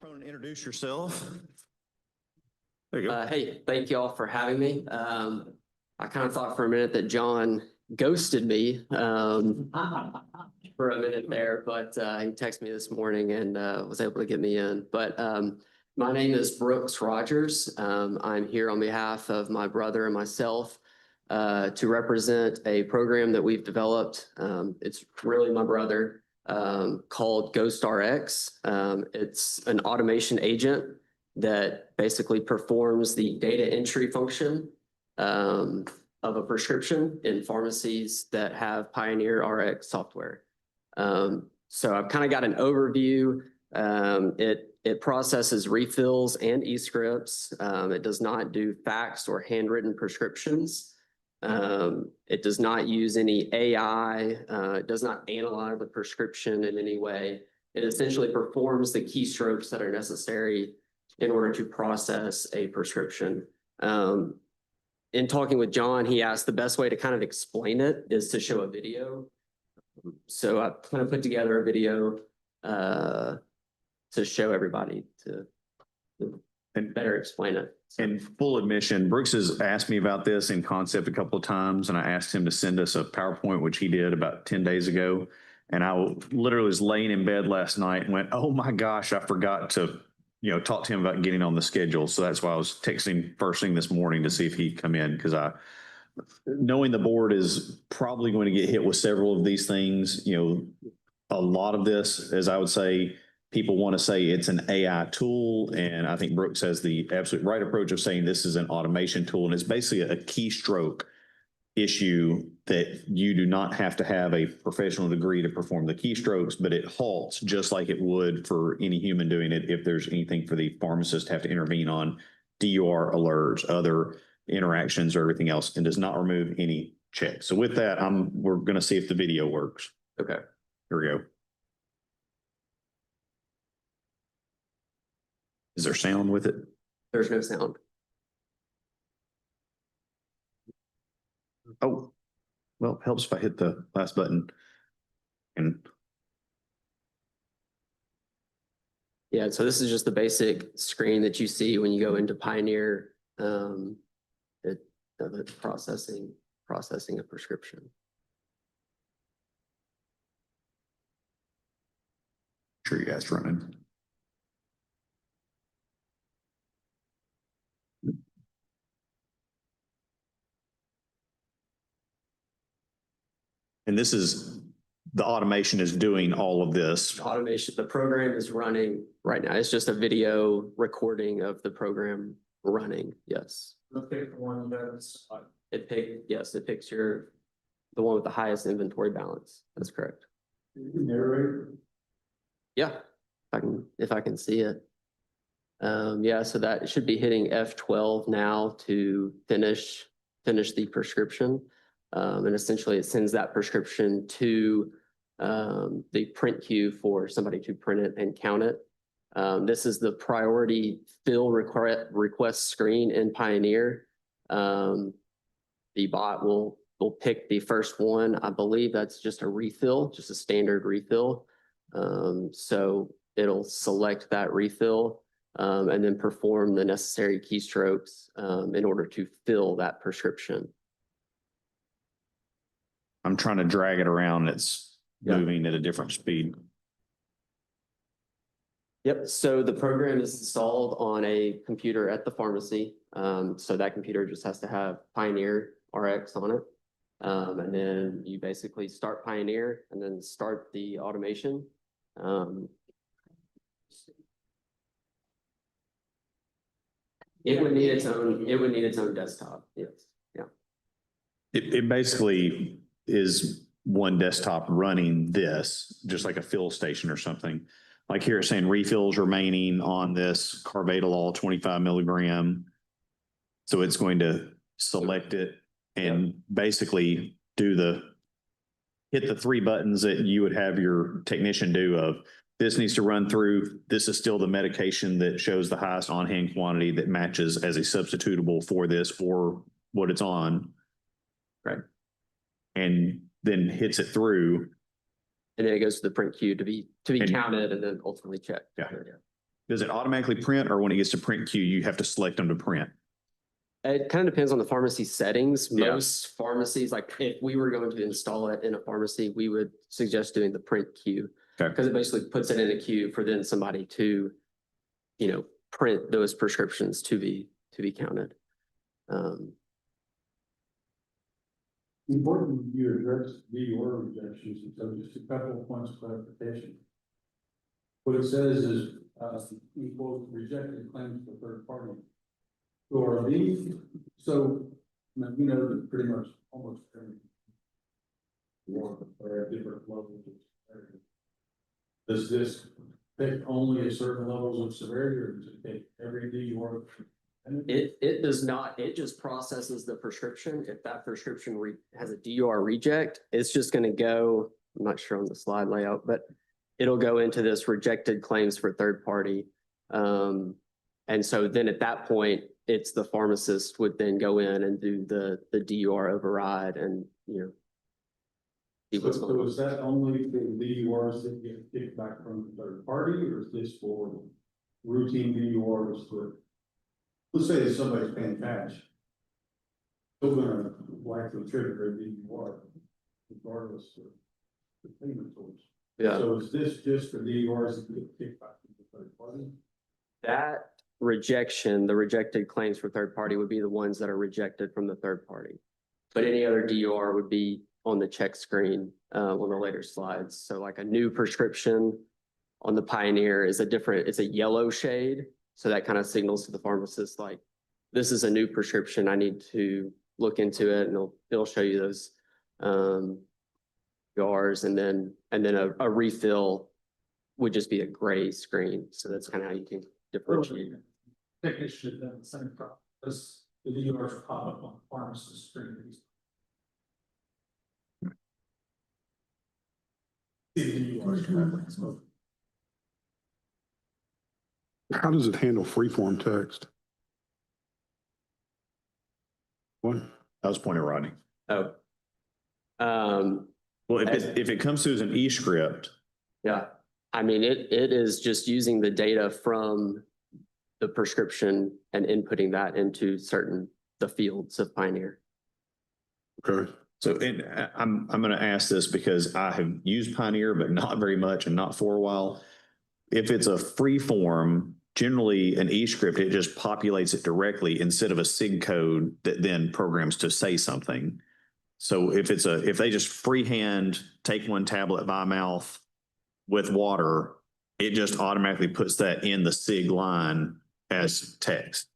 microphone and introduce yourself. There you go. Hey, thank you all for having me. I kind of thought for a minute that John ghosted me for a minute there, but he texted me this morning and was able to get me in. But my name is Brooks Rogers. I'm here on behalf of my brother and myself to represent a program that we've developed. It's really my brother, called GhostRx. It's an automation agent that basically performs the data entry function of a prescription in pharmacies that have Pioneer RX software. So I've kind of got an overview. It processes refills and e-scripts. It does not do faxed or handwritten prescriptions. It does not use any AI. It does not analyze the prescription in any way. It essentially performs the keystrokes that are necessary in order to process a prescription. In talking with John, he asked the best way to kind of explain it is to show a video. So I kind of put together a video to show everybody to better explain it. In full admission, Brooks has asked me about this in concept a couple of times, and I asked him to send us a PowerPoint, which he did about 10 days ago. And I literally was laying in bed last night and went, oh my gosh, I forgot to talk to him about getting on the schedule. So that's why I was texting first thing this morning to see if he'd come in, because knowing the board is probably going to get hit with several of these things, a lot of this, as I would say, people want to say it's an AI tool. And I think Brooks has the absolute right approach of saying this is an automation tool. And it's basically a keystroke issue that you do not have to have a professional degree to perform the keystrokes, but it halts just like it would for any human doing it if there's anything for the pharmacist to have to intervene on, DUR alerts, other interactions or everything else, and does not remove any checks. So with that, we're going to see if the video works. Okay. Here we go. Is there sound with it? There's no sound. Oh, well, it helps if I hit the last button. And yeah, so this is just the basic screen that you see when you go into Pioneer, processing a prescription. Sure, you guys running. And this is, the automation is doing all of this. The program is running right now. It's just a video recording of the program running. Yes. Pick the one that's It picks the one with the highest inventory balance. That's correct. narrator. Yeah, if I can see it. Yeah, so that should be hitting F12 now to finish the prescription. And essentially it sends that prescription to the print queue for somebody to print it and count it. This is the priority fill request screen in Pioneer. The bot will pick the first one. I believe that's just a refill, just a standard refill. So it'll select that refill and then perform the necessary keystrokes in order to fill that prescription. I'm trying to drag it around. It's moving at a different speed. Yep. So the program is installed on a computer at the pharmacy. So that computer just has to have Pioneer RX on it. And then you basically start Pioneer and then start the automation. It would need its own desktop. Yes. Yeah. It basically is one desktop running this, just like a fill station or something. Like here it's saying refills remaining on this carvedilol 25 milligram. So it's going to select it and basically hit the three buttons that you would have your technician do of this needs to run through. This is still the medication that shows the highest on-hand quantity that matches as a substitutable for this or what it's on. Right. And then hits it through. And then it goes to the print queue to be counted and then ultimately checked. Yeah. Does it automatically print, or when it gets to print queue, you have to select them to print? It kind of depends on the pharmacy settings. Yeah. Most pharmacies, like if we were going to install it in a pharmacy, we would suggest doing the print queue. Okay. Because it basically puts it in a queue for then somebody to, print those prescriptions to be counted. Important you address DUR rejections, so just a couple of points of clarification. What it says is, equal rejected claims for third party. So are these, so, that pretty much almost every one or different levels of severity. Does this pick only a certain levels of severity, or does it take every DUR? It does not, it just processes the prescription. If that prescription has a DUR reject, it's just gonna go, I'm not sure on the slide layout, but it'll go into this rejected claims for third party. And so then at that point, it's the pharmacist would then go in and do the DUR override and, see what's going So on. is that only for DURs that get kicked back from the third party, or is this for routine DURs for, let's say somebody's paying cash, still gonna likely trigger a DUR regardless of the payment source. Yeah, So is this just for DURs that get kicked back from the third party? that rejection, the rejected claims for third party would be the ones that are rejected from the third party. But any other DUR would be on the check screen on the later slides. So like a new prescription on the Pioneer is it's a yellow shade. So that kind of signals to the pharmacist, like, this is a new prescription. I need to look into it, and it'll show you those DURs, and then a refill would just be a gray screen. So that's kind of how you can differentiate. I think it should have done the same problem, because the DURs pop up on the pharmacist screen. How does it handle freeform text? What? I was pointing at Rodney. Oh. Well, if it comes through as an e-script, Yeah, I mean, it is just using the data from the prescription and inputting that into the fields of Pioneer. Okay. so I'm going to ask this because I have used Pioneer, but not very much and not for a while. If it's a free form, generally an e-script, it just populates it directly instead of a SIG code that then programs to say something. So if they just freehand take one tablet by mouth with water, it just automatically puts that in the SIG line as text.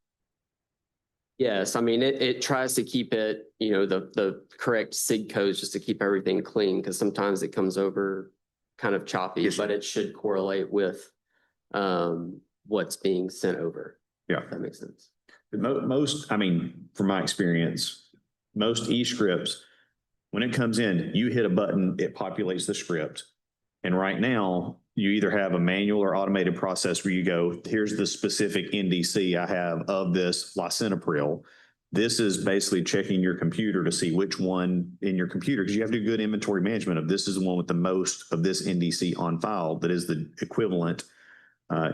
Yes, I mean, it tries to keep it, the correct SIG codes just to keep everything clean, because sometimes it comes over kind of choppy, Yes, but it should correlate with what's being sent over. Yeah. If that makes sense. Most, I mean, from my experience, most e-scripts, when it comes in, you hit a button, it populates the script. And right now, you either have a manual or automated process where you go, here's the specific NDC I have of this lisinopril. This is basically checking your computer to see which one in your computer, because you have to do good inventory management of this is the one with the most of this NDC on file that is the equivalent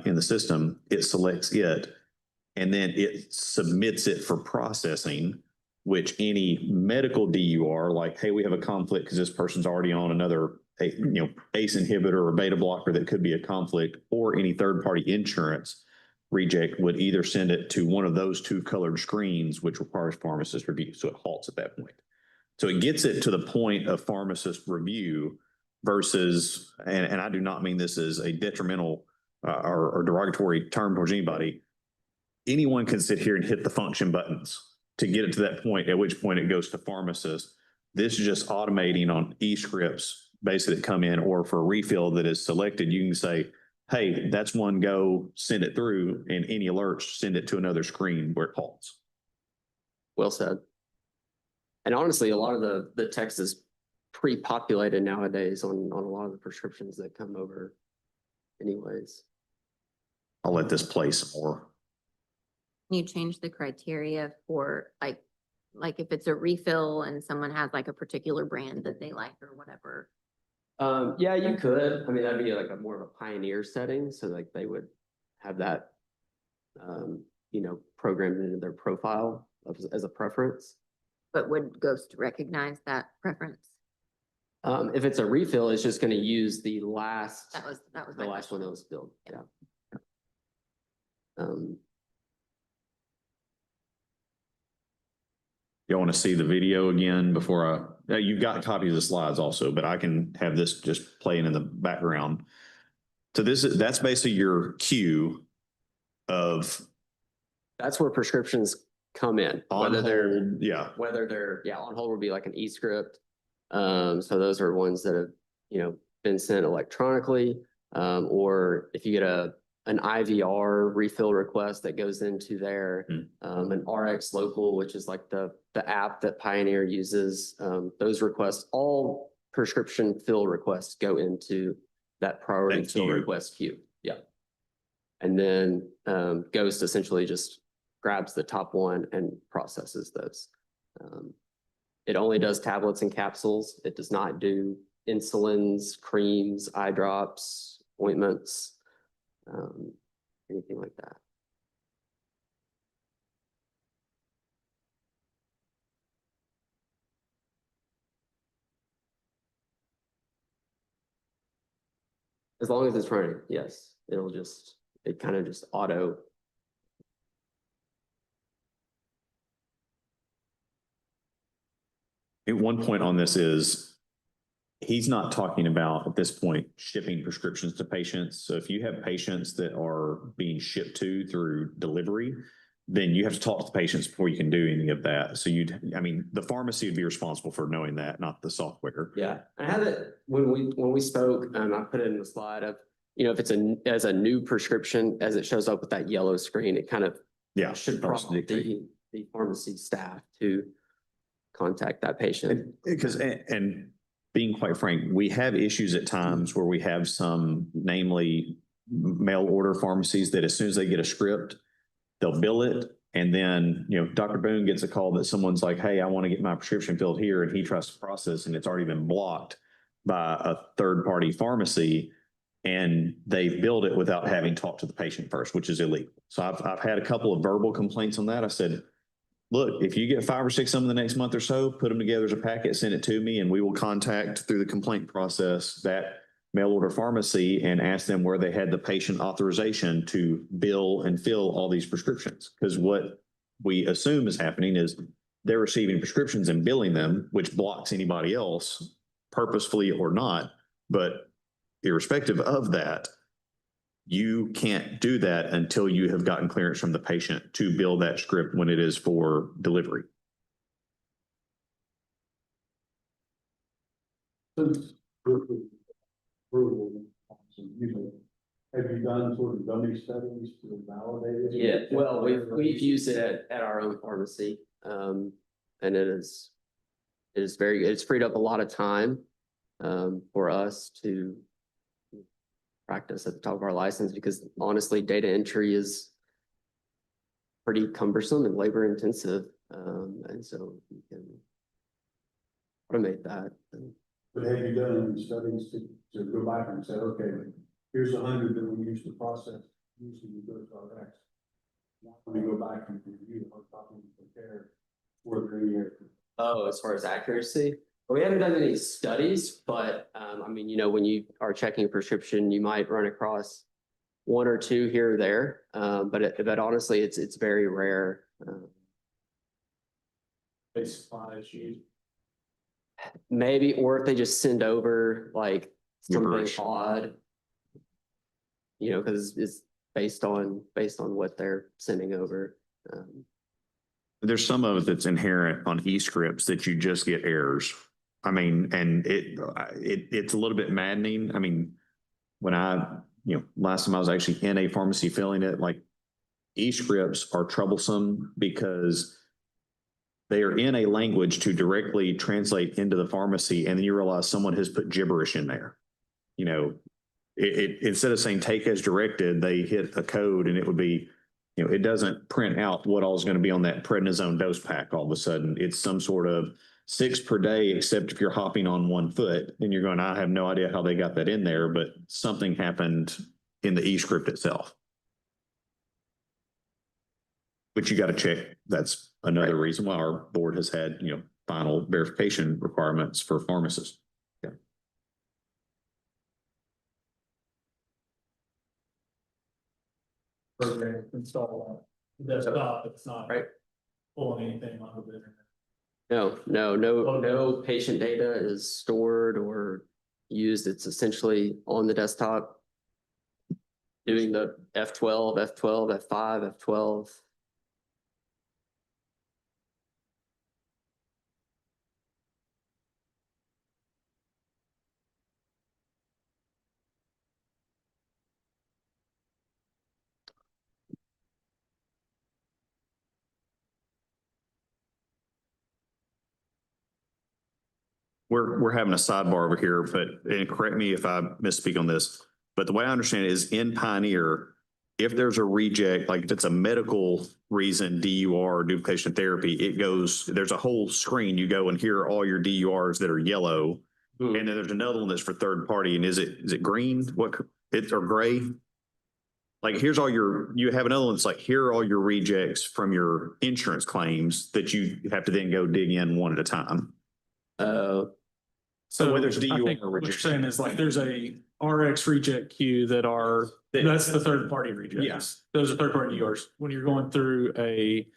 in the system. It selects it, and then it submits it for processing, which any medical DUR, like, hey, we have a conflict because this person's already on another ACE inhibitor or beta blocker that could be a conflict, or any third-party insurance reject would either send it to one of those two colored screens, which requires pharmacist review. So it halts at that point. So it gets it to the point of pharmacist review versus, and I do not mean this as a detrimental or derogatory term towards anybody. Anyone can sit here and hit the function buttons to get it to that point, at which point it goes to pharmacist. This is just automating on e-scripts, basically, that come in, or for a refill that is selected, you can say, hey, that's one, go send it through, and any alerts, send it to another screen where it halts. Well said. And honestly, a lot of the text is pre-populated nowadays on a lot of the prescriptions that come over anyways. I'll let this play some more. You change the criteria for like if it's a refill and someone has like a particular brand that they like or whatever. Yeah, you could. I mean, that'd be like more of a Pioneer setting. So like they would have that, programmed into their profile as a preference. But would Ghost recognize that preference? If it's a refill, it's just going to use the last, That was the my last one question. that was filled. Yeah. Um, You want to see the video again before you've got copies of the slides also, but I can have this just playing in the background. So that's basically your queue of that's where prescriptions come in, on whether they're, hold. Yeah. on hold would be like an e-script. So those are ones that have, been sent electronically. Or if you get an IVR refill request that goes into there, an RX local, which is like the app that Pioneer uses, those requests, all prescription fill requests go into that priority That fill queue. request queue. Yeah. And then Ghost essentially just grabs the top one and processes those. It only does tablets and capsules. It does not do insulins, creams, eye drops, ointments, anything like that. As long as it's running, yes, it kind of just auto. At one point on this is he's not talking about at this point shipping prescriptions to patients. So if you have patients that are being shipped to through delivery, then you have to talk to the patients before you can do any of that. So the pharmacy would be responsible for knowing that, not the software. Yeah, I had it when we spoke, I put it in the slide of, if it's as a new prescription, as it shows up with that yellow screen, it kind of should prompt the pharmacy staff to contact that patient. Because, and being quite frank, we have issues at times where we have some, namely mail order pharmacies that as soon as they get a script, they'll bill it. And then, Dr. Boone gets a call that someone's like, hey, I want to get my prescription filled here. And he tries to process and it's already been blocked by a third party pharmacy. And they've billed it without having talked to the patient first, which is illegal. So I've had a couple of verbal complaints on that. I said, look, if you get 5 or 6 of them the next month or so, put them together as a packet, send it to me, and we will contact through the complaint process that mail order pharmacy and ask them where they had the patient authorization to bill and fill all these prescriptions. Because what we assume is happening is they're receiving prescriptions and billing them, which blocks anybody else purposefully or not. But irrespective of that, you can't do that until you have gotten clearance from the patient to bill that script when it is for delivery. Since approval, have you done sort of dummy studies to validate it? Yeah, well, we've used it at our own pharmacy, and it is very good. It's freed up a lot of time for us to practice at the top of our license, because honestly, data entry is pretty cumbersome and labor intensive. And so you can automate that. But have you done any studies to go back and say, okay, here's 100 that we used to process, usually we go to our X. Now we go back and review our copy and compare for the year. Oh, as far as accuracy? We haven't done any studies, but when you are checking a prescription, you might run across 1 or 2 here or there. But honestly, it's very rare. They supply issues. Maybe, or if they just send over like something Gibberish. odd, because it's based on what they're sending over. There's some of it that's inherent on e-scripts that you just get errors. And it's a little bit maddening. When last time I was actually in a pharmacy filling it, like e-scripts are troublesome because they are in a language to directly translate into the pharmacy. And then you realize someone has put gibberish in there. Instead of saying take as directed, they hit a code and it would be, it doesn't print out what all is going to be on that prednisone dose pack. All of a sudden it's some sort of 6 per day, except if you're hopping on 1 foot and you're going, I have no idea how they got that in there, but something happened in the e-script itself. But you got to check. That's another reason why our board has had, final verification requirements for pharmacists. Program install on the desktop, it's not. Right. Pulling anything on the internet. No patient data is stored or used. It's essentially on the desktop. Doing the F12, F5, F12. We're having a sidebar over here, but and correct me if I misspeak on this, but the way I understand it is in Pioneer, if there's a reject, like if it's a medical reason, DUR, duplication therapy, it goes, there's a whole screen. You go and here are all your DURs that are yellow. And then there's another one that's for third party. And is it green? Or gray? Like here's all you have another one that's like, here are all your rejects from your insurance claims that you have to then go dig in one at a time. So whether it's I DUR think or what you're rejection. saying is like, there's a RX reject queue that's the third party rejects. Yes. Those are third party yours. When you're going through a,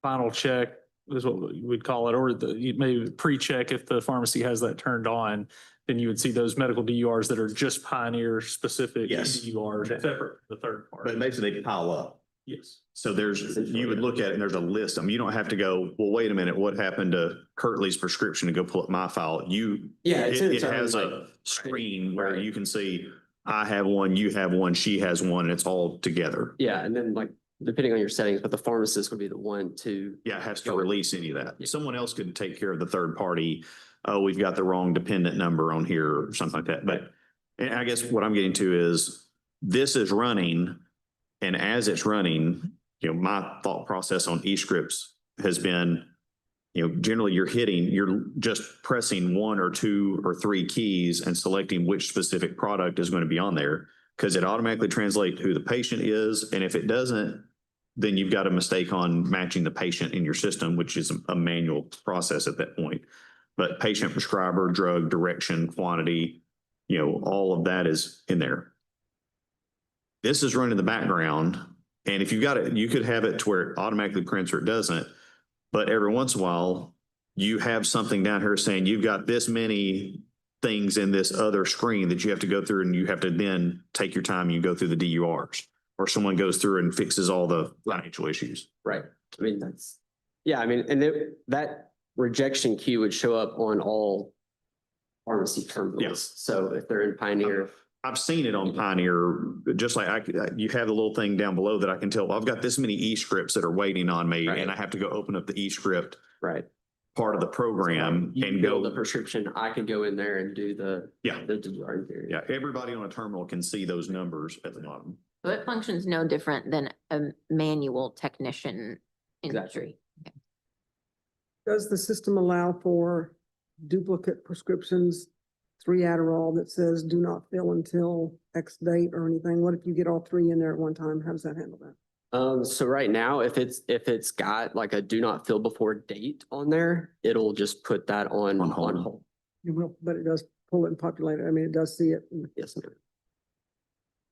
final check is what we would call it, or maybe pre-check if the pharmacy has that turned on, then you would see those medical DURs that are just Pioneer specific Yes. DURs, separate from the third party. But basically they pile up. Yes. So you would look at it and there's a list. I mean, you don't have to go, well, wait a minute, what happened to Kirtley's prescription to go pull up my file? It has a screen where you can see, I have one, you have one, she has one, and it's all together. Yeah, and then like, depending on your settings, but the pharmacist would be the one to. Yeah, it has to release any of that. Yeah. Someone else could take care of the third party. Oh, we've got the wrong dependent number on here or something like that. But and I guess what I'm getting to is this is running. And as it's running, my thought process on eScripts has been, generally you're just pressing one or two or three keys and selecting which specific product is going to be on there because it automatically translates who the patient is. And if it doesn't, then you've got a mistake on matching the patient in your system, which is a manual process at that point. But patient, prescriber, drug, direction, quantity, all of that is in there. This is running in the background. And if you've got it, you could have it to where it automatically prints or it doesn't. But every once in a while, you have something down here saying you've got this many things in this other screen that you have to go through and you have to then take your time and you go through the DURs. Or someone goes through and fixes all the financial issues. Right. I mean, and that rejection queue would show up on all pharmacy terminals. Yes. So if they're in Pioneer. I've seen it on Pioneer, just like you have the little thing down below that I can tell, I've got this many eScripts that are waiting on me Right. and I have to go open up the eScript Right. part of the program You and build go. the prescription, I can go in there and do the. Yeah. The DUR period. Yeah, everybody on a terminal can see those numbers at the bottom. So it functions no different than a manual technician Exactly. entry. Does the system allow for duplicate prescriptions, 3 Adderall that says do not fill until X date or anything? What if you get all 3 in there at one time? How does that handle that? So right now, if it's got like a do not fill before date on there, it'll just put that on hold. It will, but it does pull it and populate it. I mean, it does see it. Yes, ma'am.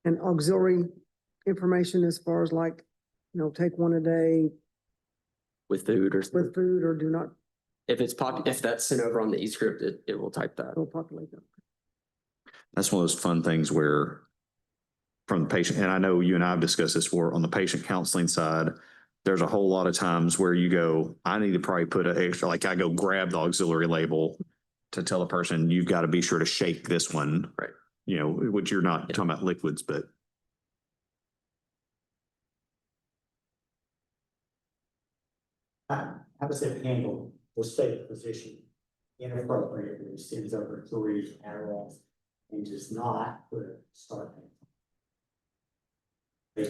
And auxiliary information as far as like, take 1 a day With food or with food or do not if that's sent over on the eScript, it will type that. it'll populate that. That's one of those fun things where from the patient, and I know you and I have discussed this before, on the patient counseling side, there's a whole lot of times where you go, I need to probably put an extra, like I go grab the auxiliary label to tell a person, you've got to be sure to shake this one. Right. Which you're not talking about liquids, but. How does it handle the state position inappropriately sends over 3 Adderall and does not put a start date?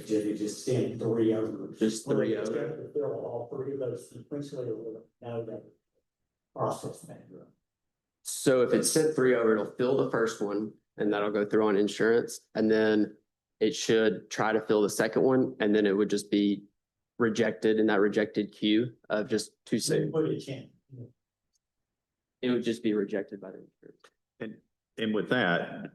They just send 3 over. Just 3 over. They have to fill all 3 of those sequentially or know that process that. So if it's sent 3 over, it'll fill the first one and that'll go through on insurance. And then it should try to fill the second one, and then it would just be rejected in that rejected queue of just too soon. Put it in. It would just be rejected by the insurance. And with that,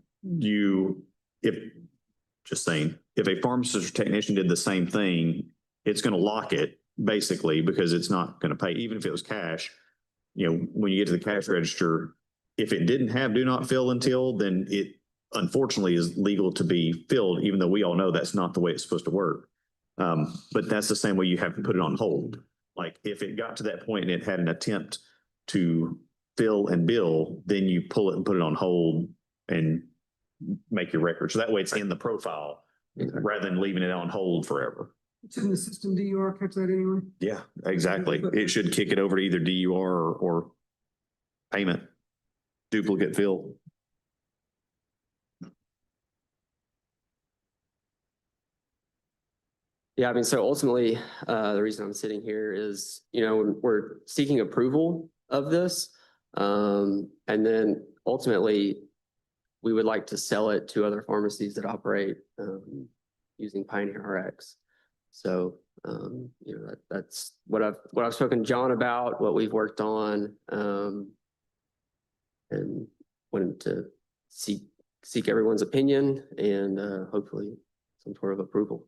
just saying, if a pharmacist or technician did the same thing, it's gonna lock it basically because it's not gonna pay, even if it was cash. When you get to the cash register, if it didn't have do not fill until, then it unfortunately is legal to be filled, even though we all know that's not the way it's supposed to work. But that's the same way you have to put it on hold. Like if it got to that point and it had an attempt to fill and bill, then you pull it and put it on hold and make your record. So that way it's in the profile rather than leaving it on hold forever. Shouldn't the system DUR catch that anyway? Yeah, exactly. It should kick it over to either DUR or payment, duplicate fill. Yeah, I mean, so ultimately, the reason I'm sitting here is, we're seeking approval of this. And then ultimately, we would like to sell it to other pharmacies that operate using Pioneer RX. So, that's what I've spoken to John about, what we've worked on, and wanted to seek everyone's opinion and hopefully some sort of approval.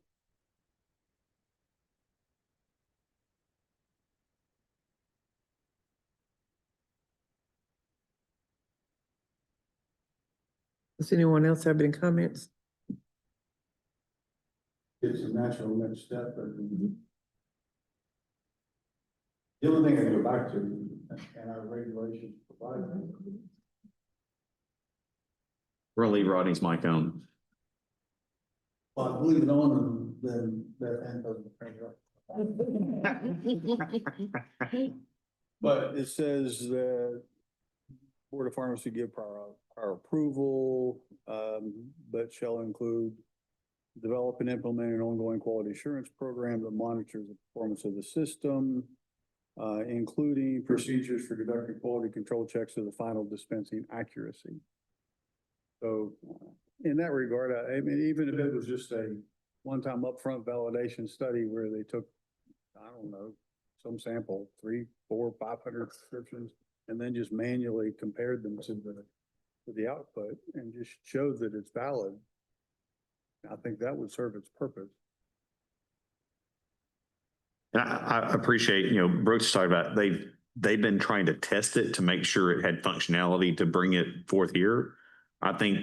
Does anyone else have any comments? It's a natural next step, but the only thing I go back to, and our regulations provide. We're gonna leave Rodney's mic on. Well, I leave it on and then that hand doesn't turn it off. But it says that Board of Pharmacy give prior approval, but shall include develop and implement an ongoing quality assurance program that monitors the performance of the system, including procedures for conducting quality control checks of the final dispensing accuracy. So in that regard, I mean, even if it was just a one-time upfront validation study where they took, I don't know, some sample, 300, 400, 500 prescriptions, and then just manually compared them to the output and just showed that it's valid, I think that would serve its purpose. And I appreciate, Brooks talked about, they've been trying to test it to make sure it had functionality to bring it forth here. I think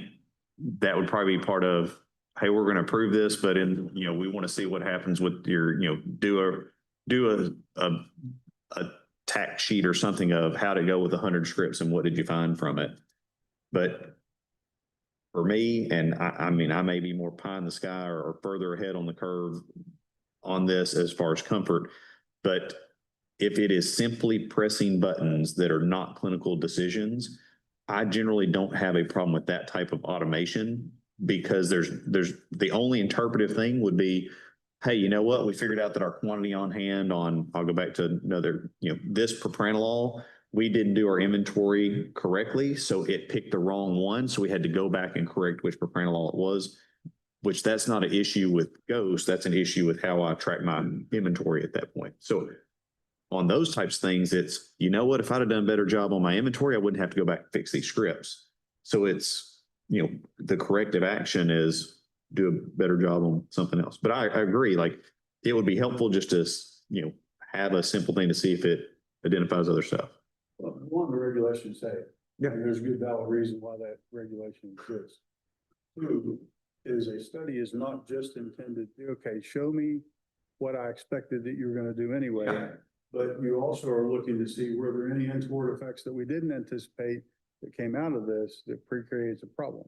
that would probably be part of, hey, we're going to approve this, but we want to see what happens with your, do a tack sheet or something of how to go with 100 scripts and what did you find from it. But for me, and I mean, I may be more pie in the sky or further ahead on the curve on this as far as comfort, but if it is simply pressing buttons that are not clinical decisions, I generally don't have a problem with that type of automation because there's the only interpretive thing would be, hey, you know what? We figured out that our quantity on hand I'll go back to another, this propranolol, we didn't do our inventory correctly. So it picked the wrong one. So we had to go back and correct which propranolol it was, which that's not an issue with Ghost. That's an issue with how I track my inventory at that point. So on those types of things, it's, if I'd have done a better job on my inventory, I wouldn't have to go back and fix these scripts. So it's, the corrective action is do a better job on something else. But I agree, like it would be helpful just to, have a simple thing to see if it identifies other stuff. Well, one, the regulations say, Yeah. there's a good valid reason why that regulation exists. Two, is a study is not just intended, okay, show me what I expected that you're going to do anyway. Yeah. But you also are looking to see were there any untoward effects that we didn't anticipate that came out of this that creates a problem.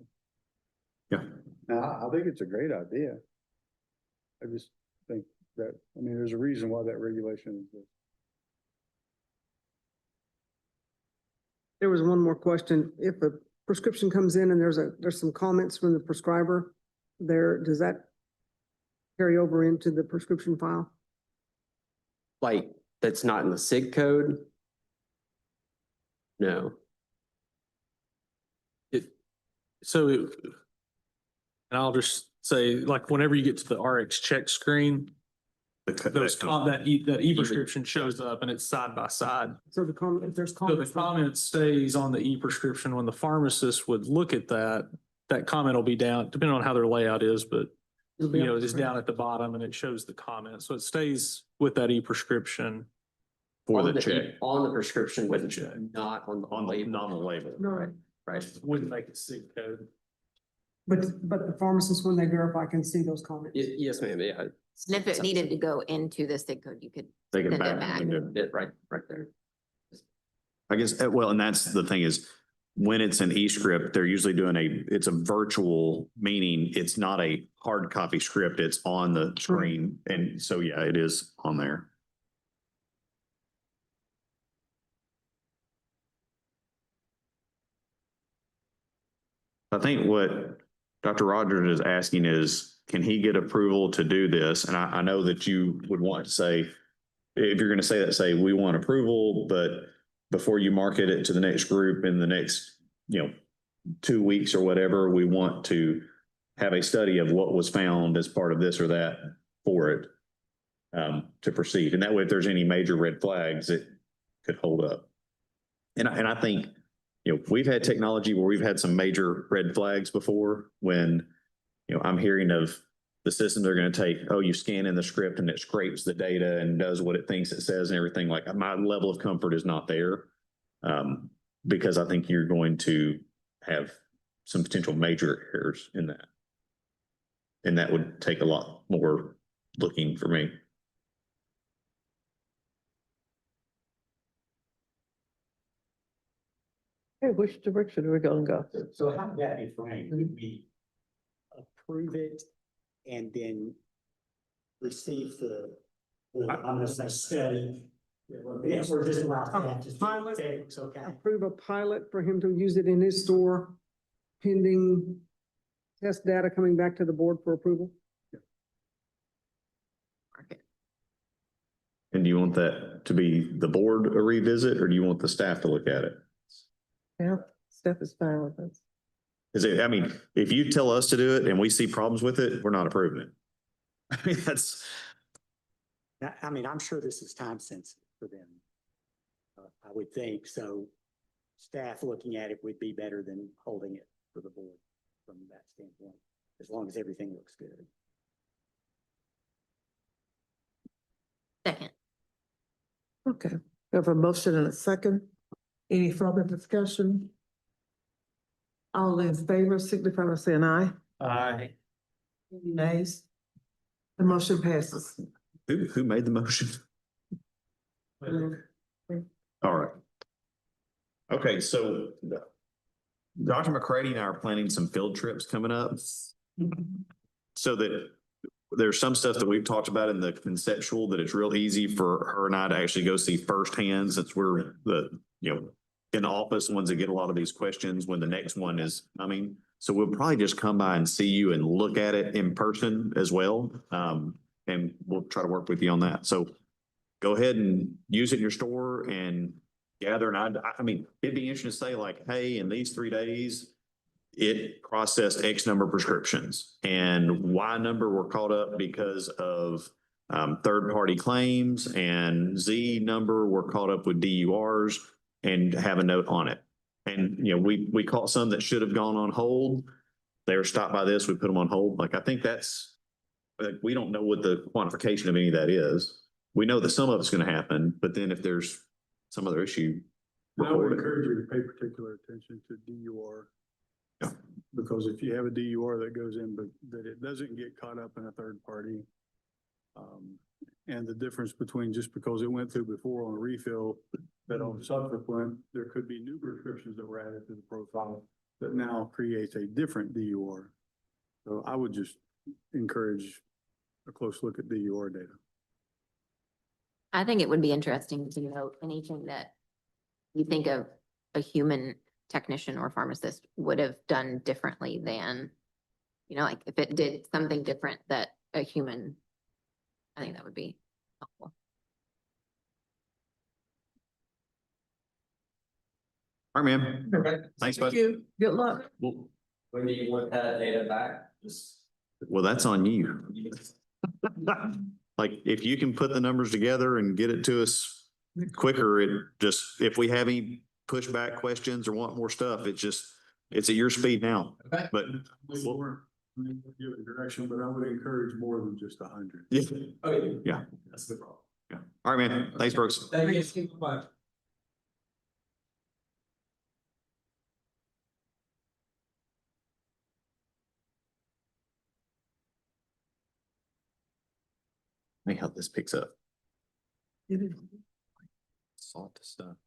Yeah. Now, I think it's a great idea. I just think that, there's a reason why that regulation exists. There was one more question. If a prescription comes in and there's some comments from the prescriber there, does that carry over into the prescription file? Like, that's not in the SIG code? No. And I'll just say, like, whenever you get to the RX check screen, that e-prescription shows up and it's side by side. So the comment, if there's So the comments. comment stays on the e-prescription. When the pharmacist would look at that, that comment will be down, depending on how their layout is, but it'll be you know, up it's down at the bottom and it shows the comment. So it stays with that e-prescription. For On the e- check, On the prescription With with the check. not on the on the, label. not on the label. No, Right. Wouldn't make it SIG code. but the pharmacist, when they verify, can see those comments. Yes, ma'am, yeah. And if it needed to go into the SIG code, you could They can send it back. back. Right there. I guess, well, and that's the thing is, when it's an e-script, they're usually doing it's a virtual, meaning it's not a hard copy script, it's on the screen. And so, yeah, it is on there. I think what Dr. Rogers is asking is, can he get approval to do this? And I know that you would want to say, if you're going to say that, say, we want approval, but before you market it to the next group in the next, 2 weeks or whatever, we want to have a study of what was found as part of this or that for it to proceed. And that way, if there's any major red flags, it could hold up. And I think, we've had technology where we've had some major red flags before when, I'm hearing of the systems are going to take, oh, you scan in the script and it scrapes the data and does what it thinks it says and everything. Like, my level of comfort is not there because I think you're going to have some potential major errors in that. And that would take a lot more looking for me. Hey, which direction are we gonna go? So how would that be framed? Would we approve it and then receive I'm gonna say study? Yeah, we're just allowed that, just Pilot. say it's okay. Approve a pilot for him to use it in his store pending test data coming back to the board for approval. And do you want that to be the board a revisit, or do you want the staff to look at it? Yeah, Steph is fine with us. I mean, if you tell us to do it and we see problems with it, we're not approving it. I mean, that's, I mean, I'm sure this is time sensitive for them. I would think, so staff looking at it would be better than holding it for the board from that standpoint, as long as everything looks good. Second. Okay, we have a motion and a second. Any further discussion? All in favor, signify by saying aye. Aye. Any nays? The motion passes. who made the motion? All right. Okay, so Dr. McCready and I are planning some field trips coming up. So that there's some stuff that we've talked about in the conceptual that it's real easy for her and I to actually go see firsthand, since we're in the office, ones that get a lot of these questions when the next one is coming. So we'll probably just come by and see you and look at it in person as well. And we'll try to work with you on that. So go ahead and use it in your store and gather. And I mean, it'd be interesting to say like, hey, in these 3 days, it processed X number of prescriptions and Y number were caught up because of third-party claims, and Z number were caught up with DURs, and have a note on it. And, we caught some that should have gone on hold. They were stopped by this, we put them on hold. Like, I think that's, we don't know what the quantification of any of that is. We know that some of it's going to happen, but then if there's some other issue. I would report it. encourage you to pay particular attention to DUR. Yeah. Because if you have a DUR that goes in, but that it doesn't get caught up in a third party. And the difference between just because it went through before on a refill, that on subsequent, there could be new prescriptions that were added to the profile that now creates a different DUR. So I would just encourage a close look at DUR data. I think it would be interesting to note anything that you think of a human technician or pharmacist would have done differently than, like if it did something different that a human, I think that would be helpful. All right, man. Thanks, bud. Thank you. Good luck. Well, When do you want that data back? Just Well, that's on you. Like, if you can put the numbers together and get it to us quicker, it just, if we have any pushback questions or want more stuff, it's at your speed now. But Give it direction, but I would encourage more than just 100. yeah, Okay. yeah, That's the problem. yeah. All right, man. Thanks, Brooks. Thank you. Bye. Let me help this picks up. Salt the stuff.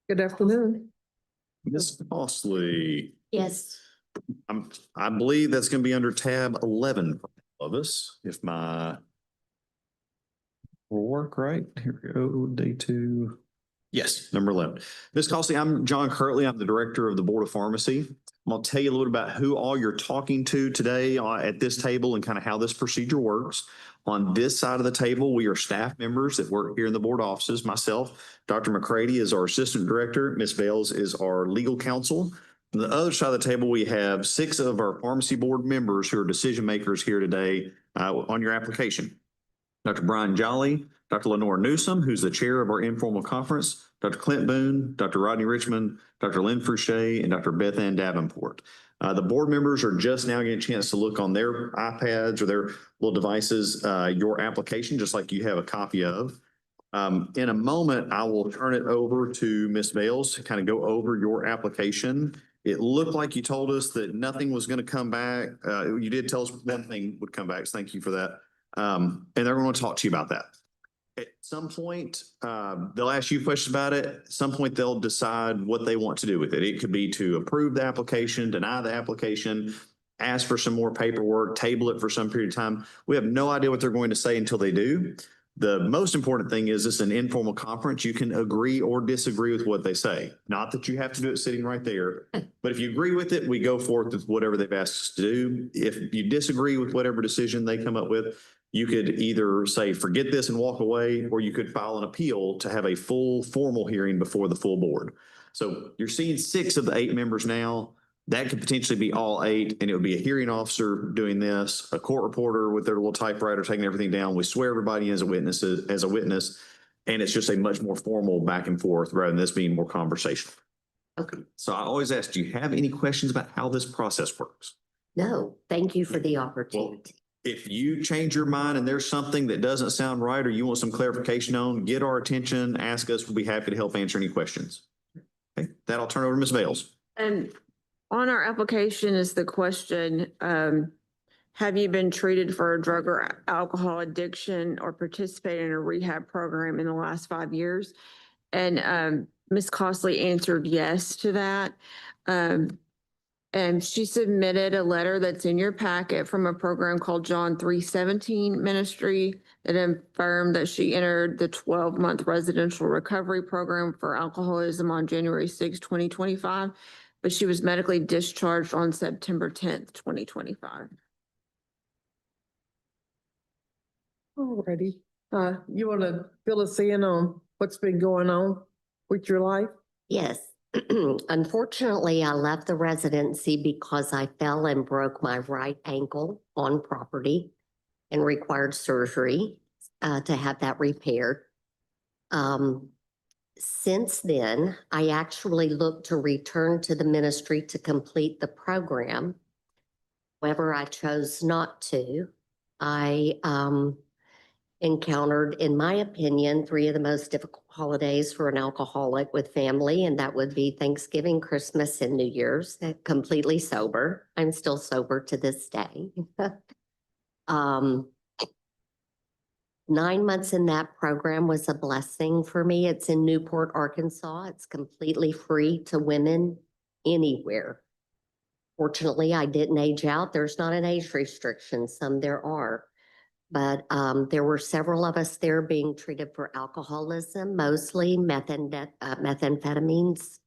Good afternoon. Ms. Mosley, Yes. I believe that's going to be under tab 11 for all of us, if my will work right. Here we go, day 2. Yes, number 11. Ms. Mosley, I'm John Kirtley. I'm the director of the Board of Pharmacy. I'm going to tell you a little bit about who all you're talking to today at this table and kind of how this procedure works. On this side of the table, we are staff members that work here in the board offices. Myself, Dr. McCready is our assistant director. Ms. Bales is our legal counsel. On the other side of the table, we have 6 of our pharmacy board members who are decision makers here today on your application. Dr. Brian Jolly, Dr. Lenore Newsom, who's the chair of our informal conference, Dr. Clint Boone, Dr. Rodney Richmond, Dr. Lynn Fouché, and Dr. Beth Ann Davenport. The board members are just now getting a chance to look on their iPads or their little devices, your application, just like you have a copy of. In a moment, I will turn it over to Ms. Bales to kind of go over your application. It looked like you told us that nothing was going to come back. You did tell us one thing would come back, so thank you for that. And they're going to talk to you about that. At some point, they'll ask you questions about it. At some point, they'll decide what they want to do with it. It could be to approve the application, deny the application, ask for some more paperwork, table it for some period of time. We have no idea what they're going to say until they do. The most important thing is it's an informal conference. You can agree or disagree with what they say. Not that you have to do it sitting right there, but if you agree with it, we go forth with whatever they've asked us to do. If you disagree with whatever decision they come up with, you could either say, forget this and walk away, or you could file an appeal to have a full formal hearing before the full board. So you're seeing 6 of the 8 members now. That could potentially be all 8, and it would be a hearing officer doing this, a court reporter with their little typewriter taking everything down. We swear everybody in as a witness, and it's just a much more formal back and forth rather than this being more conversational. Okay. So I always ask, do you have any questions about how this process works? No, thank you for the opportunity. If you change your mind and there's something that doesn't sound right or you want some clarification on, get our attention, ask us. We'll be happy to help answer any questions. Okay, that I'll turn over to Ms. Bales. And on our application is the question, have you been treated for a drug or alcohol addiction or participated in a rehab program in the last 5 years? And Ms. Costley answered yes to that. And she submitted a letter that's in your packet from a program called John 317 Ministry that affirmed that she entered the 12-month residential recovery program for alcoholism on January 6, 2025, but she was medically discharged on September 10th, 2025. Alrighty. You want to fill us in on what's been going on with your life? Yes. Unfortunately, I left the residency because I fell and broke my right ankle on property and required surgery to have that repaired. Since then, I actually looked to return to the ministry to complete the program. However, I chose not to. I encountered, in my opinion, 3 of the most difficult holidays for an alcoholic with family, and that would be Thanksgiving, Christmas, and New Year's. Completely sober. I'm still sober to this day. 9 months in that program was a blessing for me. It's in Newport, Arkansas. It's completely free to women anywhere. Fortunately, I didn't age out. There's not an age restriction. Some there are. But there were several of us there being treated for alcoholism, mostly methamphetamines.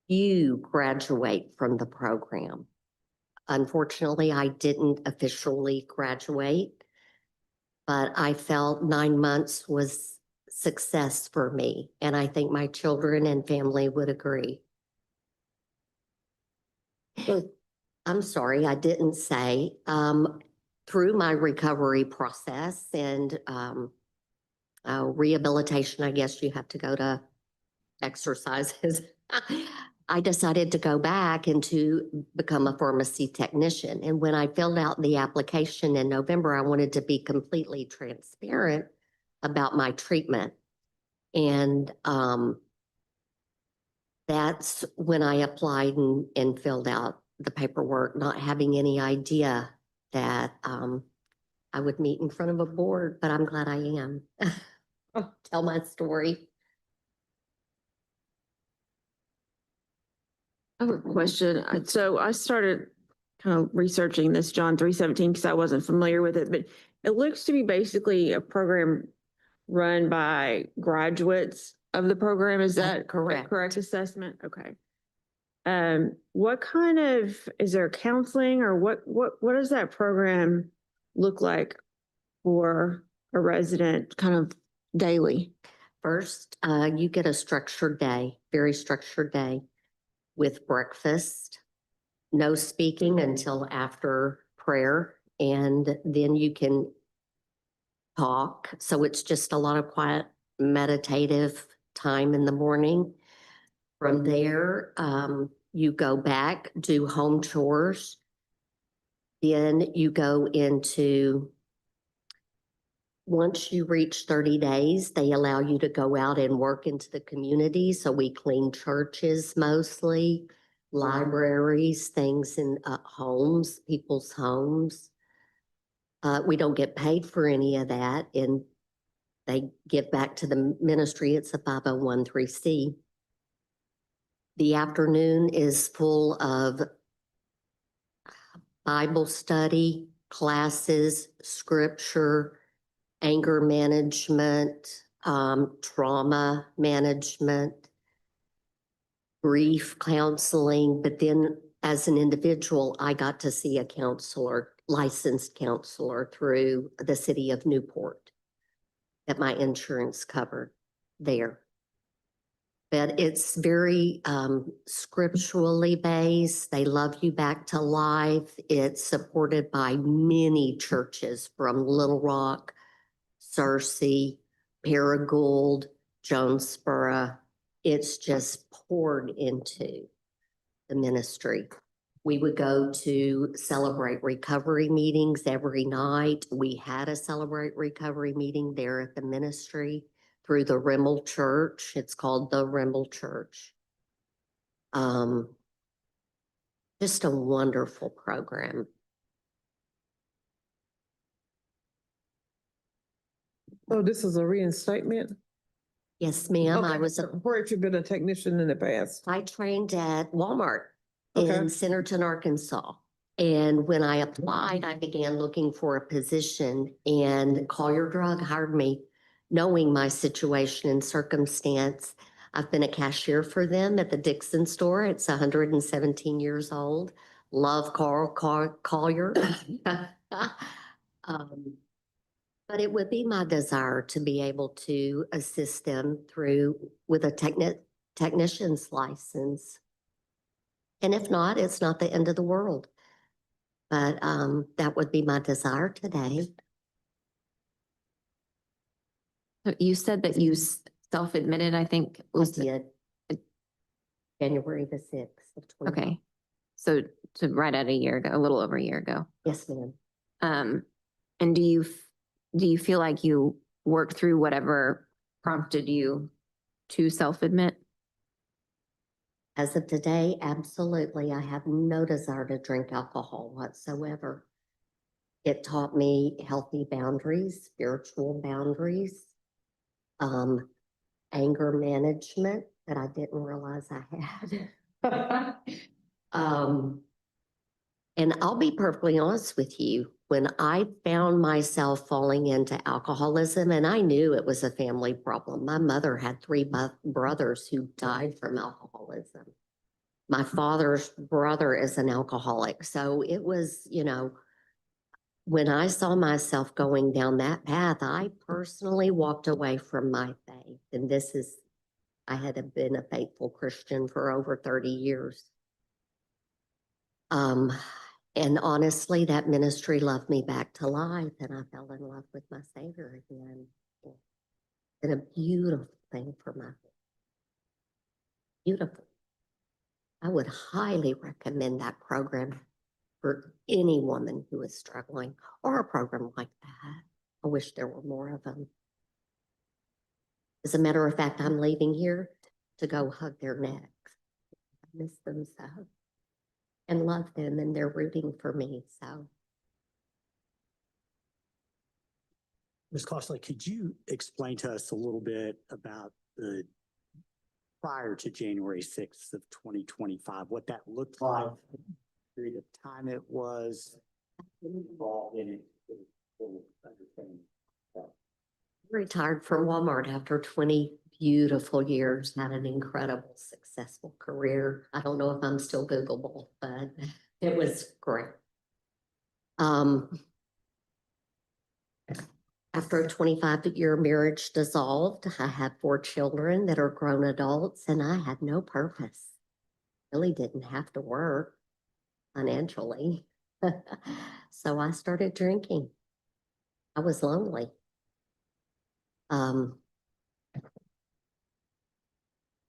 few graduate from the program. Unfortunately, I didn't officially graduate, but I felt 9 months was success for me, and I think my children and family would agree. I'm sorry, I didn't say, through my recovery process and rehabilitation, I guess you have to go to exercises. I decided to go back and to become a pharmacy technician. And when I filled out the application in November, I wanted to be completely transparent about my treatment. And that's when I applied and filled out the paperwork, not having any idea that I would meet in front of a board, but I'm glad I am. Tell my story. I have a question. So I started kind of researching this John 3:17 because I wasn't familiar with it, but it looks to be basically a program run by graduates of the program. Is that a correct? correct assessment? Okay. What kind of, is there counseling or what does that program look like for a resident kind of daily? First, you get a structured day, very structured day with breakfast, no speaking until after prayer, and then you can talk. So it's just a lot of quiet, meditative time in the morning. From there, you go back, do home chores. Then you go into, once you reach 30 days, they allow you to go out and work into the community. So we clean churches mostly, libraries, things in homes, people's homes. We don't get paid for any of that, and they give back to the ministry. It's a 501(c)(3). The afternoon is full of Bible study, classes, scripture, anger management, trauma management, grief counseling. But then as an individual, I got to see a counselor, licensed counselor through the city of Newport that my insurance covered there. But it's very scripturally based. They love you back to life. It's supported by many churches from Little Rock, Searcy, Paragould, Jonesboro. It's just poured into the ministry. We would go to Celebrate Recovery meetings every night. We had a Celebrate Recovery meeting there at the ministry through the Rimmel Church. It's called the Rimmel Church. Just a wonderful program. So this is a reinstatement? Yes, ma'am. I was, Where have you been a technician in the past? I trained at Walmart in Okay. Centerton, Arkansas. And when I applied, I began looking for a position, and Collier Drug hired me, knowing my situation and circumstance. I've been a cashier for them at the Dixon store. It's 117 years old. Love Carl Collier. But it would be my desire to be able to assist them with a technician's license. And if not, it's not the end of the world. But that would be my desire today. So you said that you self-admitted, I think, was it? Did January the 6th of 20. Okay. So right at a year ago, a little over a year ago. Yes, ma'am. And do you feel like you worked through whatever prompted you to self-admit? As of today, absolutely. I have no desire to drink alcohol whatsoever. It taught me healthy boundaries, spiritual boundaries, anger management that I didn't realize I had. And I'll be perfectly honest with you, when I found myself falling into alcoholism, and I knew it was a family problem. My mother had three brothers who died from alcoholism. My father's brother is an alcoholic, so it was, when I saw myself going down that path, I personally walked away from my faith. And I had been a faithful Christian for over 30 years. And honestly, that ministry loved me back to life, and I fell in love with my Savior again. And a beautiful thing for my family. Beautiful. I would highly recommend that program for any woman who is struggling, or a program like that. I wish there were more of them. As a matter of fact, I'm leaving here to go hug their necks. I miss them so, and love them, and they're rooting for me, so. Ms. Costley, could you explain to us a little bit about the prior to January 6th of 2025, what that looked like, period of time it was involved in it? Retired from Walmart after 20 beautiful years, had an incredible, successful career. I don't know if I'm still Googleable, but it was great. After a 25-year marriage dissolved, I have 4 children that are grown adults, and I had no purpose. Really didn't have to work financially. So I started drinking. I was lonely.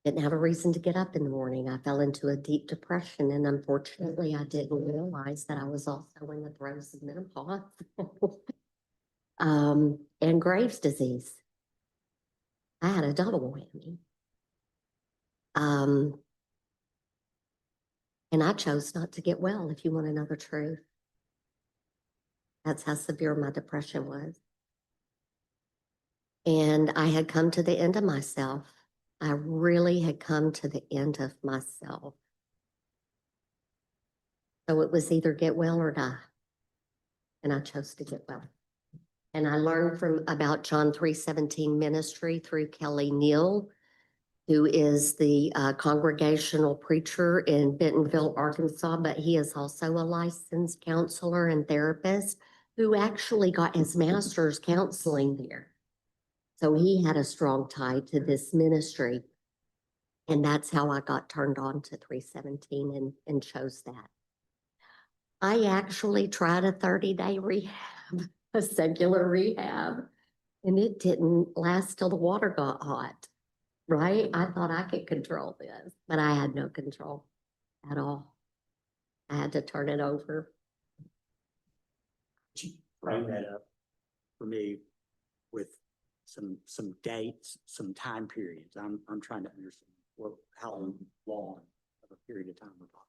Didn't have a reason to get up in the morning. I fell into a deep depression, and unfortunately, I didn't realize that I was also in the throes of menopause. And Graves' disease. I had a double whammy. And I chose not to get well, if you want to know the truth. That's how severe my depression was. And I had come to the end of myself. I really had come to the end of myself. So it was either get well or die. And I chose to get well. And I learned about John 3:17 ministry through Kelly Neal, who is the congregational preacher in Bentonville, Arkansas, but he is also a licensed counselor and therapist who actually got his master's counseling there. So he had a strong tie to this ministry. And that's how I got turned on to 3:17 and chose that. I actually tried a 30-day rehab, a secular rehab, and it didn't last till the water got hot, right? I thought I could control this, but I had no control at all. I had to turn it over. Could you frame that up for me with some dates, some time periods? I'm trying to understand how long of a period of time we're talking.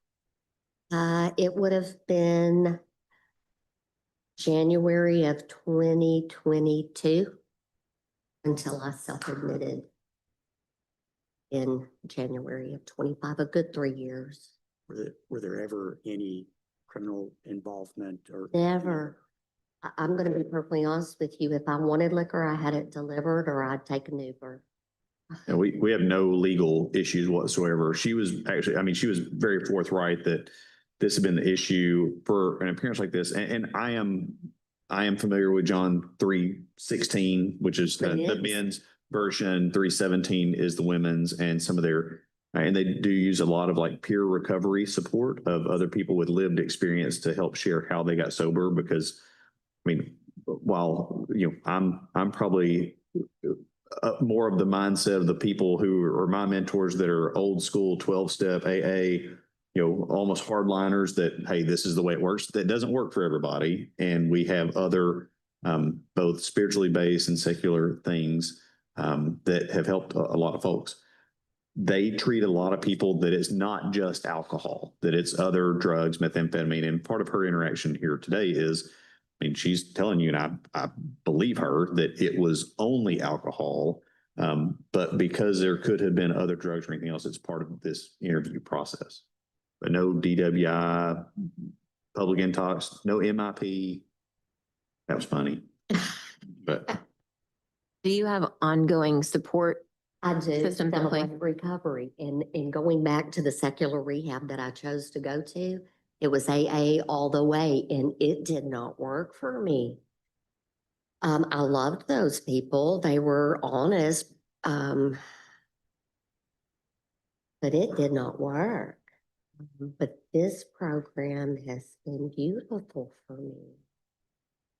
It would have been January of 2022 until I self-admitted in January of 25, a good 3 years. Were there ever any criminal involvement or? Never. I'm going to be perfectly honest with you. If I wanted liquor, I had it delivered or I'd take an Uber. And we have no legal issues whatsoever. She was actually, she was very forthright that this had been the issue for an appearance like this. And I am familiar with John 3:16, which is the men's version. 3:17 is the women's, and some of their, and they do use a lot of like peer recovery support of other people with lived experience to help share how they got sober. Because while I'm probably more of the mindset of the people who are my mentors that are old school 12-step AA, almost hardliners that, hey, this is the way it works. That doesn't work for everybody. And we have other both spiritually based and secular things that have helped a lot of folks. They treat a lot of people that it's not just alcohol, that it's other drugs, methamphetamine. And part of her interaction here today is, she's telling you, and I believe her, that it was only alcohol, but because there could have been other drugs or anything else, it's part of this interview process. But no DWI, public intox, no MIP. That was funny. But Do you have ongoing support I do. System simply. celebrate recovery and going back to the secular rehab that I chose to go to, it was AA all the way and it did not work for me. I loved those people. They were honest. But it did not work. But this program has been beautiful for me.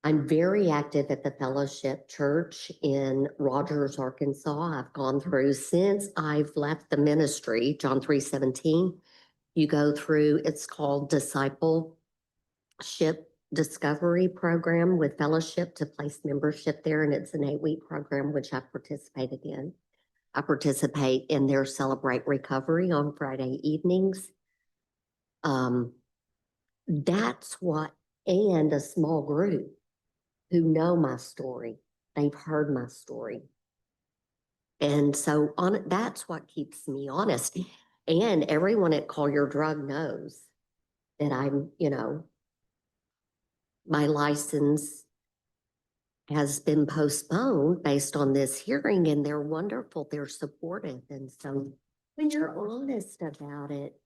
I'm very active at the Fellowship Church in Rogers, Arkansas. I've gone through since I've left the ministry, John 3:17. You go through, it's called Discipleship Discovery Program with Fellowship to place membership there. And it's an 8-week program, which I participated in. I participate in their Celebrate Recovery on Friday evenings. That's what, and a small group who know my story. They've heard my story. And so that's what keeps me honest. And everyone at Call Your Drug knows that I'm, my license has been postponed based on this hearing, and they're wonderful. They're supportive. And so when you're honest about it,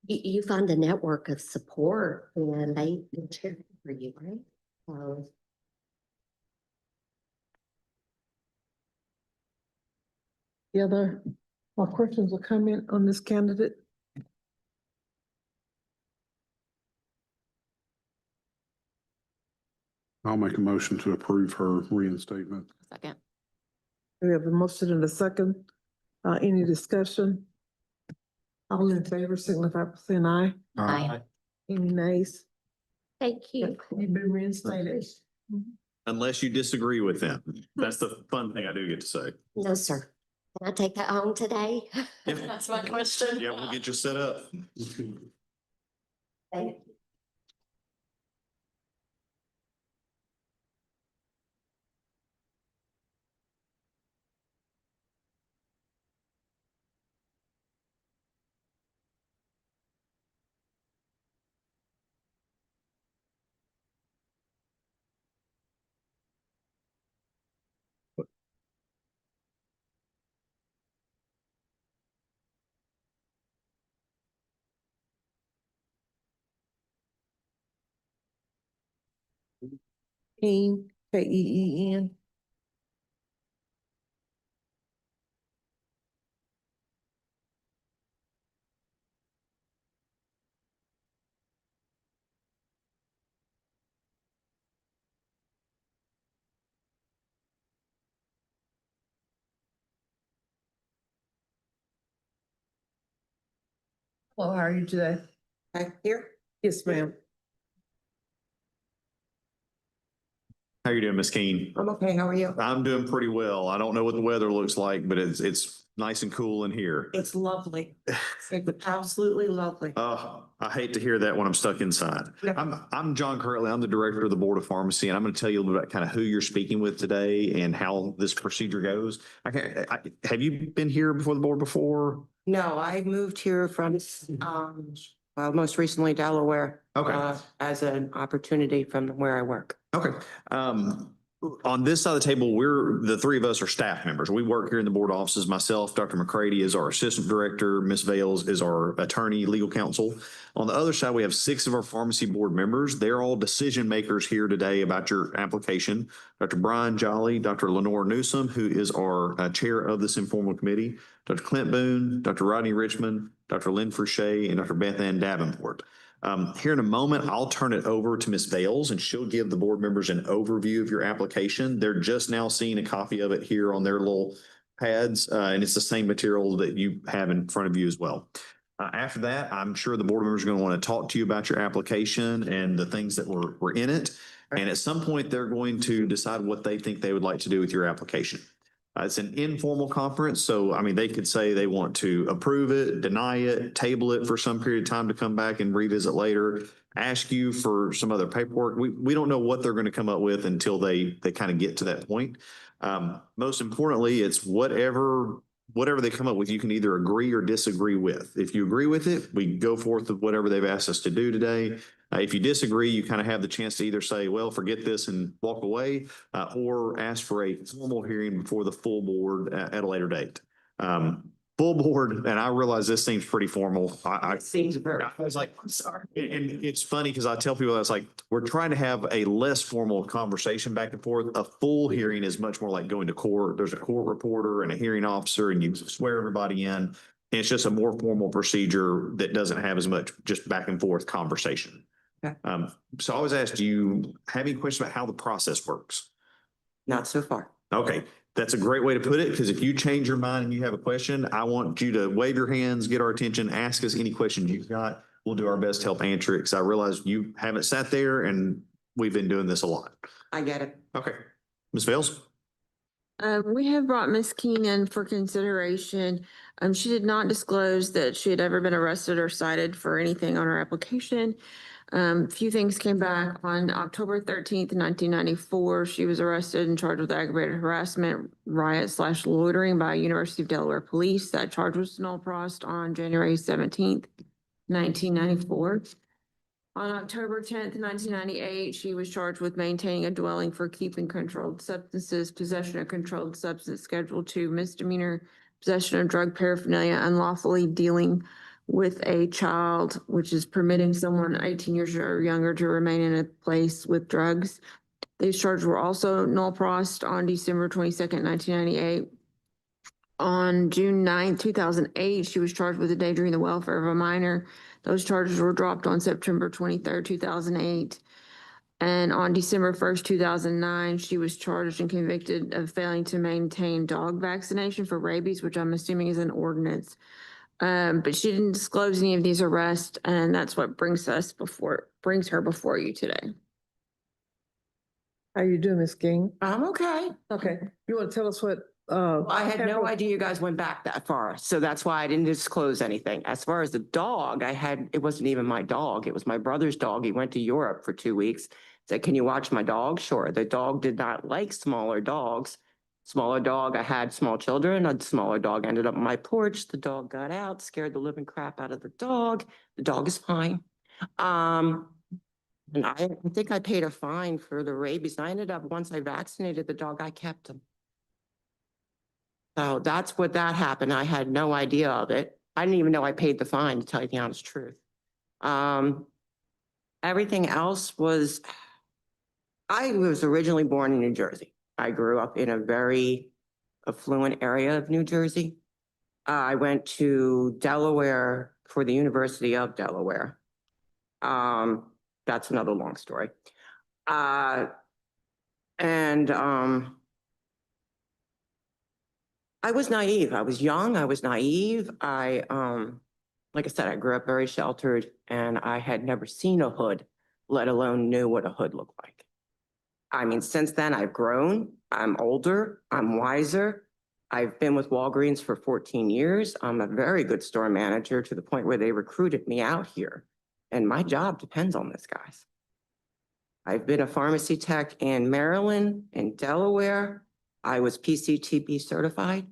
you find a network of support and they cheer for you, right? So The other, more questions or comment on this candidate? I'll make a motion to approve her reinstatement. Second. We have a motion and a second. Any discussion? All in favor, signify by saying aye. Aye. Any nays? thank you. You've been reinstated. Unless you disagree with them. That's the fun thing I do get to say. No, sir. Can I take that home today? Yeah. That's my question. Yeah, we'll get you set up. Thank you. Keen, Keen. Well, how are you today? Here? Yes, ma'am. How you doing, Miss Keene? I'm okay. How are you? I'm doing pretty well. I don't know what the weather looks like, but it's nice and cool in here. It's lovely. It's absolutely lovely. I hate to hear that when I'm stuck inside. Yeah. I'm John Curley. I'm the director of the Board of Pharmacy, and I'm going to tell you a little bit about kind of who you're speaking with today and how this procedure goes. Have you been here before the board before? No, I moved here from, well, most recently Delaware. Okay. As an opportunity from where I work. Okay. On this side of the table, the three of us are staff members. We work here in the board offices. Myself, Dr. McCready is our assistant director. Ms. Vales is our attorney, legal counsel. On the other side, we have 6 of our pharmacy board members. They're all decision makers here today about your application. Dr. Brian Jolly, Dr. Lenore Newsom, who is our chair of this informal committee, Dr. Clint Boone, Dr. Rodney Richmond, Dr. Lynn Fouché, and Dr. Beth Ann Davenport. Here in a moment, I'll turn it over to Ms. Vales and she'll give the board members an overview of your application. They're just now seeing a copy of it here on their little pads, and it's the same material that you have in front of you as well. After that, I'm sure the board members are going to want to talk to you about your application and the things that were in it. And at some point, they're going to decide what they think they would like to do with your application. It's an informal conference, so I mean, they could say they want to approve it, deny it, table it for some period of time to come back and revisit later, ask you for some other paperwork. We don't know what they're going to come up with until they kind of get to that point. Most importantly, it's whatever whatever they come up with, you can either agree or disagree with. If you agree with it, we go forth with whatever they've asked us to do today. If you disagree, you kind of have the chance to either say, well, forget this and walk away, or ask for a formal hearing before the full board at a later date. Full board, and I realize this seems pretty formal. It seems very. I was like, I'm sorry. And it's funny because I tell people that's like, we're trying to have a less formal conversation back and forth. A full hearing is much more like going to court. There's a court reporter and a hearing officer, and you swear everybody in. And it's just a more formal procedure that doesn't have as much just back and forth conversation. Okay. So I always ask, do you have any questions about how the process works? Not so far. Okay. That's a great way to put it, because if you change your mind and you have a question, I want you to wave your hands, get our attention, ask us any questions you've got. We'll do our best to help answer it, because I realize you haven't sat there and we've been doing this a lot. I get it. Okay. Ms. Vales? We have brought Miss Keenan for consideration. She did not disclose that she had ever been arrested or cited for anything on her application. Few things came back. On October 13th, 1994, she was arrested and charged with aggravated harassment, riot/loitering by University of Delaware police. That charge was null prost on January 17th, 1994. On October 10th, 1998, she was charged with maintaining a dwelling for keeping controlled substances, possession of controlled substance, Schedule 2 misdemeanor, possession of drug paraphernalia, unlawfully dealing with a child, which is permitting someone 18 years or younger to remain in a place with drugs. These charges were also null prost on December 22nd, 1998. On June 9th, 2008, she was charged with endangering the welfare of a minor. Those charges were dropped on September 23rd, 2008. And on December 1st, 2009, she was charged and convicted of failing to maintain dog vaccination for rabies, which I'm assuming is an ordinance. But she didn't disclose any of these arrests, and that's what brings her before you today. How you doing, Ms. King? I'm okay. Okay, you want to tell us what, I had no idea you guys went back that far, so that's why I didn't disclose anything. As far as the dog, it wasn't even my dog. It was my brother's dog. He went to Europe for 2 weeks. Said, can you watch my dog? Sure. The dog did not like smaller dogs. Smaller dog, I had small children. A smaller dog ended up on my porch. The dog got out, scared the living crap out of the dog. The dog is fine. And I think I paid a fine for the rabies. And I ended up, once I vaccinated the dog, I kept him. So that's what that happened. I had no idea of it. I didn't even know I paid the fine, to tell you the honest truth. Everything else was, I was originally born in New Jersey. I grew up in a very affluent area of New Jersey. I went to Delaware for the University of Delaware. That's another long story. I was naive. I was young. I was naive. Like I said, I grew up very sheltered, and I had never seen a hood, let alone knew what a hood looked like. I mean, since then I've grown, I'm older, I'm wiser. I've been with Walgreens for 14 years. I'm a very good store manager, to the point where they recruited me out here. And my job depends on this, guys. I've been a pharmacy tech in Maryland, in Delaware. I was PCTB certified.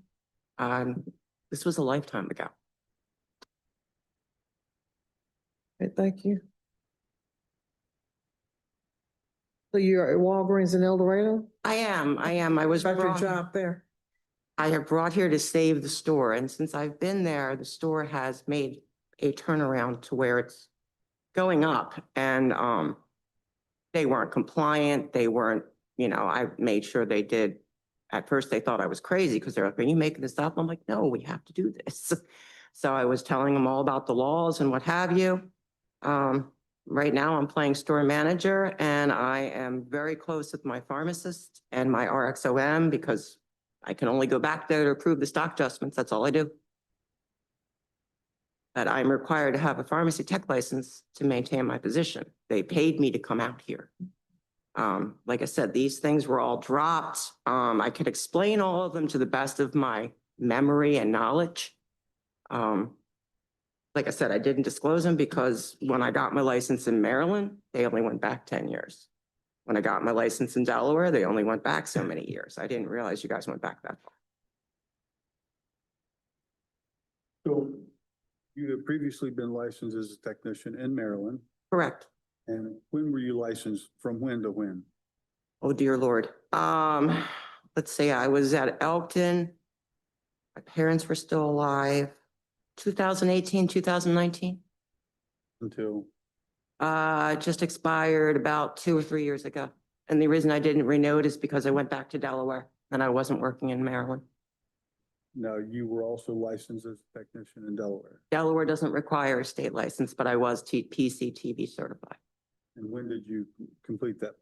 This was a lifetime ago. okay, thank you. So you're at Walgreens in El Dorado? I am. I was About your brought, job there? I have brought here to save the store. And since I've been there, the store has made a turnaround to where it's going up. And they weren't compliant. They weren't, I made sure they did. At first they thought I was crazy, because they're like, are you making this up? I'm like, no, we have to do this. So I was telling them all about the laws and what have you. Right now I'm playing store manager, and I am very close with my pharmacist and my RXOM, because I can only go back there to approve the stock adjustments. That's all I do. But I'm required to have a pharmacy tech license to maintain my position. They paid me to come out here. Like I said, these things were all dropped. I could explain all of them to the best of my memory and knowledge. Like I said, I didn't disclose them because when I got my license in Maryland, they only went back 10 years. When I got my license in Delaware, they only went back so many years. I didn't realize you guys went back that far. You have previously been licensed as a technician in Maryland. Correct. And when were you licensed? From when to when? Oh, dear Lord. Let's see, I was at Elkton. My parents were still alive. 2018, 2019. Until, Just expired about 2 or 3 years ago. And the reason I didn't renew it is because I went back to Delaware and I wasn't working in Maryland. now you were also licensed as a technician in Delaware. Delaware doesn't require a state license, but I was PCTV certified. And when did you complete that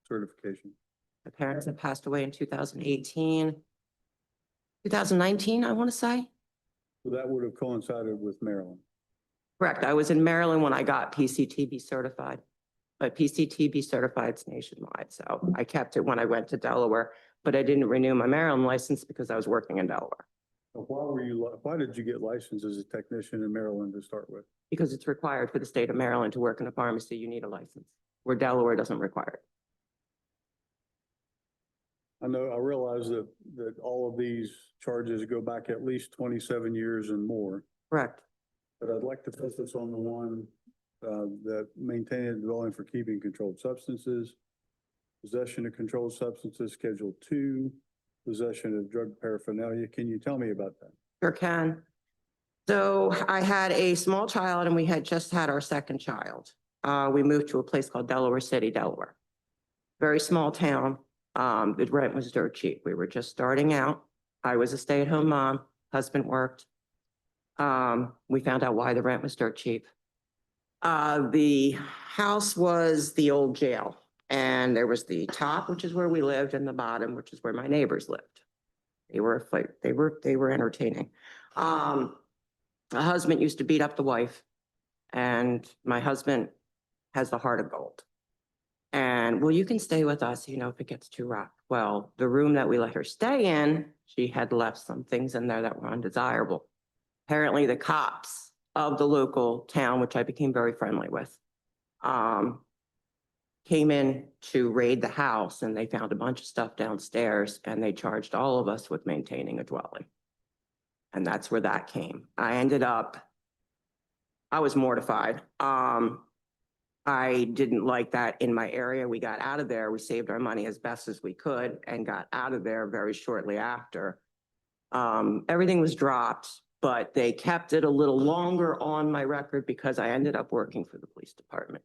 certification? My parents had passed away in 2018. 2019, I want to say. So that would have coincided with Maryland. Correct. I was in Maryland when I got PCTV certified. But PCTV certified is nationwide, so I kept it when I went to Delaware, but I didn't renew my Maryland license because I was working in Delaware. So why did you get licensed as a technician in Maryland to start with? Because it's required for the state of Maryland to work in a pharmacy, you need a license, where Delaware doesn't require it. I realize that all of these charges go back at least 27 years and more, Correct. but I'd like to focus on the one that maintaining a dwelling for keeping controlled substances, possession of controlled substances, Schedule 2, possession of drug paraphernalia. Can you tell me about that? Sure can. So I had a small child and we had just had our second child. We moved to a place called Delaware City, Delaware. Very small town. The rent was dirt cheap. We were just starting out. I was a stay-at-home mom, husband worked. We found out why the rent was dirt cheap. The house was the old jail, and there was the top, which is where we lived, and the bottom, which is where my neighbors lived. They were entertaining. The husband used to beat up the wife, and my husband has the heart of gold. And, well, you can stay with us, if it gets too rough. Well, the room that we let her stay in, she had left some things in there that were undesirable. Apparently, the cops of the local town, which I became very friendly with, came in to raid the house and they found a bunch of stuff downstairs and they charged all of us with maintaining a dwelling. And that's where that came. I was mortified. I didn't like that in my area. We got out of there. We saved our money as best as we could and got out of there very shortly after. Everything was dropped, but they kept it a little longer on my record because I ended up working for the police department.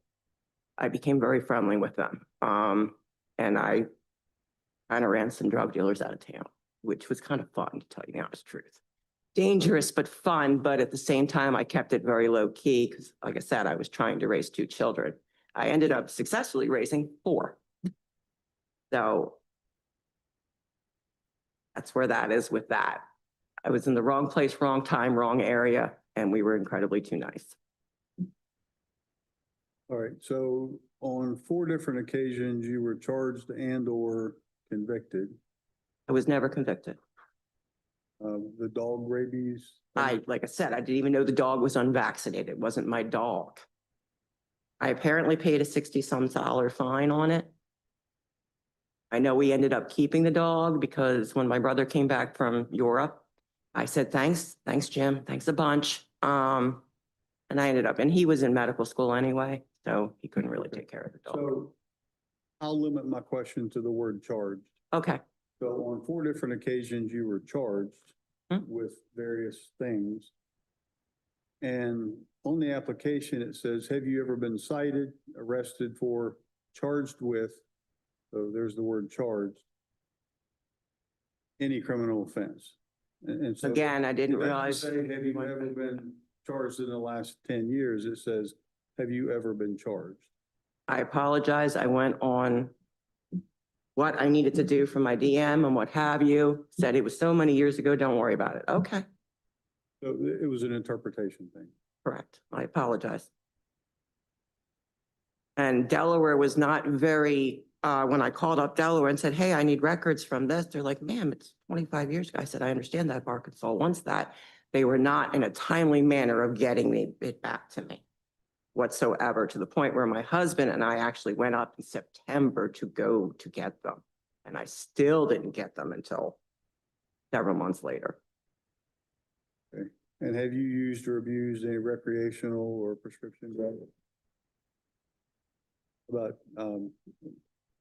I became very friendly with them. And I kind of ran some drug dealers out of town, which was kind of fun, to tell you the honest truth. Dangerous, but fun. But at the same time, I kept it very low key because, like I said, I was trying to raise 2 children. I ended up successfully raising 4. So that's where that is with that. I was in the wrong place, wrong time, wrong area, and we were incredibly too nice. All right, so on 4 different occasions, you were charged and or convicted. I was never convicted. The dog rabies. Like I said, I didn't even know the dog was unvaccinated. It wasn't my dog. I apparently paid a $60-some fine on it. I know we ended up keeping the dog because when my brother came back from Europe, I said, thanks, Jim, thanks a bunch. And he was in medical school anyway, so he couldn't really take care of the dog. So I'll limit my question to the word charged. Okay. So on 4 different occasions, you were charged with various things. And on the application, it says, have you ever been cited, arrested for, charged with, so there's the word charged, any criminal offense? And so Again, I didn't it doesn't realize. say, have you ever been charged in the last 10 years? It says, have you ever been charged? I apologize. I went on what I needed to do for my DM and what have you. Said it was so many years ago, don't worry about it. Okay, So it was an interpretation thing. correct. I apologize. And Delaware was not very, when I called up Delaware and said, hey, I need records from this, they're like, ma'am, it's 25 years ago. I said, I understand that if Arkansas wants that. They were not in a timely manner of getting it back to me whatsoever, to the point where my husband and I actually went up in September to go to get them. And I still didn't get them until several months later. And have you used or abused any recreational or prescription drugs? But,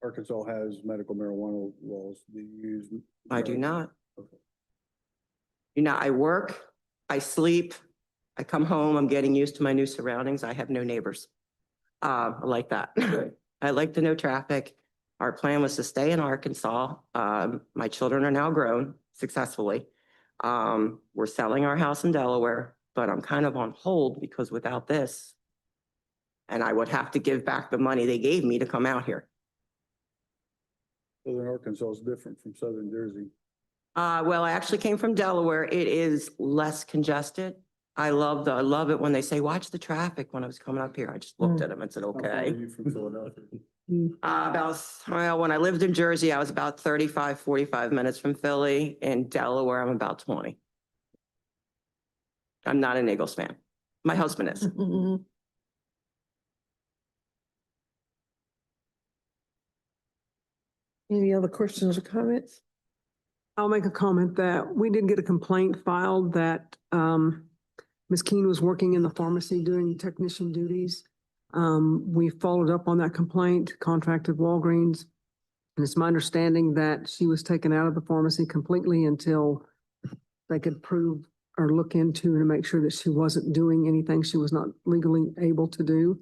Arkansas has medical marijuana laws. Do you use? I do not. Okay. You know, I work, I sleep, I come home, I'm getting used to my new surroundings. I have no neighbors. I like that. I like to know traffic. Our plan was to stay in Arkansas. My children are now grown successfully. We're selling our house in Delaware, but I'm kind of on hold because without this, and I would have to give back the money they gave me to come out here. Southern Arkansas is different from Southern Jersey. Well, I actually came from Delaware. It is less congested. I love it when they say, watch the traffic when I was coming up here. I just looked at them and said, How far are okay. you from Philadelphia? Well, when I lived in Jersey, I was about 35, 45 minutes from Philly. In Delaware, I'm about 20. I'm not an Eagles fan. My husband is. Any other questions or comments? I'll make a comment that we did get a complaint filed that Ms. Keene was working in the pharmacy doing technician duties. We followed up on that complaint, contacted Walgreens. And it's my understanding that she was taken out of the pharmacy completely until they could prove or look into to make sure that she wasn't doing anything she was not legally able to do.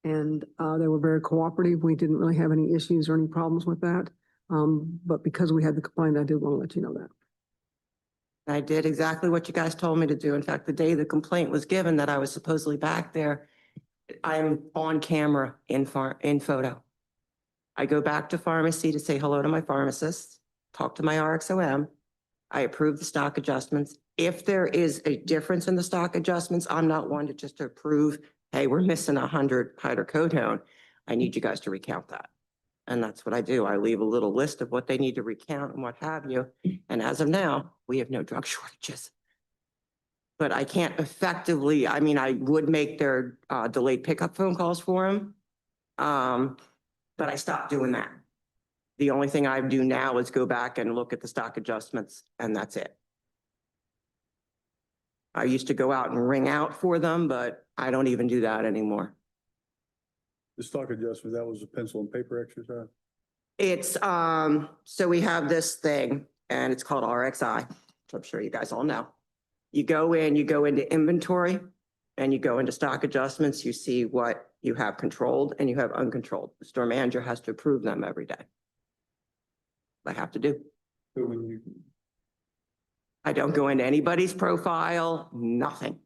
And they were very cooperative. We didn't really have any issues or any problems with that. But because we had the complaint, I did want to let you know that. I did exactly what you guys told me to do. In fact, the day the complaint was given that I was supposedly back there, I'm on camera in photo. I go back to pharmacy to say hello to my pharmacist, talk to my RXOM. I approve the stock adjustments. If there is a difference in the stock adjustments, I'm not one to just approve, hey, we're missing 100 hydrocodone. I need you guys to recount that. And that's what I do. I leave a little list of what they need to recount and what have you. And as of now, we have no drug shortages. But I can't effectively, I mean, I would make their delayed pickup phone calls for them. But I stopped doing that. The only thing I do now is go back and look at the stock adjustments, and that's it. I used to go out and ring out for them, but I don't even do that anymore. The stock adjustment, that was a pencil and paper exercise? It's, so we have this thing and it's called RXI, which I'm sure you guys all know. You go into inventory and you go into stock adjustments, you see what you have controlled and you have uncontrolled. The store manager has to approve them every day. I have to do. So when you, I don't go into anybody's profile, nothing.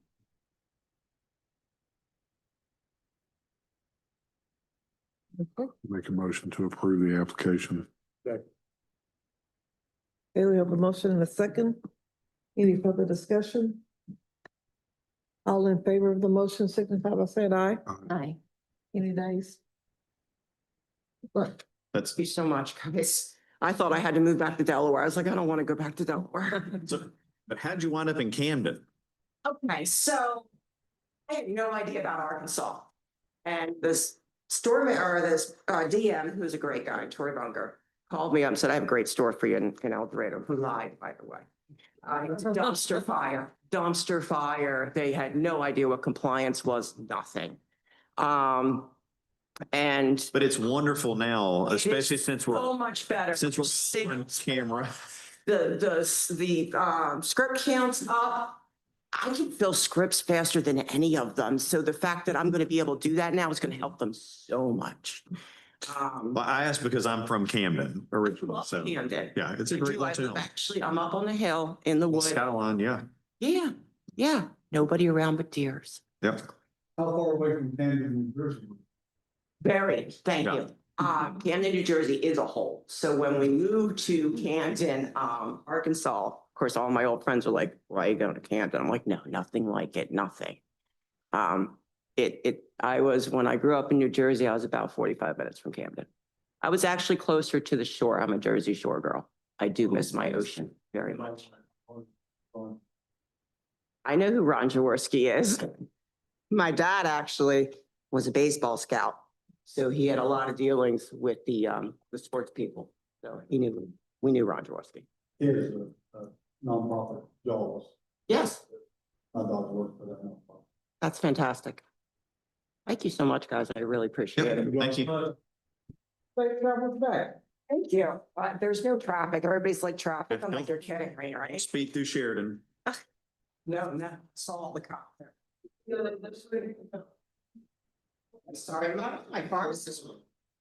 Make a motion to approve the application. Okay, we have a motion and a second. Any further discussion? All in favor of the motion signify by saying aye. Aye. Any nays? What? That's, Thank you so much, guys. I thought I had to move back to Delaware. I was like, I don't want to go back to Delaware. but how'd you wind up in Camden? Okay, so I had no idea about Arkansas. And this DM, who's a great guy, Tori Bunger, called me up and said, I have a great store for you in El Dorado, who lied, by the way. It's a dumpster fire. They had no idea what compliance was, nothing. And But it's wonderful now, especially since so we're, much better. since we're on camera. The script counts up. I can fill scripts faster than any of them. So the fact that I'm going to be able to do that now is going to help them so much. Well, I asked because I'm from Camden originally, so. Camden. Yeah, it's a great little town. Actually, I'm up on the hill in the woods. Skyline, yeah. Yeah. Nobody around but deers. Yep. How far away from Camden, New Jersey? Very, thank Yeah. you. Camden, New Jersey is a whole. So when we moved to Camden, Arkansas, of course, all my old friends are like, why are you going to Camden? I'm like, no, nothing like it, nothing. When I grew up in New Jersey, I was about 45 minutes from Camden. I was actually closer to the shore. I'm a Jersey Shore girl. I do miss my ocean very much. I know who Ron Jaworski is. My dad actually was a baseball scout. So he had a lot of dealings with the sports people. So we knew Ron Jaworski. Is a nonprofit, Jaws. Yes. My dog worked for that. No problem. That's fantastic. Thank you so much, guys. I really appreciate it. Thank you. Safe travels back. Thank you. There's no traffic. Everybody's like traffic. I'm like, you're kidding me, right? Speed through Sheridan. No, saw the cop there. Sorry, my pharmacist.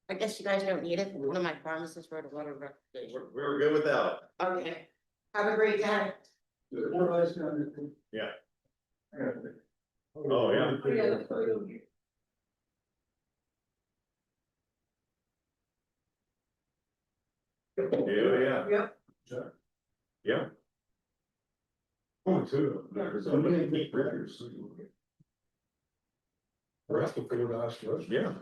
I guess you guys don't need it. One of my pharmacists wrote a letter of recommendation. We're good without it. Okay. Have a great day. Yeah. Oh, yeah. Yeah. Yep. Yeah. Oh, two. Somebody keep records. Or have to figure it out. Yeah.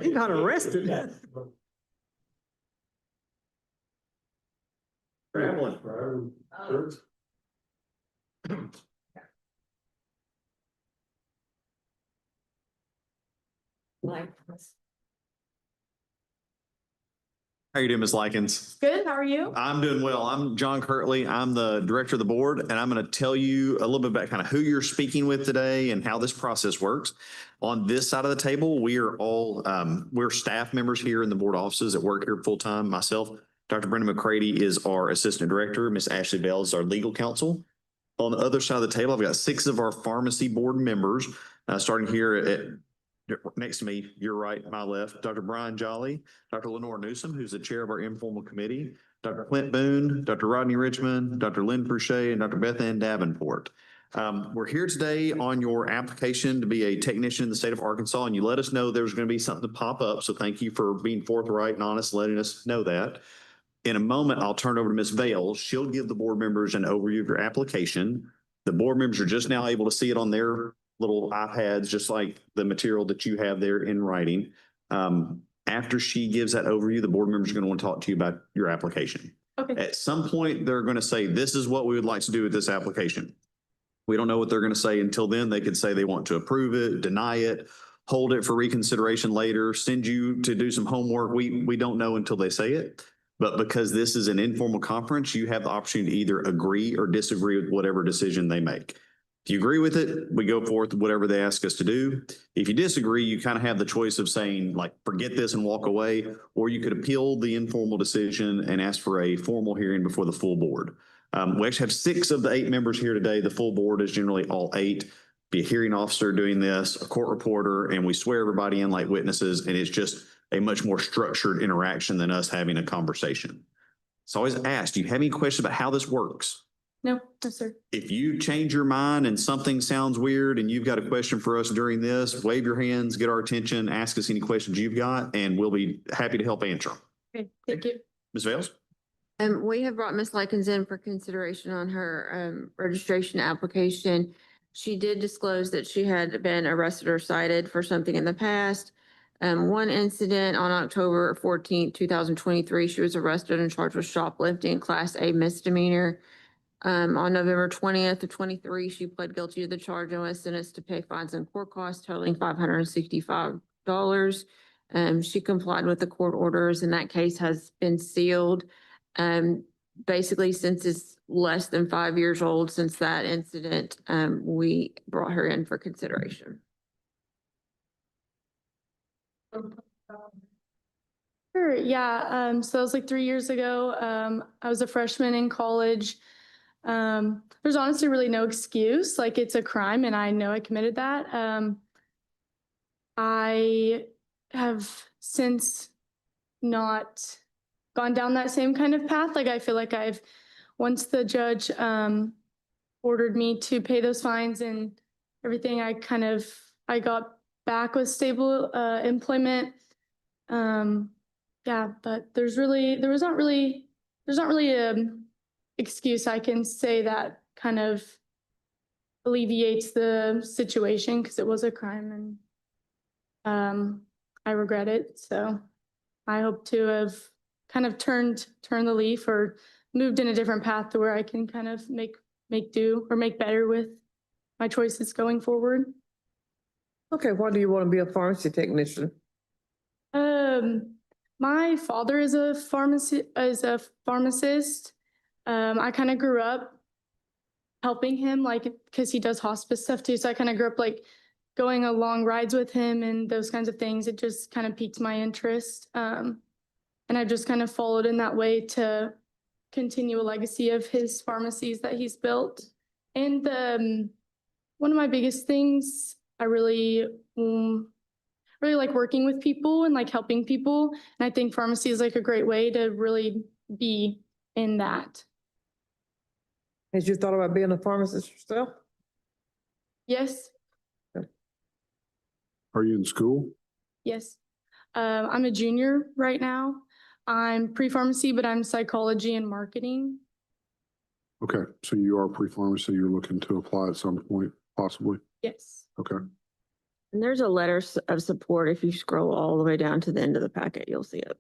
He got arrested. Traveling. How you doing, Ms. Likens? Good, how are you? I'm doing well. I'm John Kirtley. I'm the director of the board, and I'm going to tell you a little bit about kind of who you're speaking with today and how this process works. On this side of the table, we are all, we're staff members here in the board offices that work here full-time. Myself, Dr. Brenda McCready is our assistant director. Miss Ashley Bell is our legal counsel. On the other side of the table, I've got 6 of our pharmacy board members, starting here at next to me, your right, my left, Dr. Brian Jolly, Dr. Lenore Newsom, who's the chair of our informal committee, Dr. Clint Boone, Dr. Rodney Richmond, Dr. Lynn Pruchet, and Dr. Beth Ann Davenport. We're here today on your application to be a technician in the state of Arkansas, and you let us know there's going to be something to pop up. So thank you for being forthright and honest, letting us know that. In a moment, I'll turn over to Ms. Vale. She'll give the board members an overview of your application. The board members are just now able to see it on their little iPads, just like the material that you have there in writing. After she gives that overview, the board members are going to want to talk to you about your application. Okay. At some point, they're going to say, this is what we would like to do with this application. We don't know what they're going to say until then. They could say they want to approve it, deny it, hold it for reconsideration later, send you to do some homework. We don't know until they say it. But because this is an informal conference, you have the opportunity to either agree or disagree with whatever decision they make. If you agree with it, we go forth with whatever they ask us to do. If you disagree, you kind of have the choice of saying, like, forget this and walk away, or you could appeal the informal decision and ask for a formal hearing before the full board. We actually have 6 of the 8 members here today. The full board is generally all 8. Be a hearing officer doing this, a court reporter, and we swear everybody in like witnesses, and it's just a much more structured interaction than us having a conversation. So I always ask, do you have any questions about how this works? No, no, sir. If you change your mind and something sounds weird and you've got a question for us during this, wave your hands, get our attention, ask us any questions you've got, and we'll be happy to help answer them. Okay, thank you. Ms. Vales? We have brought Ms. Likens in for consideration on her registration application. She did disclose that she had been arrested or cited for something in the past. One incident on October 14th, 2023, she was arrested and charged with shoplifting, Class A misdemeanor. On November 20th of 23, she pled guilty to the charge and was sentenced to pay fines and court costs totaling $565. She complied with the court orders, and that case has been sealed. Basically, since it's less than 5 years old since that incident, we brought her in for consideration. Sure, yeah, so it was like 3 years ago. I was a freshman in college. There's honestly really no excuse, like it's a crime and I know I committed that. I have since not gone down that same kind of path. Like I feel like once the judge ordered me to pay those fines and everything, I got back with stable employment. Yeah, but there's not really excuse I can say that kind of alleviates the situation because it was a crime and I regret it. So I hope to have kind of turned the leaf or moved in a different path to where I can kind of make do or make better with my choices going forward. Okay, why do you want to be a pharmacy technician? My father is a pharmacist. I kind of grew up helping him, like, because he does hospice stuff too. So I kind of grew up like going along rides with him and those kinds of things. It just kind of piqued my interest. And I just kind of followed in that way to continue a legacy of his pharmacies that he's built. And one of my biggest things, I really like working with people and like helping people. And I think pharmacy is like a great way to really be in that. Has you thought about being a pharmacist yourself? Yes, Are you in school? yes. I'm a junior right now. I'm pre-pharmacy, but I'm psychology and marketing. Okay, so you are pre-pharmacy, you're looking to apply at some point, possibly? Yes. Okay. And there's a letter of support. If you scroll all the way down to the end of the packet, you'll see it.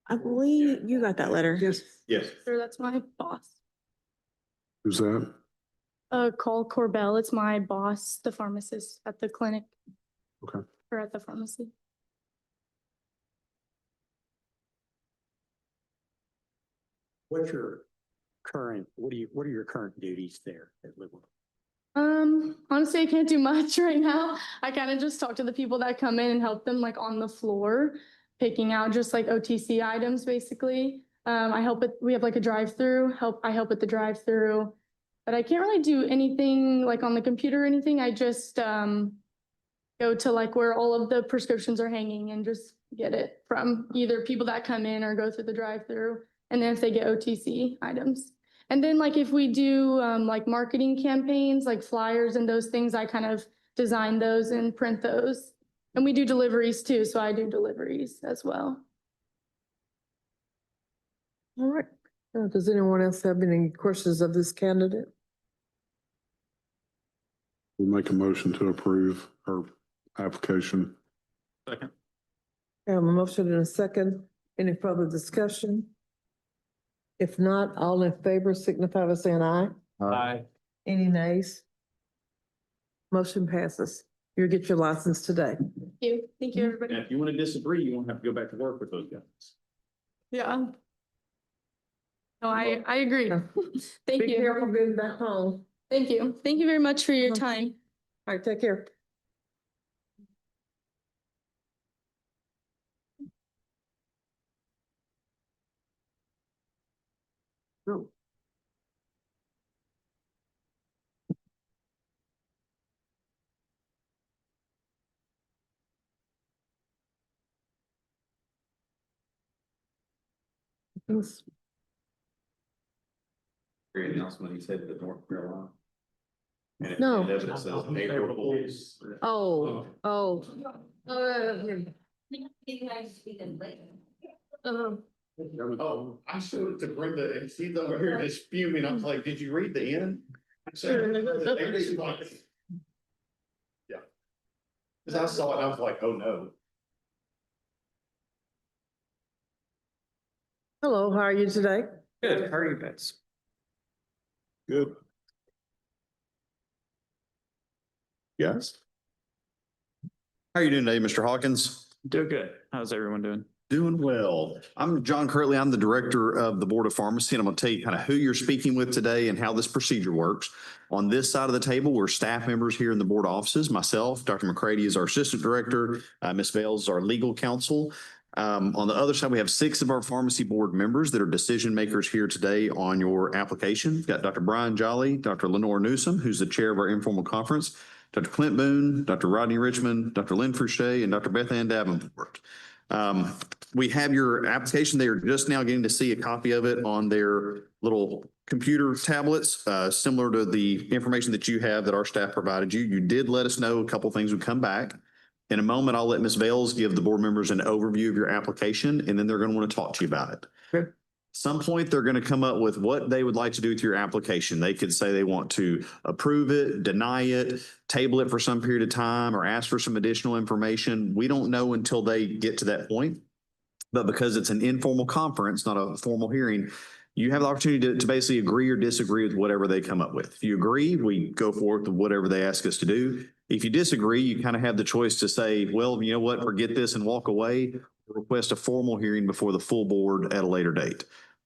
I believe you got that letter. Yes. Yes. Sure, that's my boss. Who's that? Call Corbell. It's my boss, the pharmacist at the clinic. Okay. Or at the pharmacy. What's your current, what are your current duties there at Liberal? Honestly, I can't do much right now. I kind of just talk to the people that come in and help them like on the floor, picking out just like OTC items, basically. We have like a drive-through, I help at the drive-through, but I can't really do anything like on the computer or anything. I just, go to like where all of the prescriptions are hanging and just get it from either people that come in or go through the drive-through. And then if they get OTC items. And then like if we do like marketing campaigns, like flyers and those things, I kind of design those and print those. And we do deliveries too, so I do deliveries as well. All right. Does anyone else have any questions of this candidate? We'll make a motion to approve her application. Second. I have a motion and a second. Any further discussion? If not, all in favor signify by saying aye. Aye. Any nays? Motion passes. You'll get your license today. Thank you, everybody. And if you want to disagree, you won't have to go back to work with those guys. Yeah. No, I agree. Thank Be you. careful getting back home. Thank you. Thank you very much for your time. All right, take care. No. Yes. Great announcement, he said that North Carolina. And it- No. and evidence says favorable. Oh. Oh, I showed it to Brenda and she's over here just fuming. I was like, did you read the end? Yeah. Cause I saw it and I was like, oh no. Hello, how are you today? Good. How are you guys? Good. Yes. How are you doing today, Mr. Hawkins? Doing good. How's everyone doing? Doing well. I'm John Curtley. I'm the director of the Board of Pharmacy, and I'm going to tell you kind of who you're speaking with today and how this procedure works. On this side of the table, we're staff members here in the board offices. Myself, Dr. McCready is our assistant director. Ms. Bales is our legal counsel. On the other side, we have 6 of our pharmacy board members that are decision makers here today on your application. We've got Dr. Brian Jolly, Dr. Lenore Newsom, who's the chair of our informal conference, Dr. Clint Boone, Dr. Rodney Richmond, Dr. Lynn Fouché, and Dr. Beth Ann Davenport. We have your application. They are just now getting to see a copy of it on their little computer tablets, similar to the information that you have that our staff provided you. You did let us know a couple things would come back. In a moment, I'll let Ms. Vales give the board members an overview of your application, and then they're going to want to talk to you about it. Okay. Some point, they're going to come up with what they would like to do with your application. They could say they want to approve it, deny it, table it for some period of time, or ask for some additional information. We don't know until they get to that point. But because it's an informal conference, not a formal hearing, you have the opportunity to basically agree or disagree with whatever they come up with. If you agree, we go forward with whatever they ask us to do. If you disagree, you kind of have the choice to say, well, you know what, forget this and walk away. Request a formal hearing before the full board at a later date.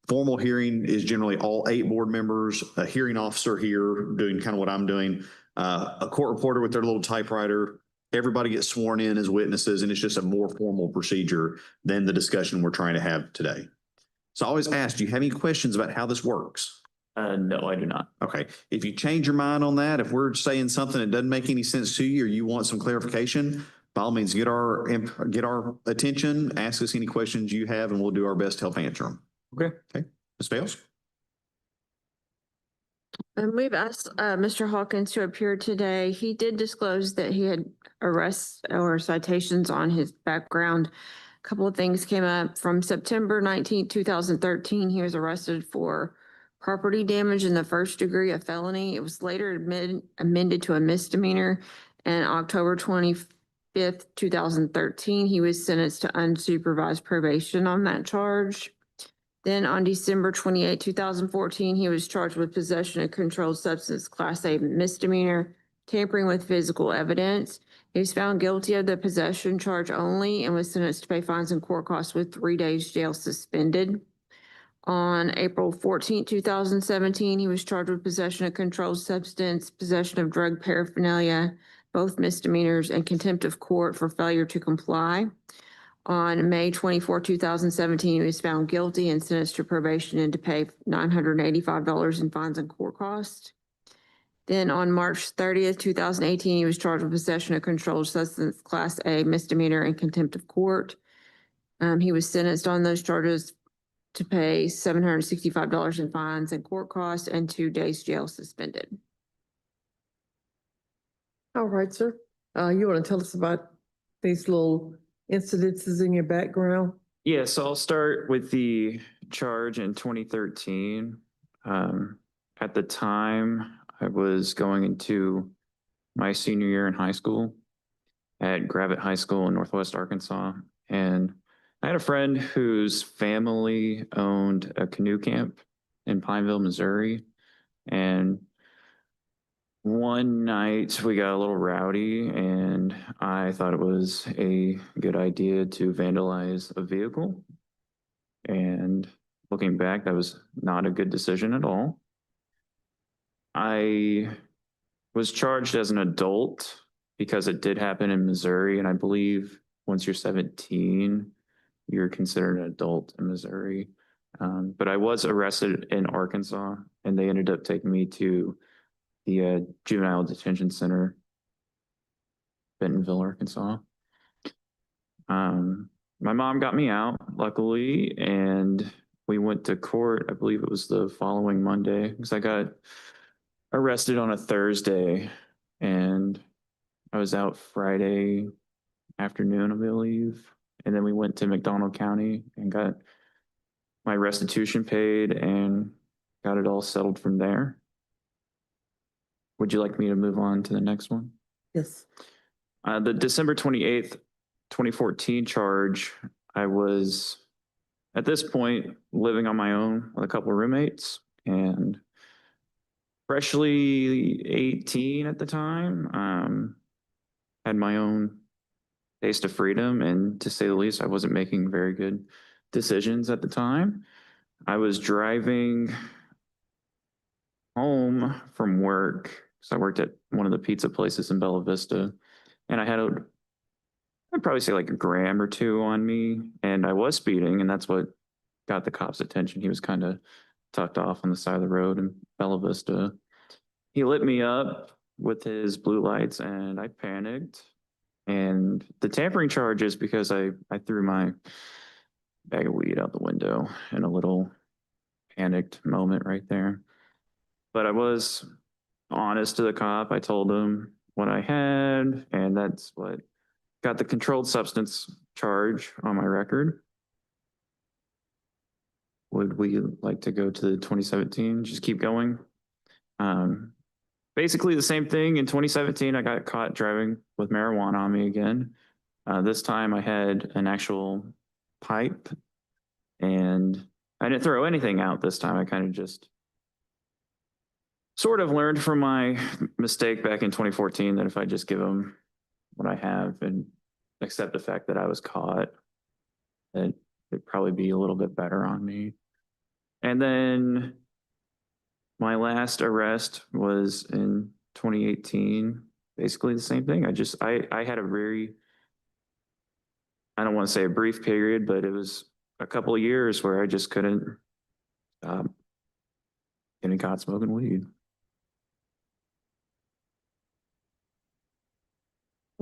Formal hearing is generally all 8 board members, a hearing officer here doing kind of what I'm doing, a court reporter with their little typewriter. Everybody gets sworn in as witnesses, and it's just a more formal procedure than the discussion we're trying to have today. So I always ask, do you have any questions about how this works? No, I do not. Okay. If you change your mind on that, if we're saying something that doesn't make any sense to you or you want some clarification, by all means, get our attention, ask us any questions you have, and we'll do our best to help answer them. Okay. Okay. Ms. Bales? And we've asked Mr. Hawkins to appear today. He did disclose that he had arrests or citations on his background. A couple of things came up. From September 19th, 2013, he was arrested for property damage in the first degree, a felony. It was later amended to a misdemeanor. And October 25th, 2013, he was sentenced to unsupervised probation on that charge. Then on December 28, 2014, he was charged with possession of controlled substance, Class A misdemeanor, tampering with physical evidence. He was found guilty of the possession charge only and was sentenced to pay fines and court costs with 3 days jail suspended. On April 14, 2017, he was charged with possession of controlled substance, possession of drug paraphernalia, both misdemeanors, and contempt of court for failure to comply. On May 24, 2017, he was found guilty and sentenced to probation and to pay $985 in fines and court costs. Then on March 30th, 2018, he was charged with possession of controlled substance, Class A misdemeanor, and contempt of court. He was sentenced on those charges to pay $765 in fines and court costs and 2 days jail suspended. All right, sir. You want to tell us about these little incidences in your background? Yeah, so I'll start with the charge in 2013. At the time, I was going into my senior year in high school at Gravette High School in Northwest Arkansas. And I had a friend whose family owned a canoe camp in Pineville, Missouri. And one night we got a little rowdy, and I thought it was a good idea to vandalize a vehicle. And looking back, that was not a good decision at all. I was charged as an adult because it did happen in Missouri, and I believe once you're 17, you're considered an adult in Missouri. But I was arrested in Arkansas, and they ended up taking me to the juvenile detention center, Bentonville, Arkansas. My mom got me out, luckily, and we went to court. I believe it was the following Monday, because I got arrested on a Thursday, and I was out Friday afternoon, I believe. And then we went to McDonald County and got my restitution paid and got it all settled from there. Would you like me to move on to the next one? Yes. The December 28th, 2014 charge, I was at this point living on my own with a couple of roommates and freshly 18 at the time, had my own taste of freedom, and to say the least, I wasn't making very good decisions at the time. I was driving home from work, so I worked at one of the pizza places in Bella Vista, and I'd probably say like a gram or two on me, and I was speeding, and that's what got the cop's attention. He was kind of tucked off on the side of the road in Bella Vista. He lit me up with his blue lights, and I panicked. And the tampering charge is because I threw my bag of weed out the window in a little panicked moment right there. But I was honest to the cop. I told him what I had, and that's what got the controlled substance charge on my record. Would we like to go to the 2017? Just keep going. Basically the same thing. In 2017, I got caught driving with marijuana on me again. This time I had an actual pipe, and I didn't throw anything out this time. I kind of just sort of learned from my mistake back in 2014 that if I just give them what I have and accept the fact that I was caught, that it'd probably be a little bit better on me. And then my last arrest was in 2018, basically the same thing. I had a very, I don't want to say a brief period, but it was a couple of years where I just couldn't stop getting caught smoking weed.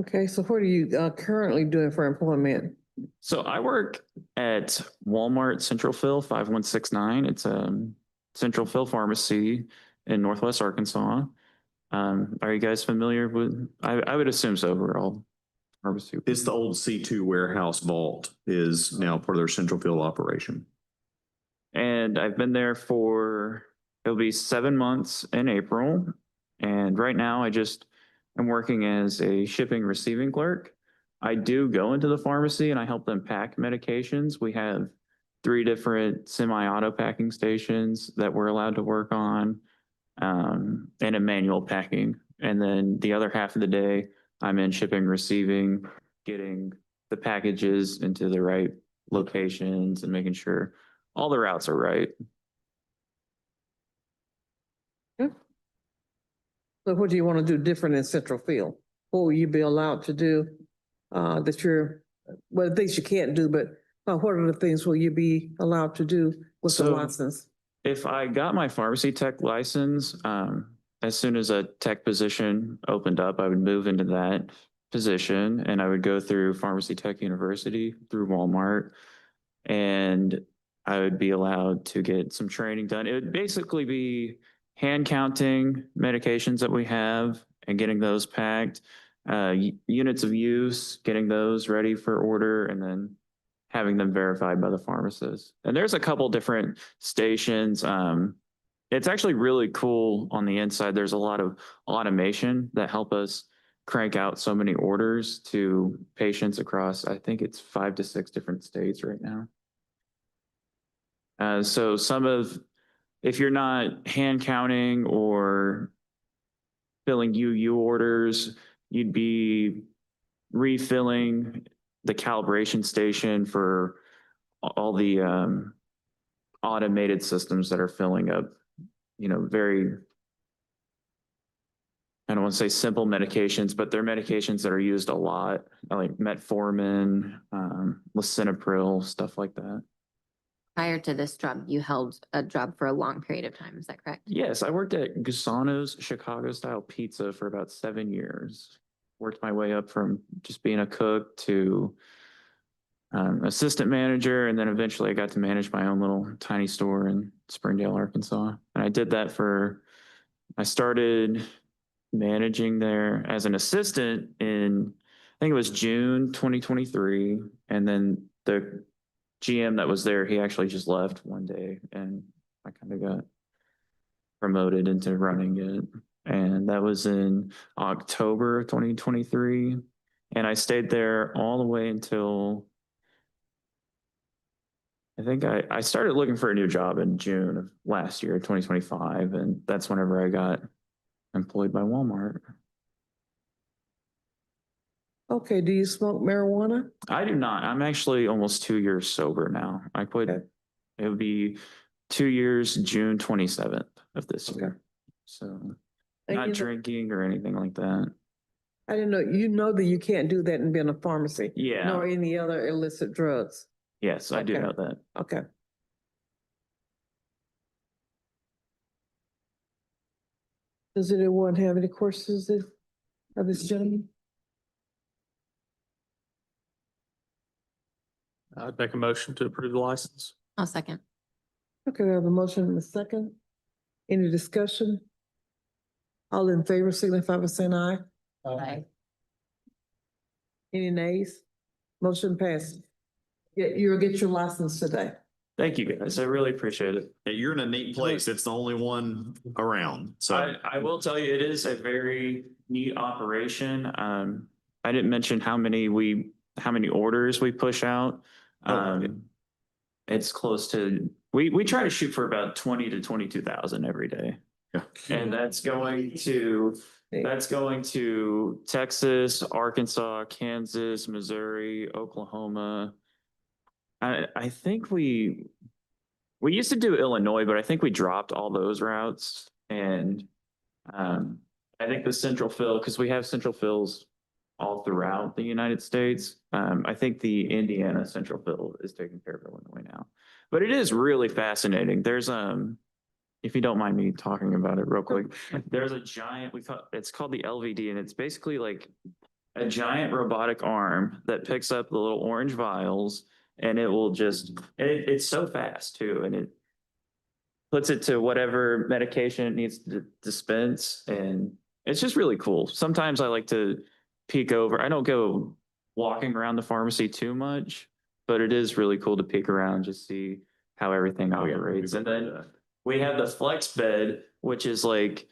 Okay, so what are you currently doing for employment? So I work at Walmart Central Fill 5169. It's a Central Fill pharmacy in Northwest Arkansas. Are you guys familiar with? I would assume so. We're all pharmacy. It's the old C2 warehouse vault is now part of their central field operation. And I've been there for, it'll be 7 months in April. And right now I'm working as a shipping receiving clerk. I do go into the pharmacy and I help them pack medications. We have 3 different semi-auto packing stations that we're allowed to work on, and a manual packing. And then the other half of the day, I'm in shipping, receiving, getting the packages into the right locations and making sure all the routes are right. So what do you want to do different in Central Field? What will you be allowed to do that you're, well, things you can't do, but what are the things will you be allowed to do with the So- license? If I got my pharmacy tech license, as soon as a tech position opened up, I would move into that position and I would go through Pharmacy Tech University through Walmart, and I would be allowed to get some training done. It would basically be hand counting medications that we have and getting those packed, units of use, getting those ready for order, and then having them verified by the pharmacist. And there's a couple different stations. It's actually really cool on the inside. There's a lot of automation that help us crank out so many orders to patients across, I think it's 5 to 6 different states right now. So if you're not hand counting or filling UU orders, you'd be refilling the calibration station for all the automated systems that are filling up, very, I don't want to say simple medications, but they're medications that are used a lot, like metformin, lisinopril, stuff like that. Prior to this job, you held a job for a long period of time. Is that correct? Yes, I worked at Gusano's Chicago style pizza for about 7 years. Worked my way up from just being a cook to assistant manager. And then eventually I got to manage my own little tiny store in Springdale, Arkansas. And I did that I started managing there as an assistant in, I think it was June 2023. And then the GM that was there, he actually just left one day and I kind of got promoted into running it. And that was in October of 2023. And I stayed there all the way until, I think I started looking for a new job in June of last year, 2025. And that's whenever I got employed by Walmart. Okay, do you smoke marijuana? I do not. I'm actually almost 2 years sober now. I quit. Okay. It would be 2 years, June 27th of this year. So And not drinking or anything like that. I didn't know, you know that you can't do that and be in a pharmacy. Yeah. Nor any other illicit drugs. Yes, I do Okay. know that. Okay. Does anyone have any questions of this gentleman? I'd make a motion to approve the license. I'll second. Okay, we have a motion and a second. Any discussion? All in favor signify by saying aye. Aye. Any nays? Motion passed. You'll get your license today. Thank you guys. I really appreciate it. Yeah, you're in a neat place. It's the only one around. So I will tell you, it is a very neat operation. I didn't mention how many orders we push out. It's close to, we try to shoot for about 20 to 22,000 every day. And that's going to Texas, Arkansas, Kansas, Missouri, Oklahoma. I think we used to do Illinois, but I think we dropped all those routes. And I think the central fill, because we have central fills all throughout the United States. I think the Indiana central fill is taking care of Illinois now. But it is really fascinating. There's if you don't mind me talking about it real quick, there's a giant, it's called the LVD, and it's basically like a giant robotic arm that picks up the little orange vials, and it will it's so fast too, and it puts it to whatever medication it needs to dispense, and it's just really cool. Sometimes I like to peek over. I don't go walking around the pharmacy too much, but it is really cool to peek around, just see how everything operates. And then we have the flex bed, which is like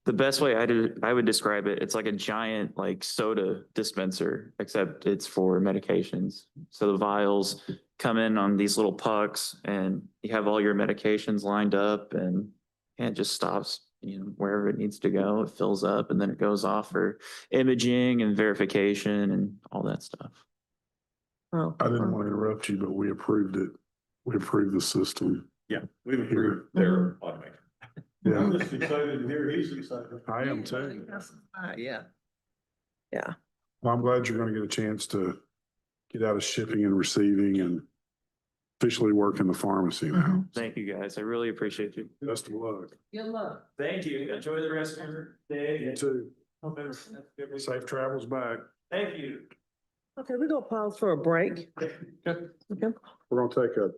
the best way I would describe it. It's like a giant like soda dispenser, except it's for medications. So the vials come in on these little pucks, and you have all your medications lined up, and it just stops, wherever it needs to go. It fills up, and then it goes off for imaging and verification and all that stuff. Oh, I didn't want to interrupt you, but we approved it. We approved the system. Yeah, we've approved their automation. Yeah, I'm just excited to hear he's excited. I am too. Yeah. Well, I'm glad you're going to get a chance to get out of shipping and receiving and officially work in the pharmacy now. Thank you, guys. I really appreciate you. Best of luck. Good luck. Thank you. Enjoy the rest of your day. You too. Hope everything- Safe travels back. Thank you. Okay, we're gonna pause for a break. Okay. We're going to take a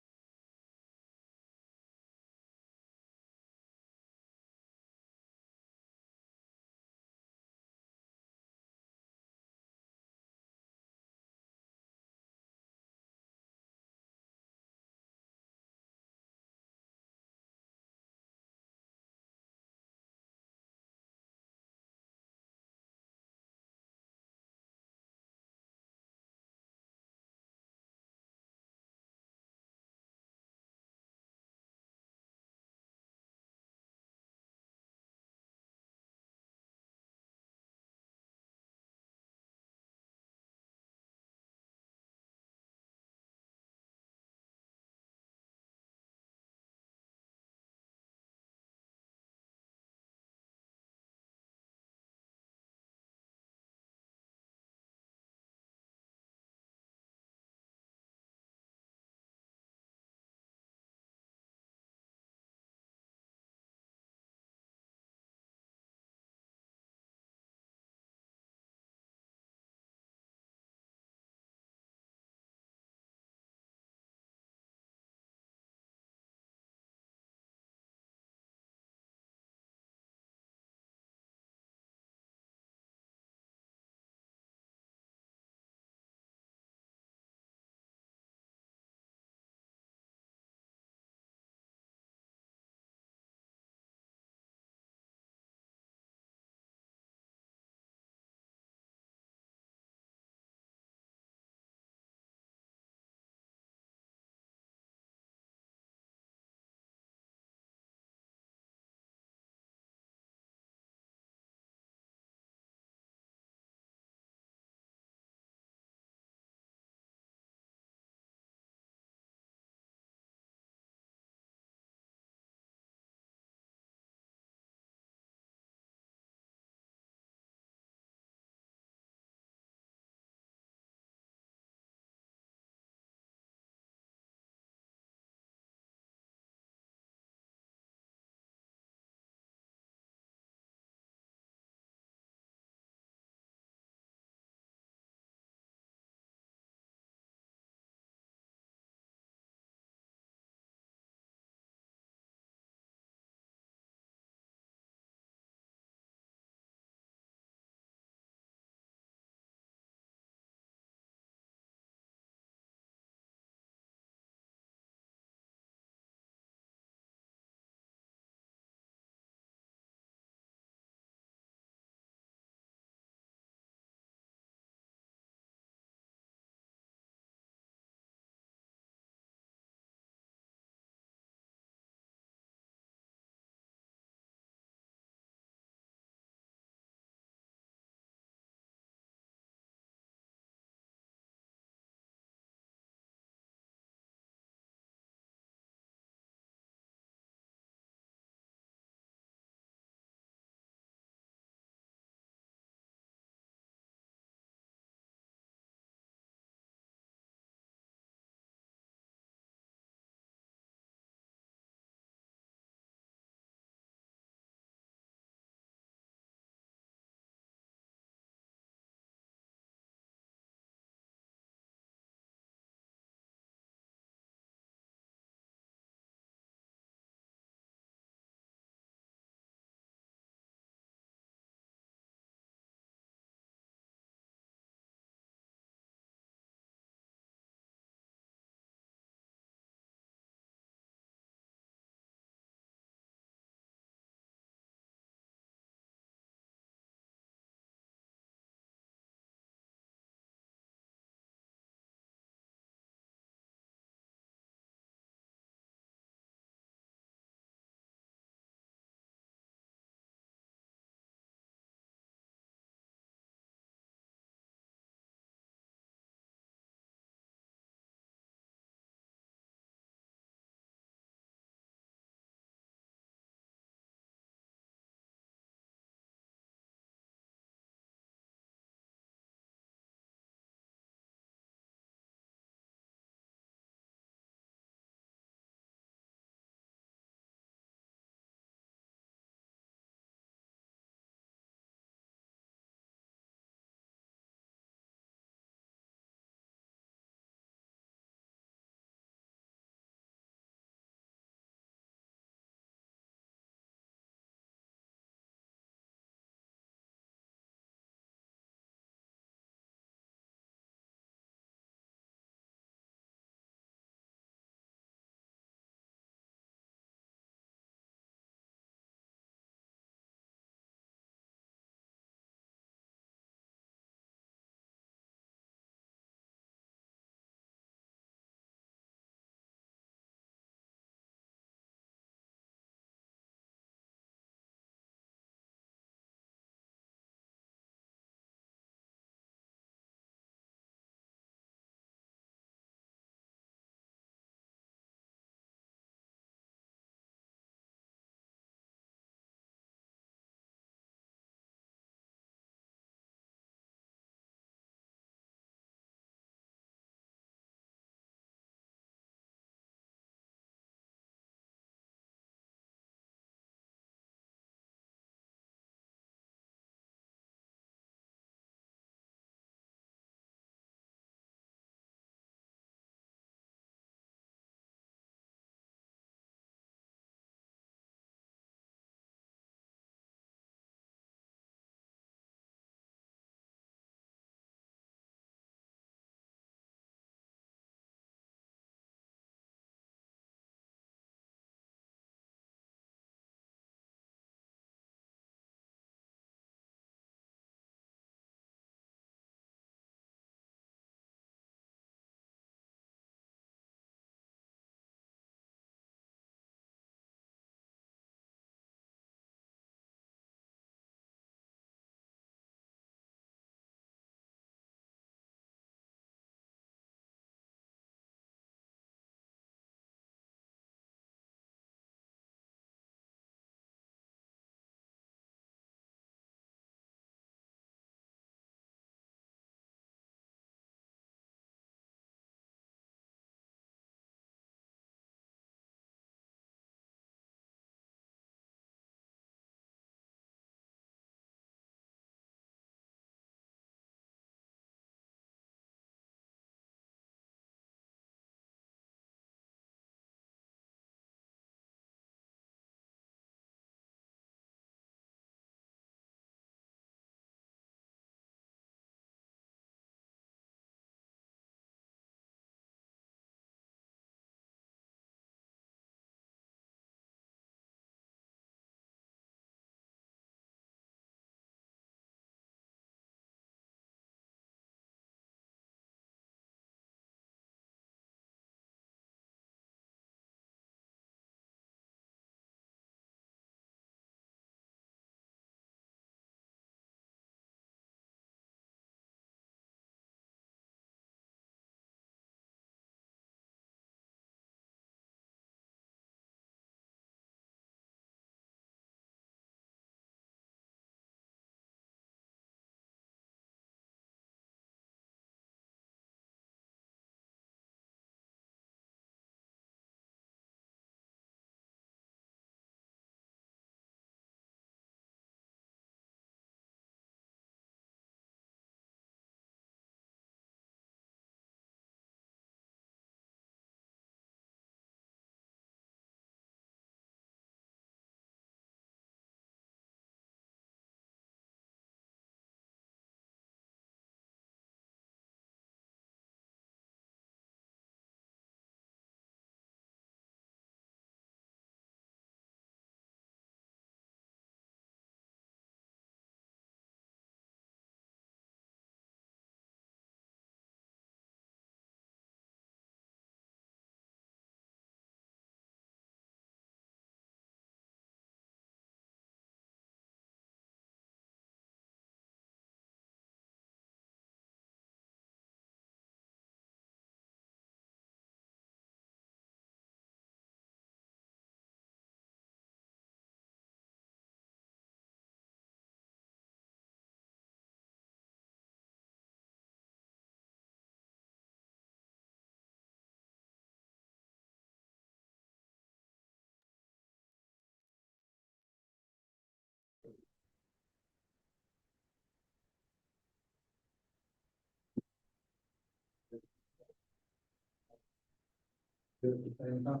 at the same time.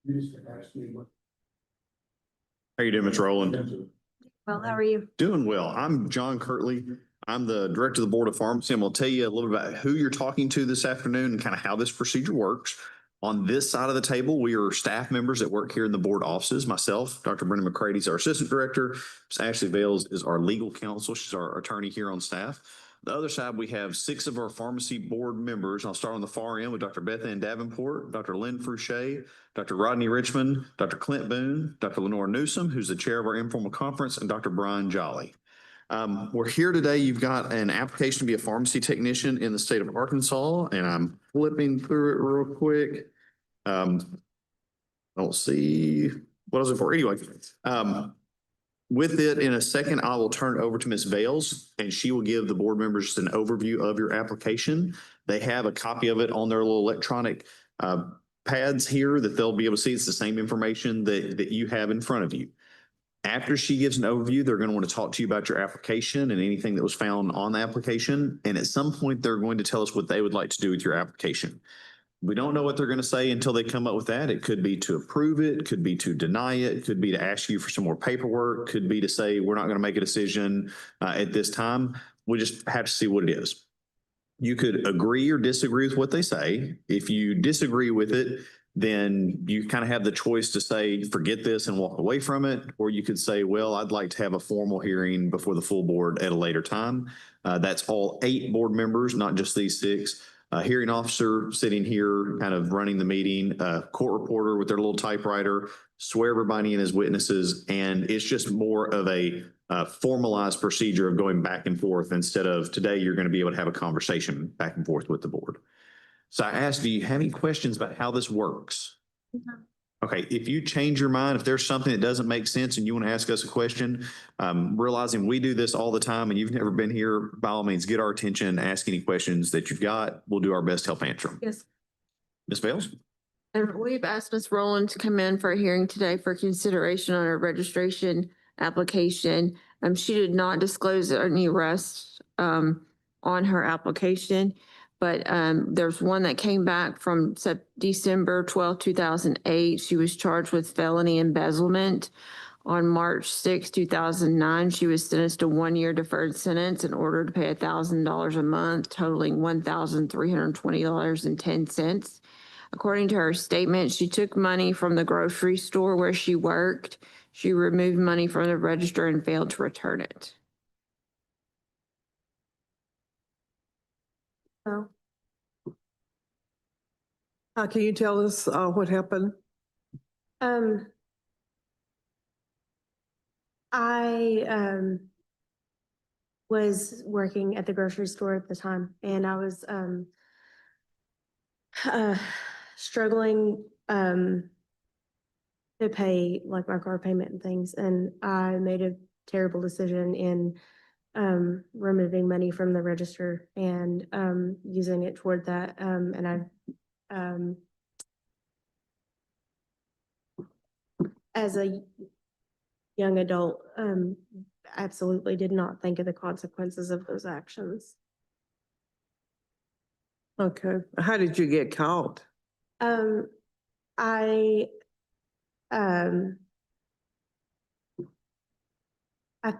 You just asked me what. How you doing, Mr. Rowland? Well, how are you? Doing well. I'm John Kirtley. I'm the Director of the Board of Pharmacy. I'm going to tell you a little bit about who you're talking to this afternoon and kind of how this procedure works. On this side of the table, we are staff members that work here in the board offices. Myself, Dr. Brenda McCrady is our Assistant Director. Ms. Ashley Vales is our Legal Counsel. She's our attorney here on staff. The other side, we have 6 of our pharmacy board members. I'll start on the far end with Dr. Beth Ann Davenport, Dr. Lynn Frouchet, Dr. Rodney Richmond, Dr. Clint Boone, Dr. Lenore Newsom, who's the chair of our informal conference, and Dr. Brian Jolly. We're here today. You've got an application to be a pharmacy technician in the state of Arkansas, and I'm flipping through it real quick. I don't see what I was looking for. Anyway, with it in a second, I will turn it over to Ms. Vales, and she will give the board members just an overview of your application. They have a copy of it on their little electronic pads here that they'll be able to see. It's the same information that you have in front of you. After she gives an overview, they're going to want to talk to you about your application and anything that was found on the application. And at some point, they're going to tell us what they would like to do with your application. We don't know what they're going to say until they come up with that. It could be to approve it, could be to deny it, could be to ask you for some more paperwork, could be to say, we're not going to make a decision at this time. We just have to see what it is. You could agree or disagree with what they say. If you disagree with it, then you kind of have the choice to say, forget this and walk away from it. Or you could say, well, I'd like to have a formal hearing before the full board at a later time. That's all 8 board members, not just these 6. Hearing officer sitting here, kind of running the meeting, court reporter with their little typewriter, swear everybody in as witnesses. And it's just more of a formalized procedure of going back and forth instead of today, you're going to be able to have a conversation back and forth with the board. So I asked, do you have any questions about how this works? Okay, if you change your mind, if there's something that doesn't make sense and you want to ask us a question, realizing we do this all the time and you've never been here, by all means, get our attention, ask any questions that you've got. We'll do our best to help answer them. Yes. Ms. Vales? And we've asked Ms. Rowland to come in for a hearing today for consideration on her registration application. She did not disclose any arrests on her application, but there's one that came back from December 12, 2008. She was charged with felony embezzlement. On March 6, 2009, she was sentenced to 1-year deferred sentence and ordered to pay $1,000 a month, totaling $1,320.10. According to her statement, she took money from the grocery store where she worked. She removed money from the register and failed to return it. Oh. Can you tell us what happened? I was working at the grocery store at the time, and I was struggling to pay like my car payment and things, and I made a terrible decision in removing money from the register and using it toward that, and I as a young adult, absolutely did not think of the consequences of those actions. Okay, how did you get caught? I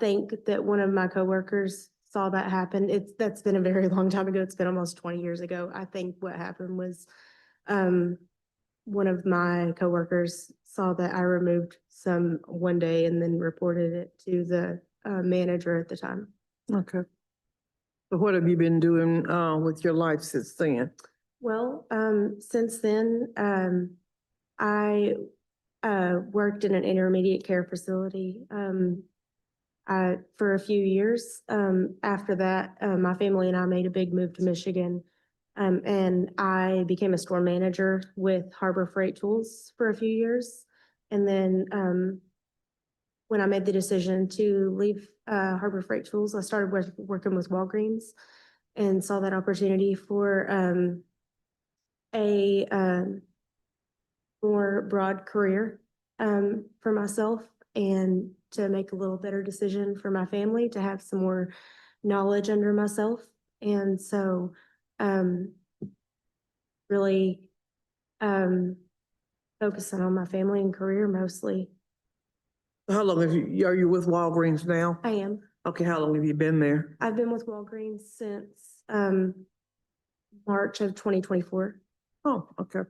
think that one of my coworkers saw that happen. That's been a very long time ago. It's been almost 20 years ago. I think what happened was, one of my coworkers saw that I removed some one day and then reported it to the manager at the time. Okay. So what have you been doing with your life since then? Well, since then, I worked in an intermediate care facility for a few years. After that, my family and I made a big move to Michigan. And I became a store manager with Harbor Freight Tools for a few years. And then when I made the decision to leave Harbor Freight Tools, I started working with Walgreens and saw that opportunity for a more broad career for myself and to make a little better decision for my family, to have some more knowledge under myself. And so really focusing on my family and career mostly. How long are you with Walgreens now? I am. Okay, how long have you been there? I've been with Walgreens since March of 2024. Oh, okay.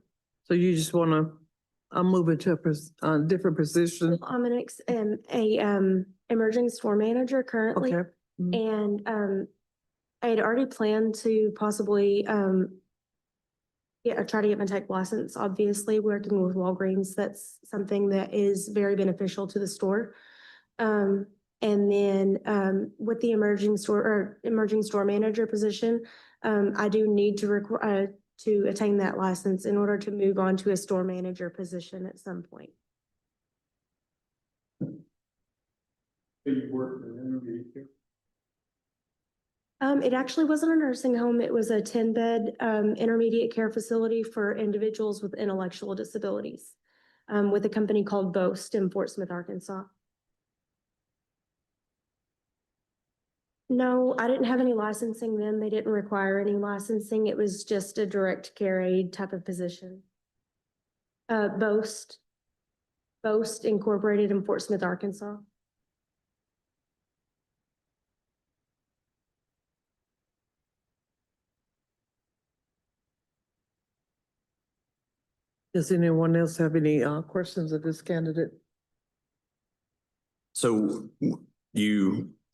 So you just wanna, move into a different position? I'm an emerging store manager currently. Okay. Mhm. And I had already planned to possibly try to get my tech license, obviously, working with Walgreens. That's something that is very beneficial to the store. And then with the emerging store manager position, I do need to attain that license in order to move on to a store manager position at some point. You work in intermediate care? It actually wasn't a nursing home. It was a 10-bed intermediate care facility for individuals with intellectual disabilities with a company called Boast in Fort Smith, Arkansas. No, I didn't have any licensing then. They didn't require any licensing. It was just a direct care aid type of position. Boast Incorporated in Fort Smith, Arkansas. Does anyone else have any questions of this candidate? So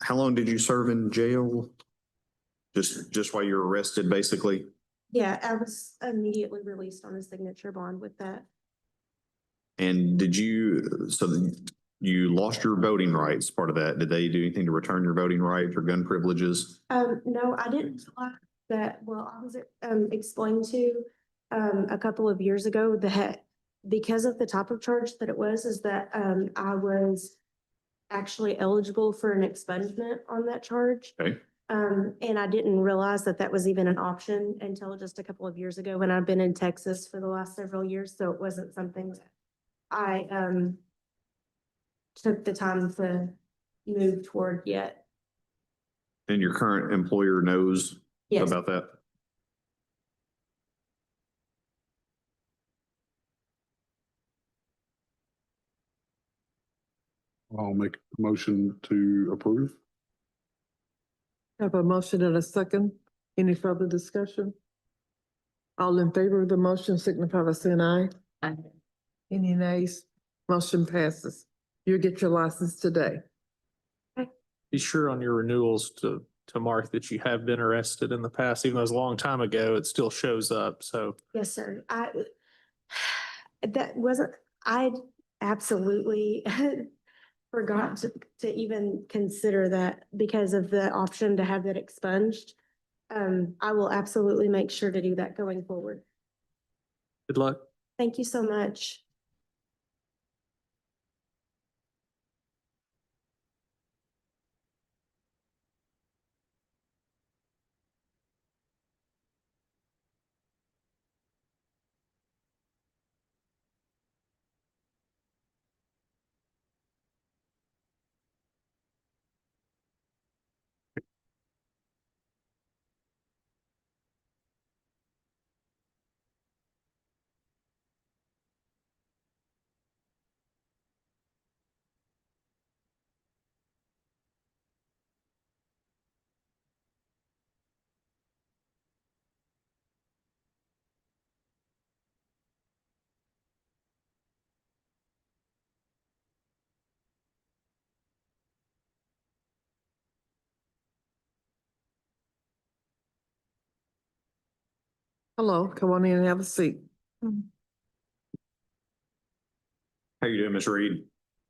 how long did you serve in jail? Just while you were arrested, basically? Yeah, I was immediately released on a signature bond with that. And you lost your voting rights, part of that. Did they do anything to return your voting rights or gun privileges? No, I didn't realize that. Well, I was explained to a couple of years ago that because of the type of charge that it was, is that I was actually eligible for an expungement on that charge. Okay. And I didn't realize that that was even an option until just a couple of years ago when I've been in Texas for the last several years. So it wasn't something that I took the time to move toward yet. And your current employer knows Yes. about that? I'll make a motion to approve. Have a motion and a second. Any further discussion? All in favor of the motion signify by saying aye. Aye. Any nays? Motion passes. You'll get your license today. Be sure on your renewals to mark that you have been arrested in the past, even though it's a long time ago, it still shows up, so. Yes, sir. I absolutely forgot to even consider that because of the option to have that expunged. I will absolutely make sure to do that going forward. Good luck. Thank you so much. Hello, come on in and have a seat. How you doing, Ms. Reed?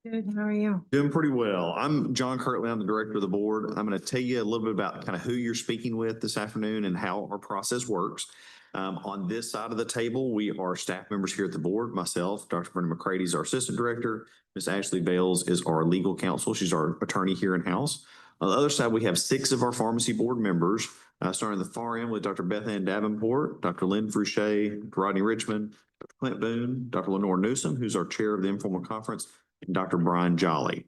Good, how are you? Doing pretty well. I'm John Kirtley. I'm the director of the board. I'm going to tell you a little bit about kind of who you're speaking with this afternoon and how our process works. On this side of the table, we are staff members here at the board. Myself, Dr. Brenda McCready is our assistant director. Ms. Ashley Bales is our legal counsel. She's our attorney here in-house. On the other side, we have 6 of our pharmacy board members, starting at the far end with Dr. Beth Ann Davenport, Dr. Lynn Frouche, Dr. Rodney Richmond, Dr. Clint Boone, Dr. Lenore Newsom, who's our chair of the Informal Conference, and Dr. Brian Jolly.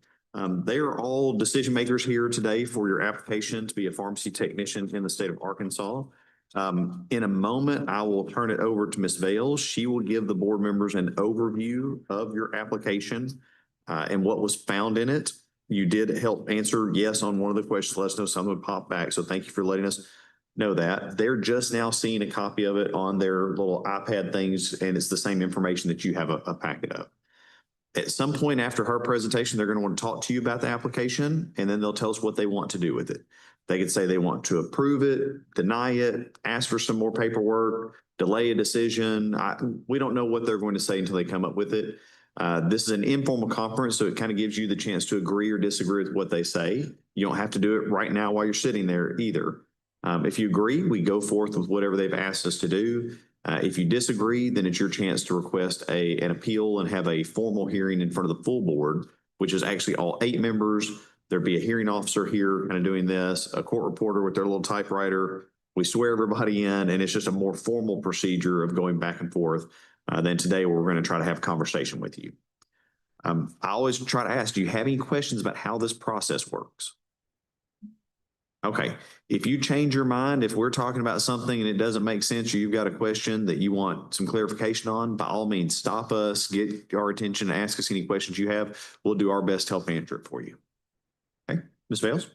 They are all decision makers here today for your application to be a pharmacy technician in the state of Arkansas. In a moment, I will turn it over to Ms. Vales. She will give the board members an overview of your application and what was found in it. You did help answer yes on one of the questions. Let us know some would pop back. So thank you for letting us know that. They're just now seeing a copy of it on their little iPad things, and it's the same information that you have a packet of. At some point after her presentation, they're going to want to talk to you about the application, and then they'll tell us what they want to do with it. They could say they want to approve it, deny it, ask for some more paperwork, delay a decision. We don't know what they're going to say until they come up with it. This is an informal conference, so it kind of gives you the chance to agree or disagree with what they say. You don't have to do it right now while you're sitting there either. If you agree, we go forth with whatever they've asked us to do. If you disagree, then it's your chance to request an appeal and have a formal hearing in front of the full board, which is actually all 8 members. There'd be a hearing officer here kind of doing this, a court reporter with their little typewriter. We swear everybody in, and it's just a more formal procedure of going back and forth. Then today we're going to try to have a conversation with you. I always try to ask, do you have any questions about how this process works? Okay, if you change your mind, if we're talking about something and it doesn't make sense, or you've got a question that you want some clarification on, by all means, stop us, get our attention, ask us any questions you have. We'll do our best to help answer it for you. Okay, Ms. Vales?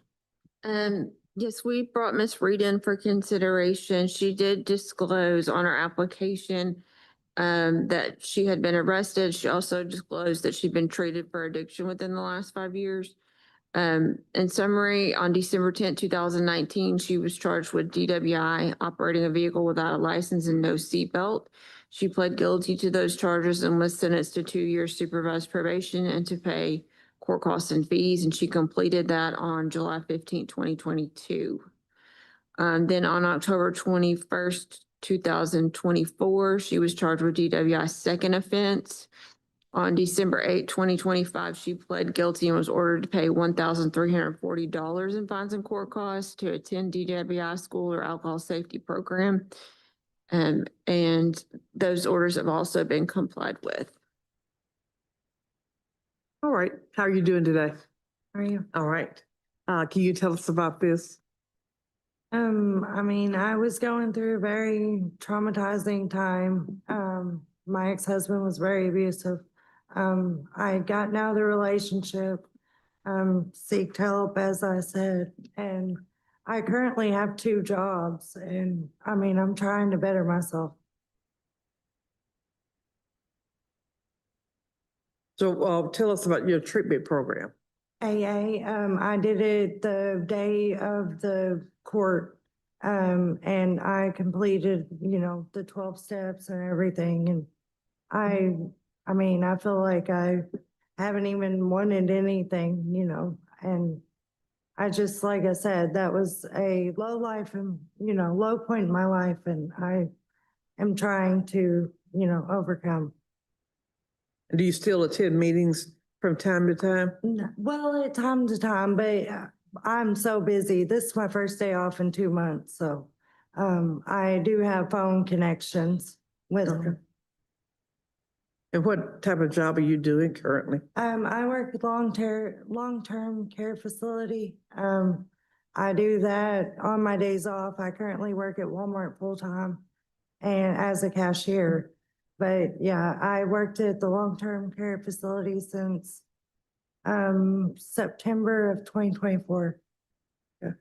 Yes, we brought Ms. Reed in for consideration. She did disclose on her application that she had been arrested. She also disclosed that she'd been treated for addiction within the last 5 years. In summary, on December 10th, 2019, she was charged with DWI, operating a vehicle without a license and no seatbelt. She pled guilty to those charges and was sentenced to 2 years supervised probation and to pay court costs and fees, and she completed that on July 15th, 2022. Then on October 21st, 2024, she was charged with DWI second offense. On December 8th, 2025, she pled guilty and was ordered to pay $1,340 in fines and court costs to attend DWI school or alcohol safety program. And those orders have also been complied with. All right, how are you doing today? How are you? All right. Can you tell us about this? I mean, I was going through a very traumatizing time. My ex-husband was very abusive. I had gotten out of the relationship, seeked help, as I said, and I currently have 2 jobs, and I mean, I'm trying to better myself. So tell us about your treatment program. AA, I did it the day of the court, and I completed, you know, the 12 steps and everything, and I mean, I feel like I haven't even wanted anything, you know, and I just, like I said, that was a low life and, you know, low point in my life, and I am trying to, you know, overcome. Do you still attend meetings from time to time? Well, at time to time, but I'm so busy. This is my first day off in 2 months, so I do have phone connections with them. And what type of job are you doing currently? I work with long-term care facility. I do that on my days off. I currently work at Walmart full-time and as a cashier. But yeah, I worked at the long-term care facility since September of 2024. Yeah.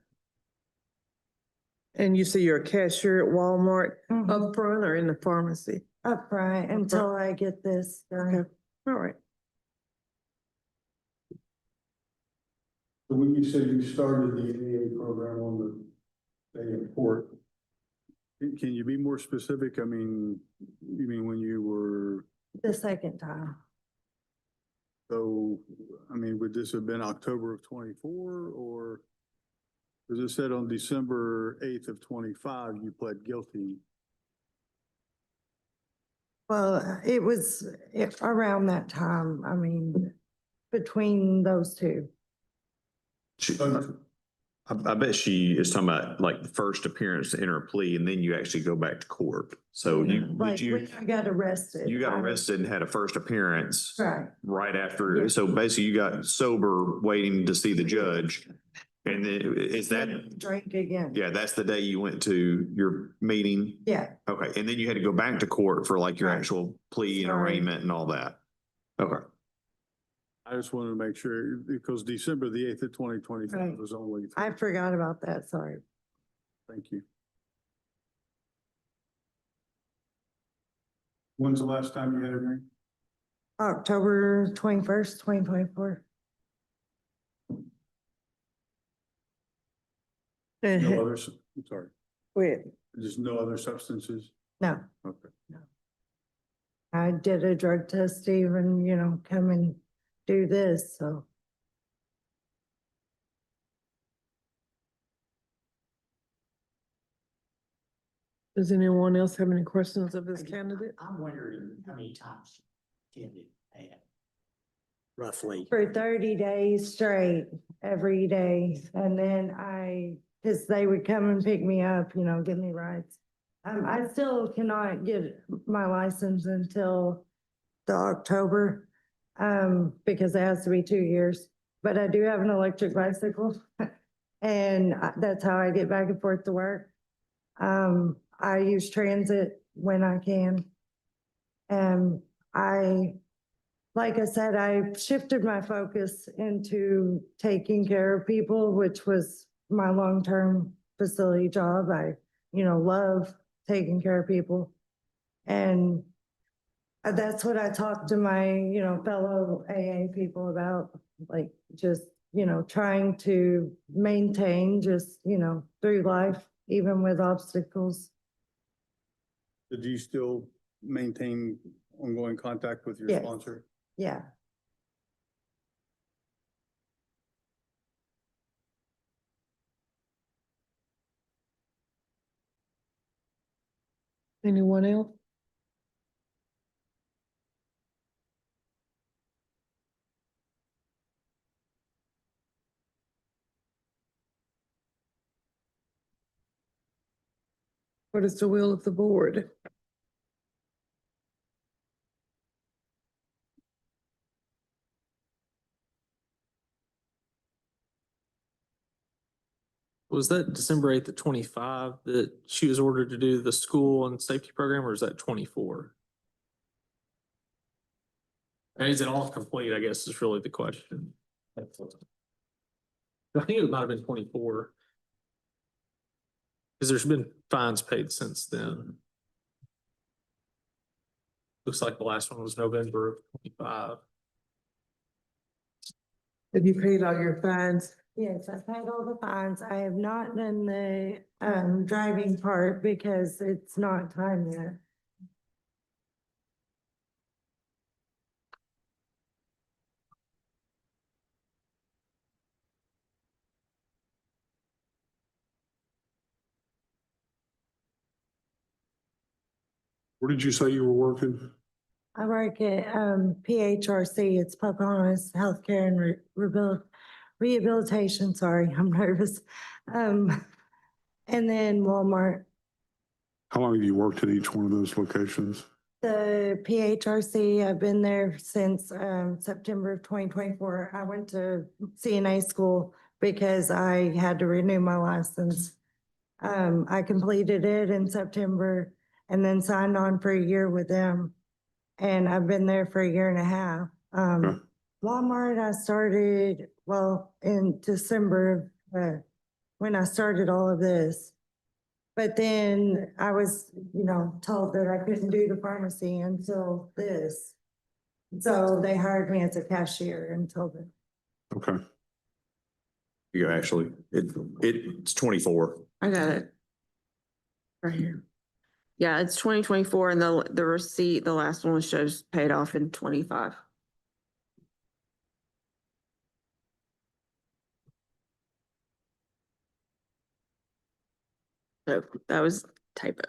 And you say you're a cashier at Walmart, up front or in the pharmacy? Up front until I get this done. Okay, all right. So when you said you started the AA program on the day of court, Can you be more specific? I mean, you mean when you were, The second time. so, I mean, would this have been October of 24 or? Because it said on December 8th of 25, you pled guilty. Well, it was around that time. I mean, between those 2. I bet she is talking about like the first appearance to enter a plea, and then you actually go back to court. So Like when I got arrested. you got arrested and had a first appearance Right. right after. Yeah. So basically you got sober waiting to see the judge. And then is that, Drink again. yeah, that's the day you went to your meeting? Yeah, Okay, and then you had to go back to court for like your Right. actual plea and Sorry. arraignment and all that? Okay. I just wanted to make sure, because December the 8th of 2025 Right. was only, I forgot about that, sorry. thank you. When's the last time you had a hearing? October 21st, 2024. No others, I'm sorry, Wait, just no other substances? no, Okay. I did a drug test to even, come and do this, so. Does anyone else have any questions of this candidate? I'm wondering how many times can it add? Roughly. For 30 days straight, every day, and then cause they would come and pick me up, give me rides. I still cannot get my license until the October, because it has to be 2 years. But I do have an electric bicycle, and that's how I get back and forth to work. I use transit when I can. Like I said, I shifted my focus into taking care of people, which was my long-term facility job. I, love taking care of people. And that's what I talked to my, fellow AA people about, like just, trying to maintain just, through life, even with obstacles. Do you still maintain ongoing contact with your Yes. sponsor? Yeah. Anyone else? What is the will of the board? Was that December 8th at 25 that she was ordered to do the school and safety program, or is that 24? And is it all complete, I guess, is really the question. I think it might have been 24. Because there's been fines paid since then. Looks like the last one was November of 25. Have you paid all your fines? Yes, I've had all the fines. I have not done the driving part because it's not time yet. Where did you say you were working? I work at PHRC, it's Pocahontas Healthcare and Rehabilitation, sorry, I'm nervous. And then Walmart. How long have you worked at each one of those locations? The PHRC, I've been there since September of 2024. I went to CNA school because I had to renew my license. I completed it in September and then signed on for a year with them. And I've been there for a year and a half. Okay. Walmart, I started, in December of when I started all of this. But then I was, told that I couldn't do the pharmacy until this. So they hired me as a cashier until then. Okay. You actually, it's 24. I got it. Right here. Yeah, it's 2024 and the receipt, the last one shows paid off in 25. So that was typo.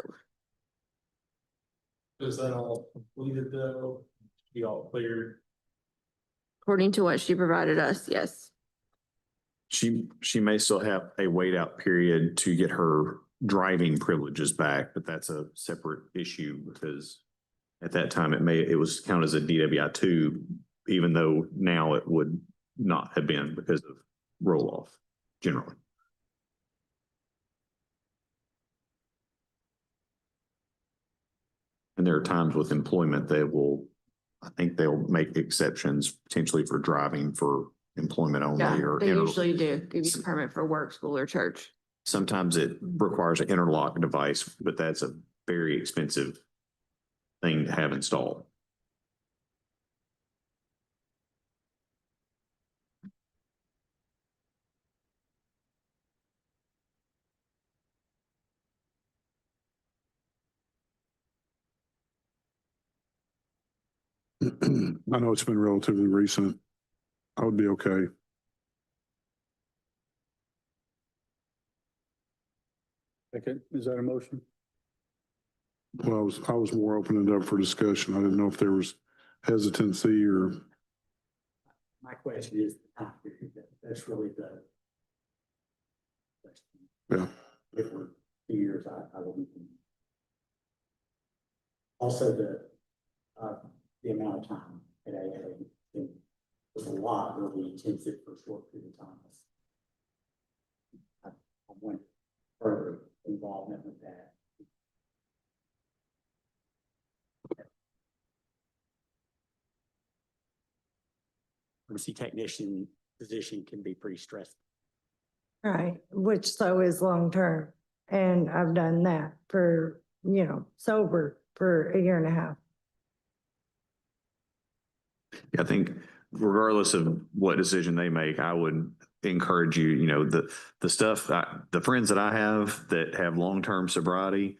Is that all completed though? You all cleared? According to what she provided us, yes. She may still have a wait out period to get her driving privileges back, but that's a separate issue because at that time it was counted as a DWI-2, even though now it would not have been because of roll off. generally. And there are times with employment that will, I think they'll make exceptions potentially for driving for employment only Yeah, or. they usually do give you a permit for work, school, or church. Sometimes it requires an interlock device, but that's a very expensive thing to have installed. I know it's been relatively recent. I would be okay. Second, is that a motion? Well, I was more opening it up for discussion. I didn't know if there was hesitancy or. My question is, that's really the question. Yeah. If we're 2 years, I wouldn't. Also, the amount of time at AA was a lot, really intensive for a short period of time. I want further involvement with that. Pharmacy technician position can be pretty stressful. Right, which so is long-term. And I've done that for, sober for a year and a half. I think regardless of what decision they make, I would encourage you, the stuff, the friends that I have that have long-term sobriety,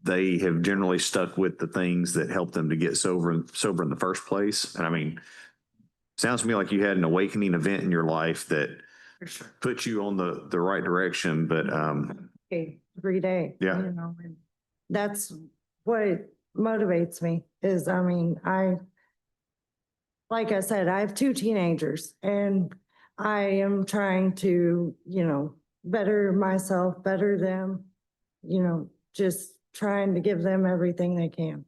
they have generally stuck with the things that help them to get sober in the first place. And I mean, sounds to me like you had an awakening event in your life that put you on the right direction, but, Every day. Yeah. And that's what motivates me is, like I said, I have 2 teenagers and I am trying to, better myself, better them, just trying to give them everything they can.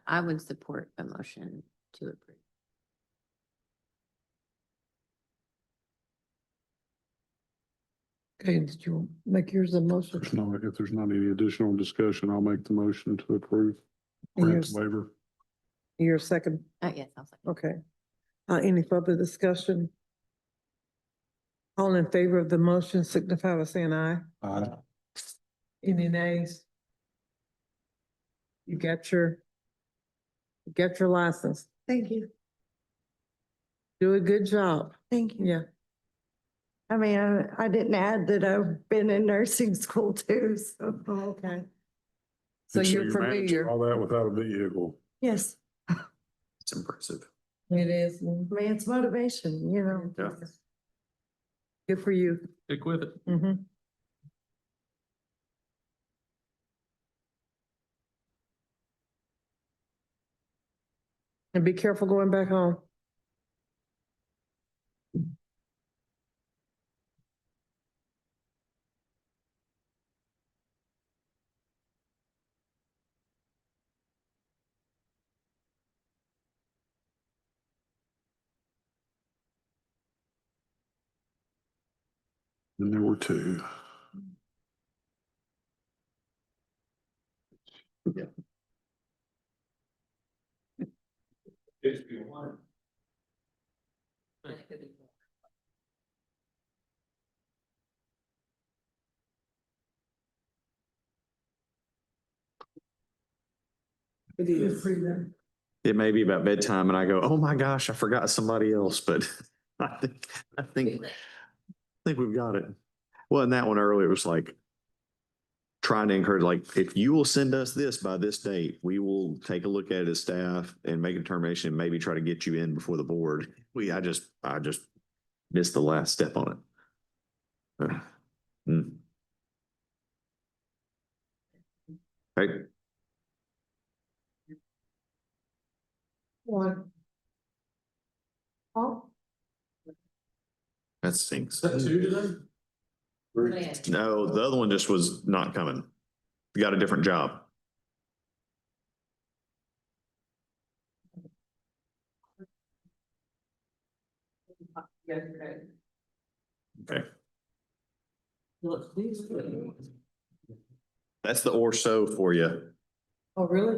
I would support a motion to approve. Okay, did you make yours a motion? If there's not any additional discussion, I'll make the motion to approve. And Grant yours- the waiver. Your second, Yes, I'll second. okay. Any further discussion? All in favor of the motion signify by saying aye. Any nays? You got your license. Thank you. Do a good job. Thank you. Yeah. I didn't add that I've been in nursing school too, so. Okay. So And you're managing familiar. all that without a vehicle. Yes, it's impressive. It is. it's motivation, Yeah. Good for you. Stick with it. Mm-hmm. And be careful going back home. And there were 2. It is. It may be about bedtime and I go, oh my gosh, I forgot somebody else, but I think we've got it. Well, and that one earlier was like trying to encourage, like, if you will send us this by this date, we will take a look at it as staff and make a determination and maybe try to get you in before the board. I just missed the last step on it. Right. One. Oh. That stinks. Is that 2 today? No, the other one just was not coming. Got a different job. Okay. That's the or so for you. Oh, really?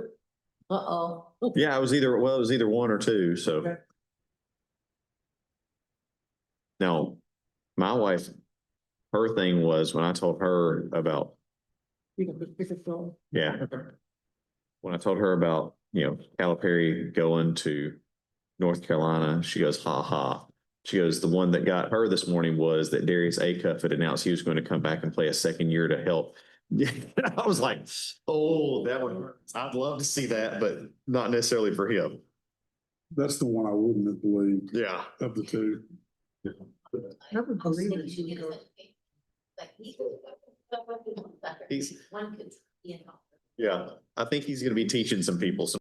Uh-oh. Yeah, it was either one or two, so. Okay. Now, my wife, her thing was when I told her about, You can pick it up. yeah. When I told her about, Calipari going to North Carolina, she goes, ha ha. She goes, the one that got her this morning was that Darius Acuff had announced he was going to come back and play a second year to help. I was like, oh, that would, I'd love to see that, but not necessarily for him. That's the one I wouldn't have believed Yeah. of the two. I would believe it. He's, yeah, I think he's going to be teaching some people some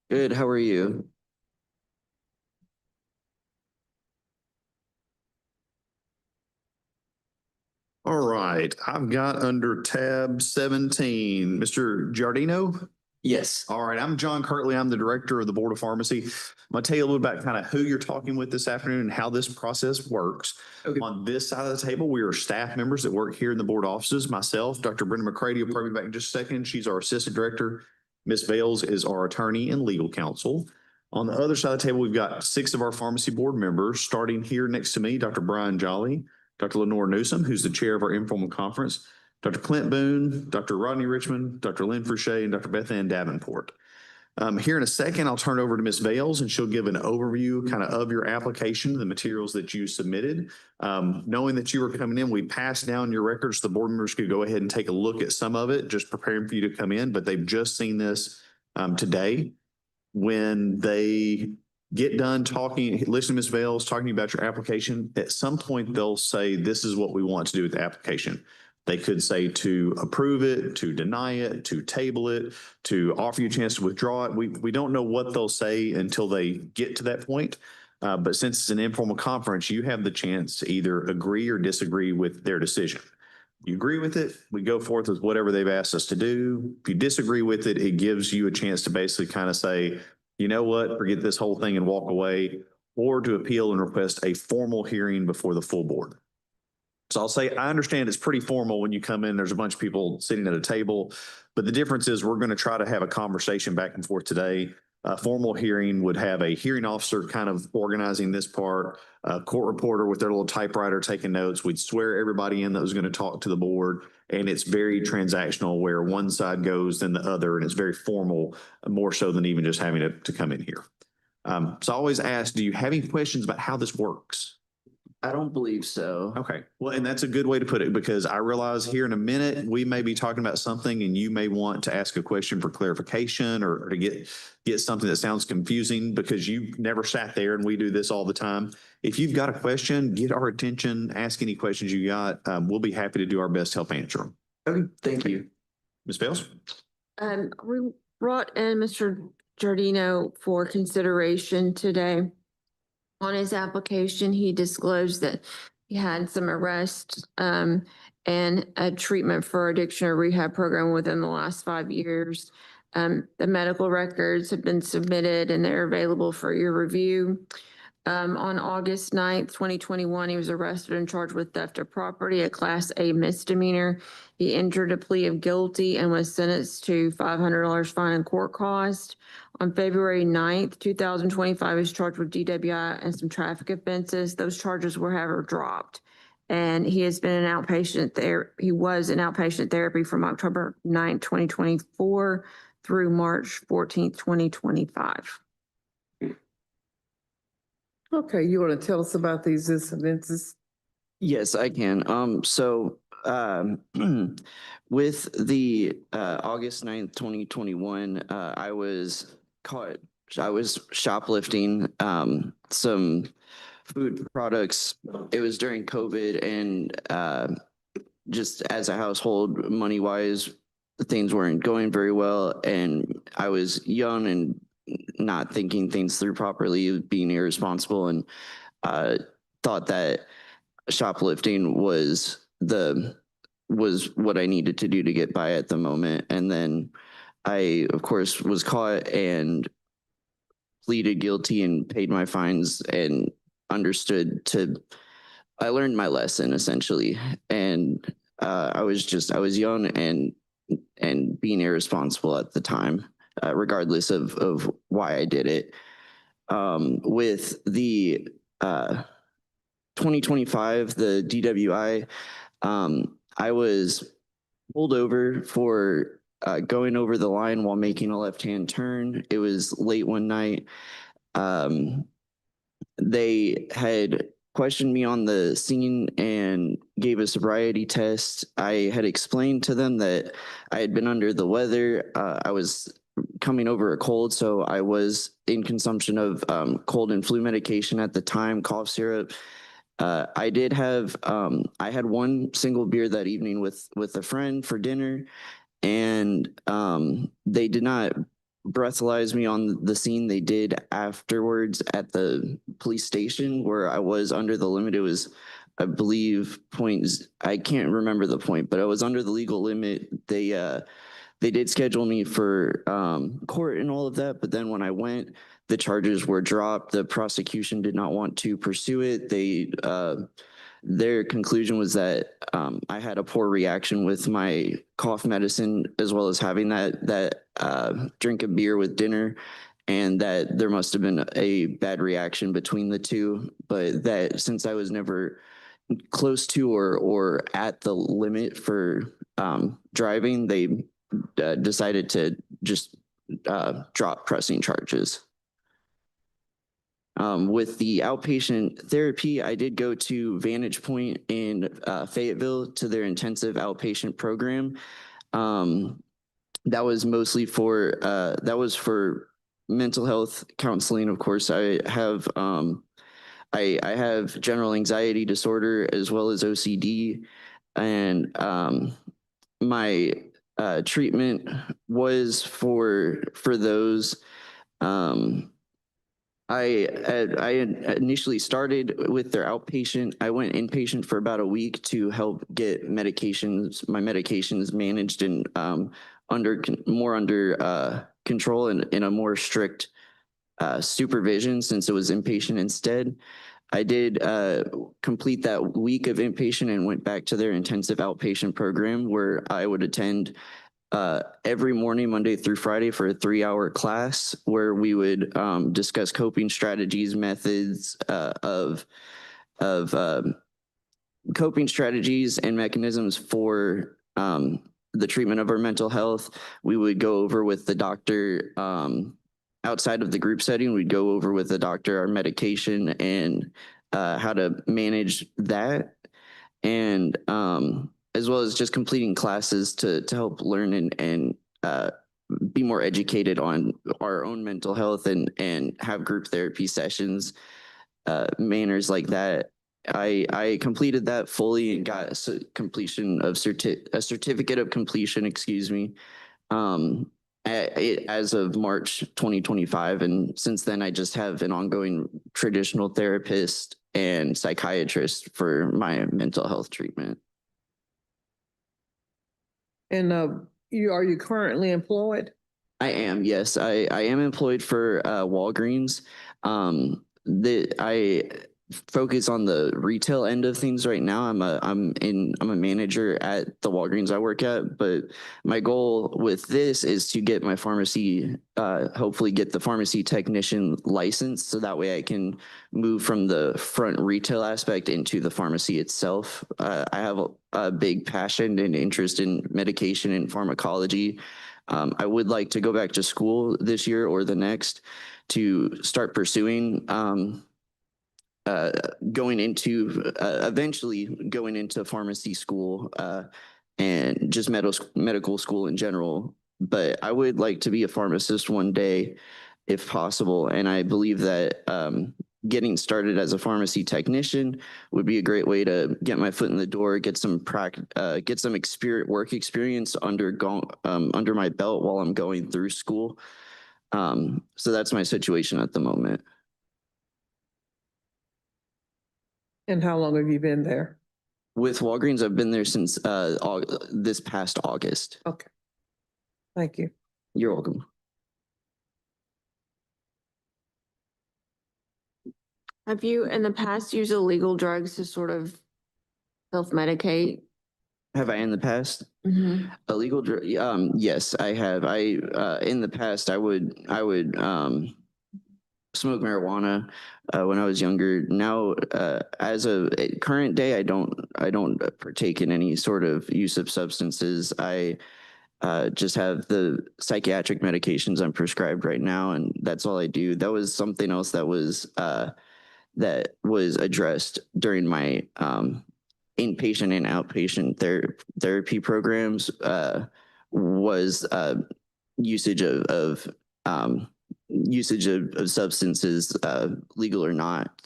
Good, how are you? All right, I've got under tab 17, Mr. Giardino. Yes. All right, I'm John Kirtley. I'm the Director of the Board of Pharmacy. I'm going to tell you a little about kind of who you're talking with this afternoon and how this process works. Okay. On this side of the table, we are staff members that work here in the board offices. Myself, Dr. Brenda McCready, will probably be back in just a second. She's our Assistant Director. Ms. Vales is our Attorney and Legal Counsel. On the other side of the table, we've got 6 of our pharmacy board members, starting here next to me, Dr. Brian Jolly, Dr. Lenore Newsom, who's the chair of our informal conference, Dr. Clint Boone, Dr. Rodney Richmond, Dr. Lynn Fouché, and Dr. Beth Ann Davenport. Here in a second, I'll turn it over to Ms. Vales and she'll give an overview kind of your application, the materials that you submitted. Knowing that you were coming in, we passed down your records. The board members could go ahead and take a look at some of it, just preparing for you to come in, but they've just seen this today. When they get done talking, listen to Ms. Vales talking about your application, at some point they'll say, this is what we want to do with the application. They could say to approve it, to deny it, to table it, to offer you a chance to withdraw it. We don't know what they'll say until they get to that point. But since it's an informal conference, you have the chance to either agree or disagree with their decision. You agree with it, we go forth with whatever they've asked us to do. If you disagree with it, it gives you a chance to basically kind of say, you know what, forget this whole thing and walk away, or to appeal and request a formal hearing before the full board. So I'll say, I understand it's pretty formal when you come in, there's a bunch of people sitting at a table, but the difference is we're going to try to have a conversation back and forth today. A formal hearing would have a hearing officer kind of organizing this part, a court reporter with their little typewriter taking notes. We'd swear everybody in that was going to talk to the board. And it's very transactional where one side goes, then the other, and it's very formal, more so than even just having to come in here. So I always ask, do you have any questions about how this works? I don't believe so. Okay, well, and that's a good way to put it, because I realize here in a minute, we may be talking about something and you may want to ask a question for clarification or to get something that sounds confusing because you never sat there, and we do this all the time. If you've got a question, get our attention, ask any questions you got. We'll be happy to do our best to help answer them. Okay, thank you. Ms. Bales? We brought in Mr. Giardino for consideration today. On his application, he disclosed that he had some arrests and a treatment for addiction or rehab program within the last 5 years. The medical records have been submitted and they're available for your review. On August 9th, 2021, he was arrested and charged with theft of property, a Class A misdemeanor. He entered a plea of guilty and was sentenced to $500 fine and court cost. On February 9th, 2025, he was charged with DWI and some traffic offenses. Those charges were, however, dropped. And he has been in outpatient there. He was in outpatient therapy from October 9th, 2024 through March 14th, 2025. Okay, you want to tell us about these incidences? Yes, I can. With the August 9th, 2021, I was caught, I was shoplifting some food products. It was during COVID, and just as a household, money-wise, things weren't going very well, and I was young and not thinking things through properly, being irresponsible, and thought that shoplifting was what I needed to do to get by at the moment. And then I, of course, was caught and pleaded guilty and paid my fines and I learned my lesson essentially. And I was young and being irresponsible at the time, regardless of why I did it. With the 2025, the DWI, I was pulled over for going over the line while making a left-hand turn. It was late one night. They had questioned me on the scene and gave a sobriety test. I had explained to them that I had been under the weather. I was coming over a cold, so I was in consumption of cold and flu medication at the time, cough syrup. I did have, I had one single beer that evening with a friend for dinner, and they did not breathalyze me on the scene. They did afterwards at the police station where I was under the limit. It was, I believe, points. I can't remember the point, but I was under the legal limit. They did schedule me for court and all of that, but then when I went, the charges were dropped. The prosecution did not want to pursue it. Their conclusion was that I had a poor reaction with my cough medicine, as well as having that drink of beer with dinner, and that there must have been a bad reaction between the two. But that since I was never close to or at the limit for driving, they decided to just drop pressing charges. With the outpatient therapy, I did go to Vantage Point in Fayetteville to their intensive outpatient program. That was mostly for mental health counseling. Of course, I have general anxiety disorder as well as OCD, and my treatment was for those. I initially started with their outpatient. I went inpatient for about a week to help get my medications managed and under control and in a more strict supervision, since it was inpatient instead. I did complete that week of inpatient and went back to their intensive outpatient program, where I would attend every morning, Monday through Friday, for a 3-hour class where we would discuss coping strategies, methods of coping strategies and mechanisms for the treatment of our mental health. We would go over with the doctor outside of the group setting. We'd go over with the doctor our medication and how to manage that. And as well as just completing classes to help learn and be more educated on our own mental health and have group therapy sessions, manners like that. I completed that fully and got a certificate of completion, excuse me, as of March 2025. And since then, I just have an ongoing traditional therapist and psychiatrist for my mental health treatment. And are you currently employed? I am, yes. I am employed for Walgreens. I focus on the retail end of things right now. I'm a manager at the Walgreens I work at, but my goal with this is to get my pharmacy, hopefully get the pharmacy technician license, so that way I can move from the front retail aspect into the pharmacy itself. I have a big passion and interest in medication and pharmacology. I would like to go back to school this year or the next to start pursuing eventually going into pharmacy school and just medical school in general. But I would like to be a pharmacist one day if possible. And I believe that getting started as a pharmacy technician would be a great way to get my foot in the door, get some work experience under my belt while I'm going through school. So that's my situation at the moment. And how long have you been there? With Walgreens, I've been there since this past August. Okay. Thank you. You're welcome. Have you in the past used illegal drugs to sort of self-medicate? Have I in the past? Illegal drug? Yes, I have. In the past, I would smoke marijuana when I was younger. Now, as of current day, I don't partake in any sort of use of substances. I just have the psychiatric medications I'm prescribed right now, and that's all I do. That was something else that was addressed during my inpatient and outpatient therapy programs, was usage of substances, legal or not,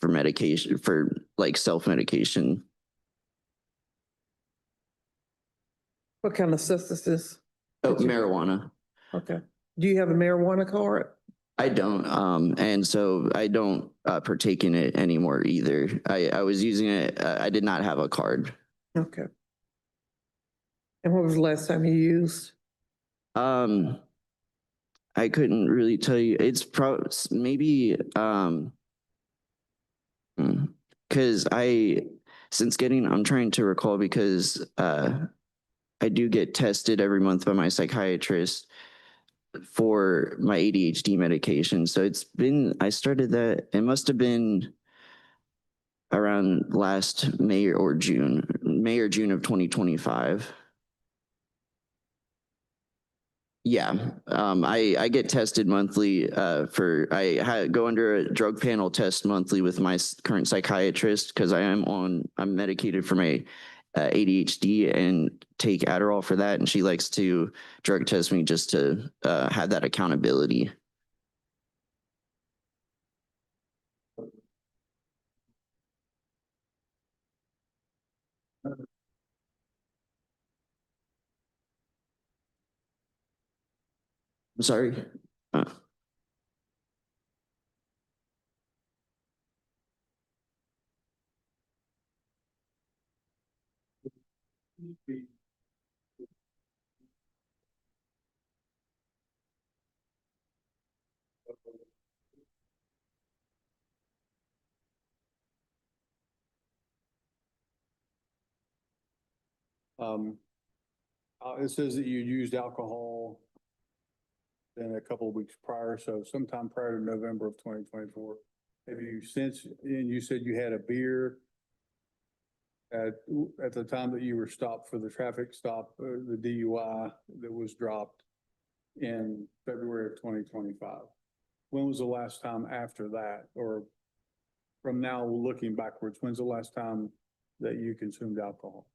for medication, for like self-medication. What kind of substances? Oh, marijuana. Okay. Do you have a marijuana card? I don't, and so I don't partake in it anymore either. I was using it, I did not have a card. Okay. And what was the last time you used? I couldn't really tell you. It's maybe, because I'm trying to recall because I do get tested every month by my psychiatrist for my ADHD medication. So I started that, it must have been around last May or June of 2025. Yeah, I get tested monthly I go under a drug panel test monthly with my current psychiatrist because I'm medicated for my ADHD and take Adderall for that, and she likes to drug test me just to have that accountability. I'm sorry. It says that you used alcohol in a couple of weeks prior, so sometime prior to November of 2024. Have you since, and you said you had a beer at the time that you were stopped for the traffic stop, the DUI that was dropped in February of 2025. When was the last time after that, or from now looking backwards, when's the last time that you consumed alcohol?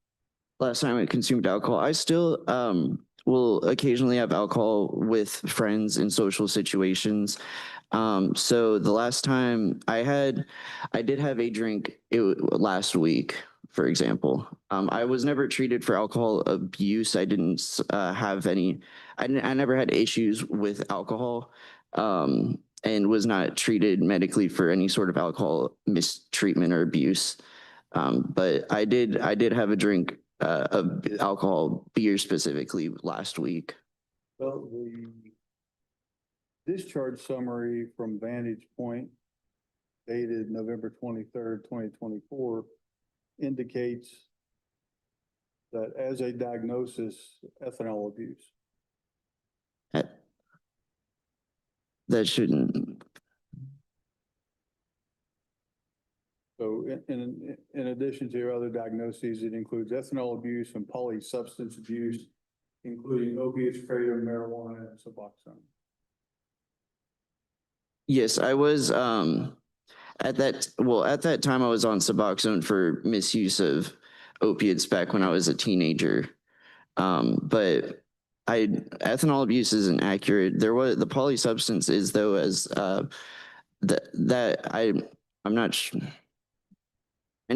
Last time I consumed alcohol, I still will occasionally have alcohol with friends in social situations. So the last time I did have a drink last week, for example. I was never treated for alcohol abuse. I didn't have any. I never had issues with alcohol, and was not treated medically for any sort of alcohol mistreatment or abuse. But I did have a drink of alcohol, beer specifically, last week. Well, the discharge summary from Vantage Point dated November 23rd, 2024 indicates that as a diagnosis, ethanol abuse. That shouldn't. So in addition to your other diagnoses, it includes ethanol abuse and polysubstance abuse, including opiates, kratom, marijuana, and Suboxone. Yes, I was at that time I was on Suboxone for misuse of opiates back when I was a teenager. But ethanol abuse isn't accurate. There was the polysubstance is though, as I'm not sure. I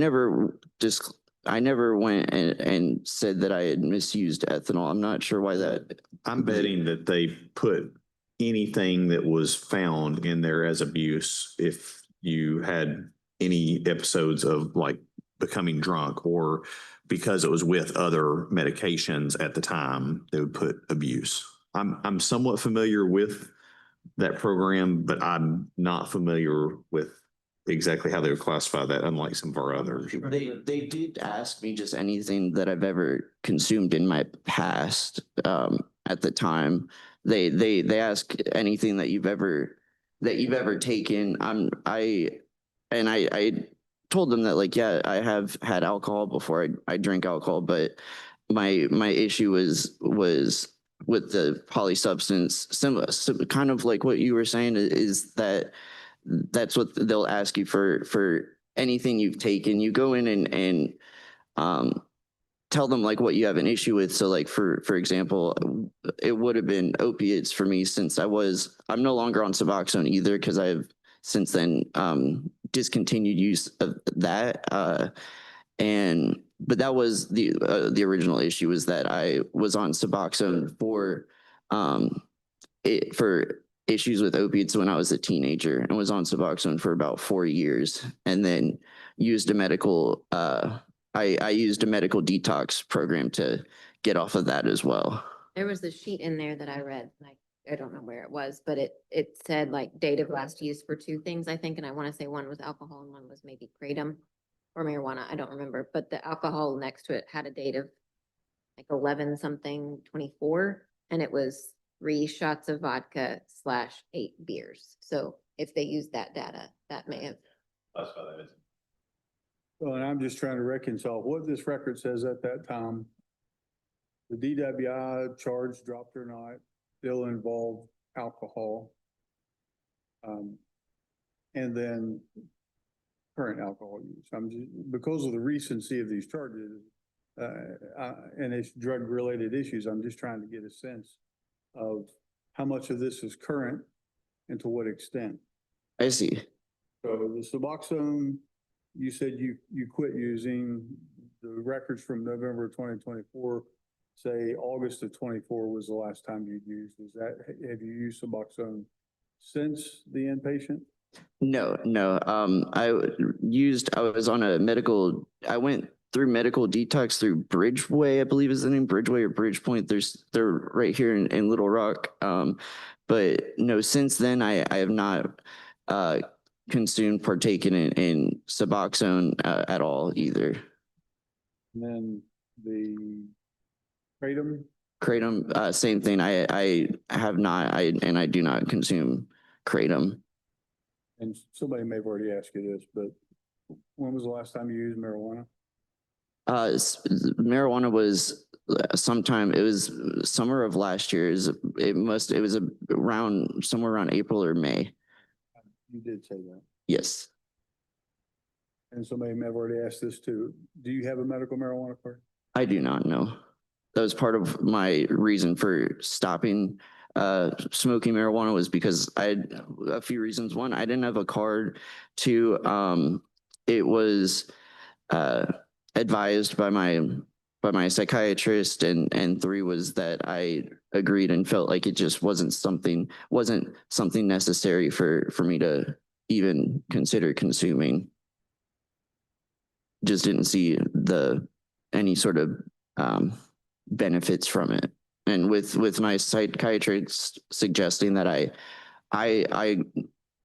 never went and said that I had misused ethanol. I'm not sure why that. I'm betting that they put anything that was found in there as abuse if you had any episodes of like becoming drunk or because it was with other medications at the time, they would put abuse. I'm somewhat familiar with that program, but I'm not familiar with exactly how they would classify that, unlike some of our others. They did ask me just anything that I've ever consumed in my past. At the time, they ask anything that you've ever taken. I told them that like, yeah, I have had alcohol before. I drink alcohol, but my issue was with the polysubstance, similar, kind of like what you were saying, is that that's what they'll ask you for anything you've taken. You go in and tell them like what you have an issue with. So like for example, it would have been opiates for me since I'm no longer on Suboxone either because I've since then discontinued use of that. But that was the original issue, was that I was on Suboxone for for issues with opiates when I was a teenager and was on Suboxone for about 4 years, and then used a medical I used a medical detox program to get off of that as well. There was a sheet in there that I read, like, I don't know where it was, but it said like date of last use for two things, I think, and I want to say one was alcohol and one was maybe kratom or marijuana, I don't remember, but the alcohol next to it had a date of like 11 something 24, and it was 3 shots of vodka / 8 beers. So if they used that data, that may have. That's what that is. So, and I'm just trying to reconcile what this record says at that time. The DWI charge dropped or not, still involved alcohol. And then current alcohol use. I'm just, because of the recency of these charges, and it's drug-related issues, I'm just trying to get a sense of how much of this is current and to what extent. I see. So the Suboxone, you said you quit using. The records from November 2024 say August of 24 was the last time you'd used. Have you used Suboxone since the inpatient? No. I was on a medical, I went through medical detox through Bridgeway, I believe is the name, Bridgeway or Bridgepoint. They're right here in Little Rock. But no, since then I have not consumed, partaken in Suboxone at all either. And then the kratom? Kratom, same thing. I have not, and I do not consume kratom. And somebody may have already asked you this, but when was the last time you used marijuana? Marijuana was sometime, it was summer of last year. It was around, somewhere around April or May. You did say that. Yes. And somebody may have already asked this too. Do you have a medical marijuana card? I do not know. That was part of my reason for stopping smoking marijuana, was because I had a few reasons. One, I didn't have a card. Two, it was advised by my psychiatrist, and 3 was that I agreed and felt like it just wasn't something necessary for me to even consider consuming. Just didn't see any sort of benefits from it. And with my psychiatrist suggesting that I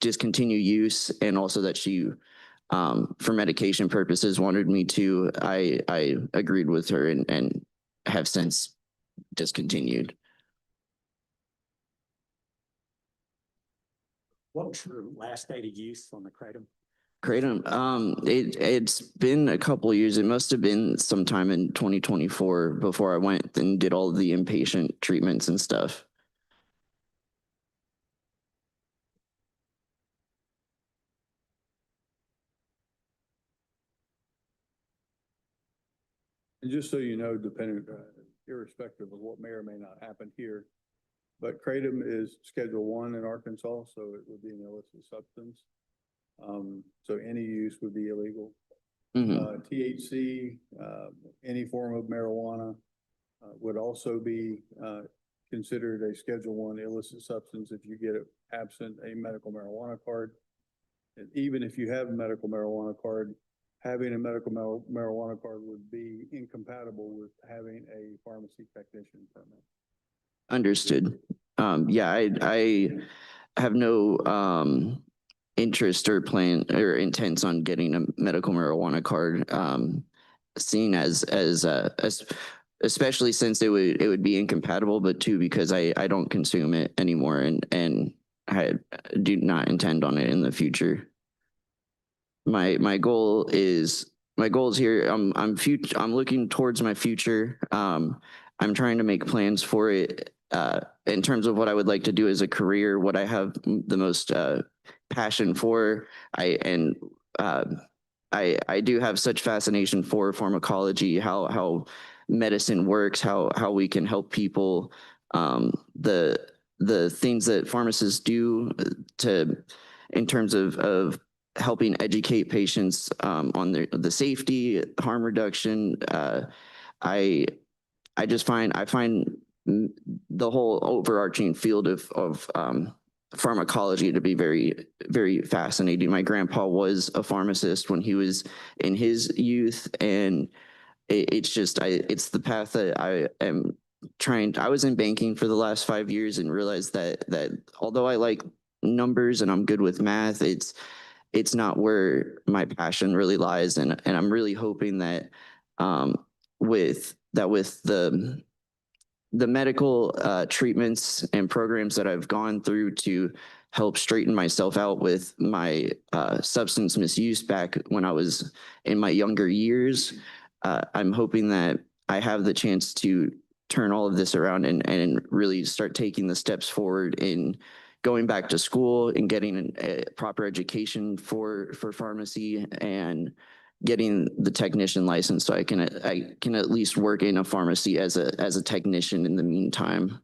discontinue use, and also that she for medication purposes wanted me to, I agreed with her and have since discontinued. What was your last date of use on the kratom? Kratom, it's been a couple of years. It must have been sometime in 2024 before I went and did all of the inpatient treatments and stuff. And just so you know, irrespective of what may or may not happen here, but kratom is Schedule 1 in Arkansas, so it would be an illicit substance. So any use would be illegal. THC, any form of marijuana would also be considered a Schedule 1 illicit substance if you get it absent a medical marijuana card. And even if you have a medical marijuana card, having a medical marijuana card would be incompatible with having a pharmacy technician permit. Understood. Yeah, I have no interest or plan or intents on getting a medical marijuana card, seen as especially since it would be incompatible, but 2, because I don't consume it anymore, and I do not intend on it in the future. My goal is here. I'm looking towards my future. I'm trying to make plans for it in terms of what I would like to do as a career, what I have the most passion for. I do have such fascination for pharmacology, how medicine works, how we can help people, the things that pharmacists do in terms of helping educate patients on the safety, harm reduction. I find the whole overarching field of pharmacology to be very, very fascinating. My grandpa was a pharmacist when he was in his youth, and it's the path that I am trying. I was in banking for the last 5 years and realized that although I like numbers and I'm good with math, it's not where my passion really lies. And I'm really hoping that with the medical treatments and programs that I've gone through to help straighten myself out with my substance misuse back when I was in my younger years, I'm hoping that I have the chance to turn all of this around and really start taking the steps forward in going back to school and getting a proper education for pharmacy and getting the technician license so I can at least work in a pharmacy as a technician in the meantime.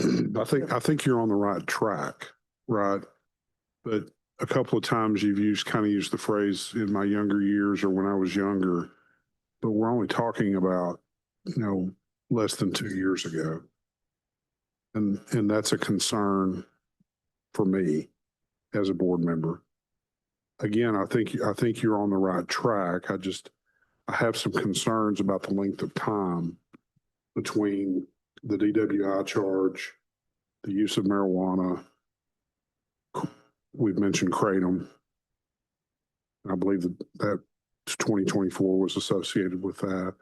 I think you're on the right track, right? But a couple of times you've kind of used the phrase in my younger years or when I was younger, but we're only talking about, less than 2 years ago. And that's a concern for me as a board member. Again, I think you're on the right track. I have some concerns about the length of time between the DWI charge, the use of marijuana. We've mentioned kratom. I believe that 2024 was associated with that.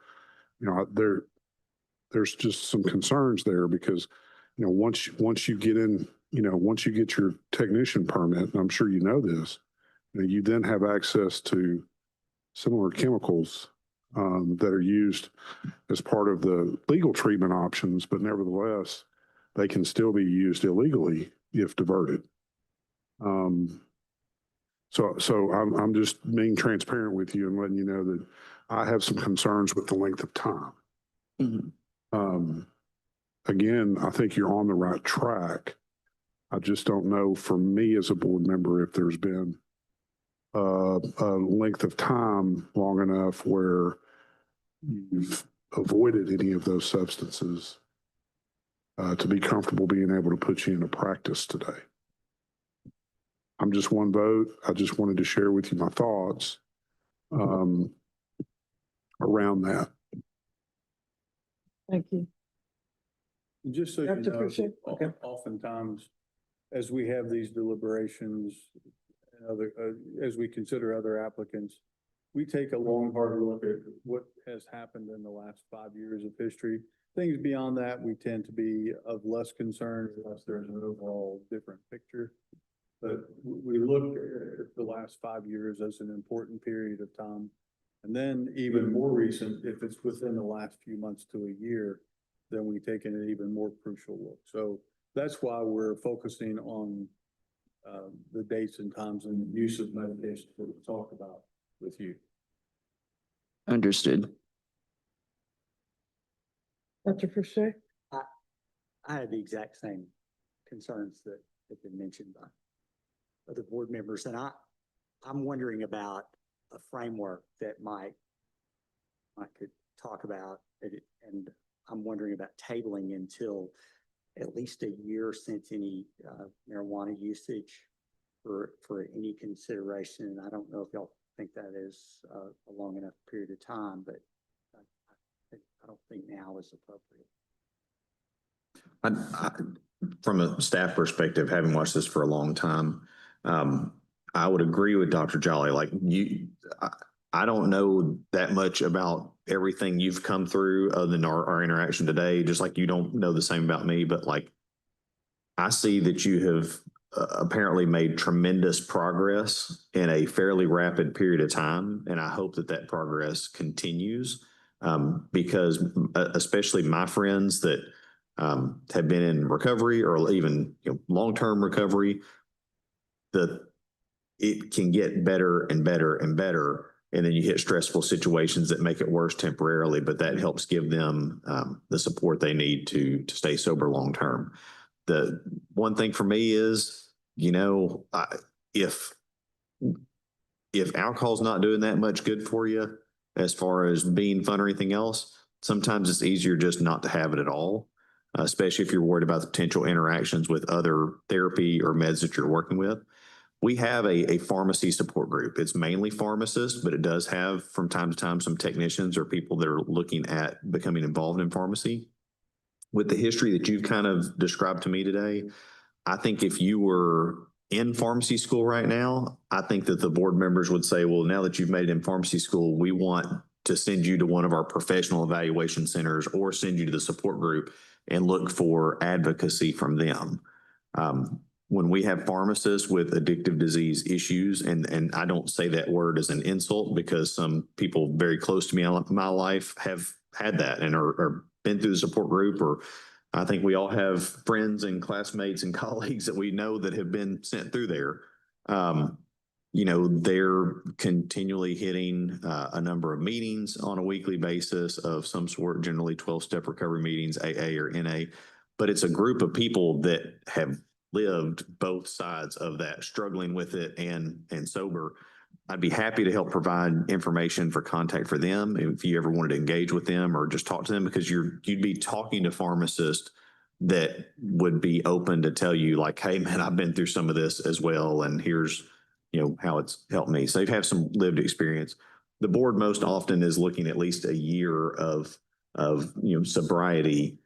There's just some concerns there because, once you get in, once you get your technician permit, and I'm sure you know this, you then have access to similar chemicals that are used as part of the legal treatment options, but nevertheless, they can still be used illegally if diverted. So I'm just being transparent with you and letting you know that I have some concerns with the length of time. Mm-hmm. Again, I think you're on the right track. I just don't know for me as a board member if there's been a length of time long enough where you've avoided any of those substances to be comfortable being able to put you into practice today. I'm just one vote. I just wanted to share with you my thoughts around that. Thank you. Just so you Dr. know, Cruikshank? Okay. oftentimes, as we have these deliberations, and as we consider other applicants, we take a long, hard look at what has happened in the last 5 years of history. Things beyond that, we tend to be of less concern unless there's an overall different picture. But we look at the last 5 years as an important period of time. And then even more recent, if it's within the last few months to a year, then we take an even more crucial look. So that's why we're focusing on the dates and times and the use of medications that we talk about with you. Understood. Dr. Cruikshank? I had the exact same concerns that have been mentioned by other board members, and I'm wondering about a framework that I could talk about it, and I'm wondering about tabling until at least a year since any marijuana usage for any consideration. And I don't know if y'all think that is a long enough period of time, but I don't think now is appropriate. From a staff perspective, having watched this for a long time, I would agree with Dr. Jolly. Like I don't know that much about everything you've come through other than our interaction today, just like you don't know the same about me, but like I see that you have apparently made tremendous progress in a fairly rapid period of time. And I hope that progress continues because especially my friends that have been in recovery or even long-term recovery, it can get better and better and better. And then you hit stressful situations that make it worse temporarily, but that helps give them the support they need to stay sober long-term. The one thing for me is, if alcohol's not doing that much good for you, as far as being fun or anything else, sometimes it's easier just not to have it at all, especially if you're worried about the potential interactions with other therapy or meds that you're working with. We have a pharmacy support group. It's mainly pharmacists, but it does have from time to time some technicians or people that are looking at becoming involved in pharmacy. With the history that you've kind of described to me today, I think if you were in pharmacy school right now, I think that the board members would say, well, now that you've made it in pharmacy school, we want to send you to one of our professional evaluation centers or send you to the support group and look for advocacy from them. When we have pharmacists with addictive disease issues, and I don't say that word as an insult because some people very close to me in my life have had that and are been through the support group, or I think we all have friends and classmates and colleagues that we know that have been sent through there. They're continually hitting a number of meetings on a weekly basis of some sort, generally 12-step recovery meetings, AA or NA. But it's a group of people that have lived both sides of that, struggling with it and sober. I'd be happy to help provide information for contact for them if you ever wanted to engage with them or just talk to them, because you'd be talking to pharmacists that would be open to tell you like, hey man, I've been through some of this as well, and here's how it's helped me. So they have some lived experience. The board most often is looking at least a year of sobriety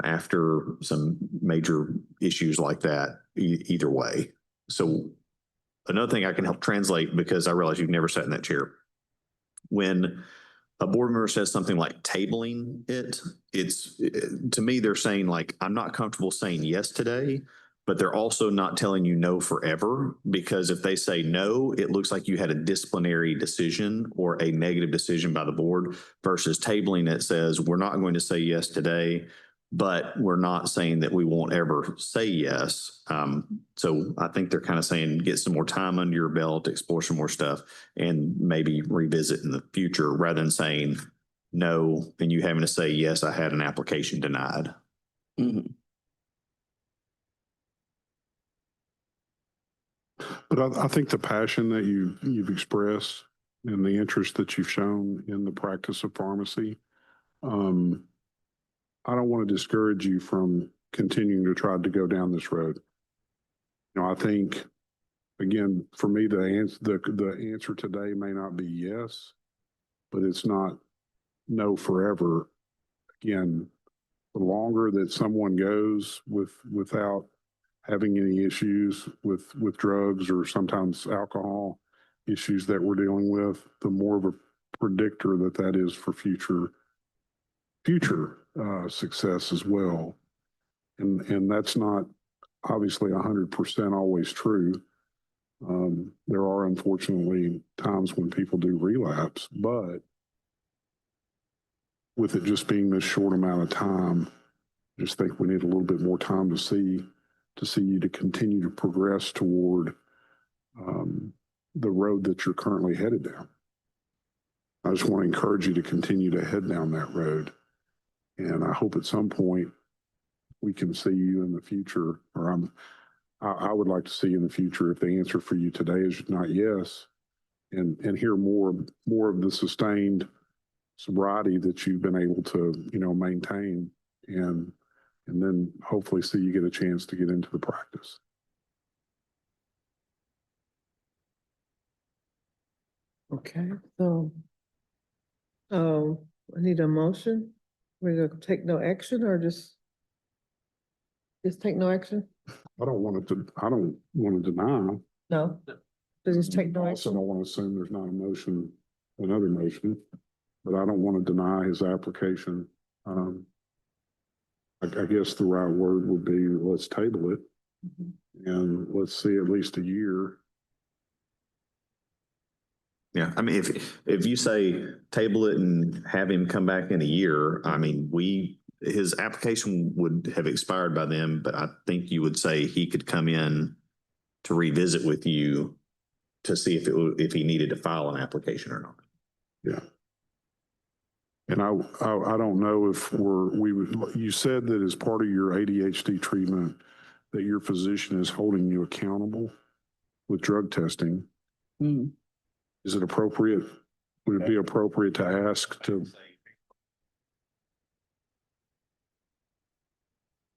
after some major issues like that, either way. So another thing I can help translate, because I realize you've never sat in that chair. When a board member says something like tabling it, to me, they're saying like, I'm not comfortable saying yes today, but they're also not telling you no forever, because if they say no, it looks like you had a disciplinary decision or a negative decision by the board, versus tabling it says, we're not going to say yes today, but we're not saying that we won't ever say yes. So I think they're kind of saying get some more time under your belt, explore some more stuff, and maybe revisit in the future, rather than saying no and you having to say, yes, I had an application denied. Mhm. But I think the passion that you've expressed and the interest that you've shown in the practice of pharmacy, I don't want to discourage you from continuing to try to go down this road. I think, again, for me, the answer today may not be yes, but it's not no forever. Again, the longer that someone goes without having any issues with drugs or sometimes alcohol issues that we're dealing with, the more of a predictor that is for future success as well. And that's not obviously 100% always true. There are unfortunately times when people do relapse, but with it just being this short amount of time, I just think we need a little bit more time to see you to continue to progress toward the road that you're currently headed down. I just want to encourage you to continue to head down that road. And I hope at some point we can see you in the future, or I would like to see you in the future, if the answer for you today is not yes, and hear more of the sustained sobriety that you've been able to, maintain, and then hopefully see you get a chance to get into the practice. Okay, so, I need a motion. We're gonna take no action or just take no action? I don't want to deny. No. Just take no I also action? don't want to assume there's not another motion, but I don't want to deny his application. I guess the right word would be, let's table it and let's see at least a year. Yeah, I mean, if you say table it and have him come back in a year, I mean, his application would have expired by then, but I think you would say he could come in to revisit with you to see if he needed to file an application or not. Yeah. And I don't know if you said that as part of your ADHD treatment, that your physician is holding you accountable with drug testing. Mm. Is it appropriate would it be appropriate to ask to,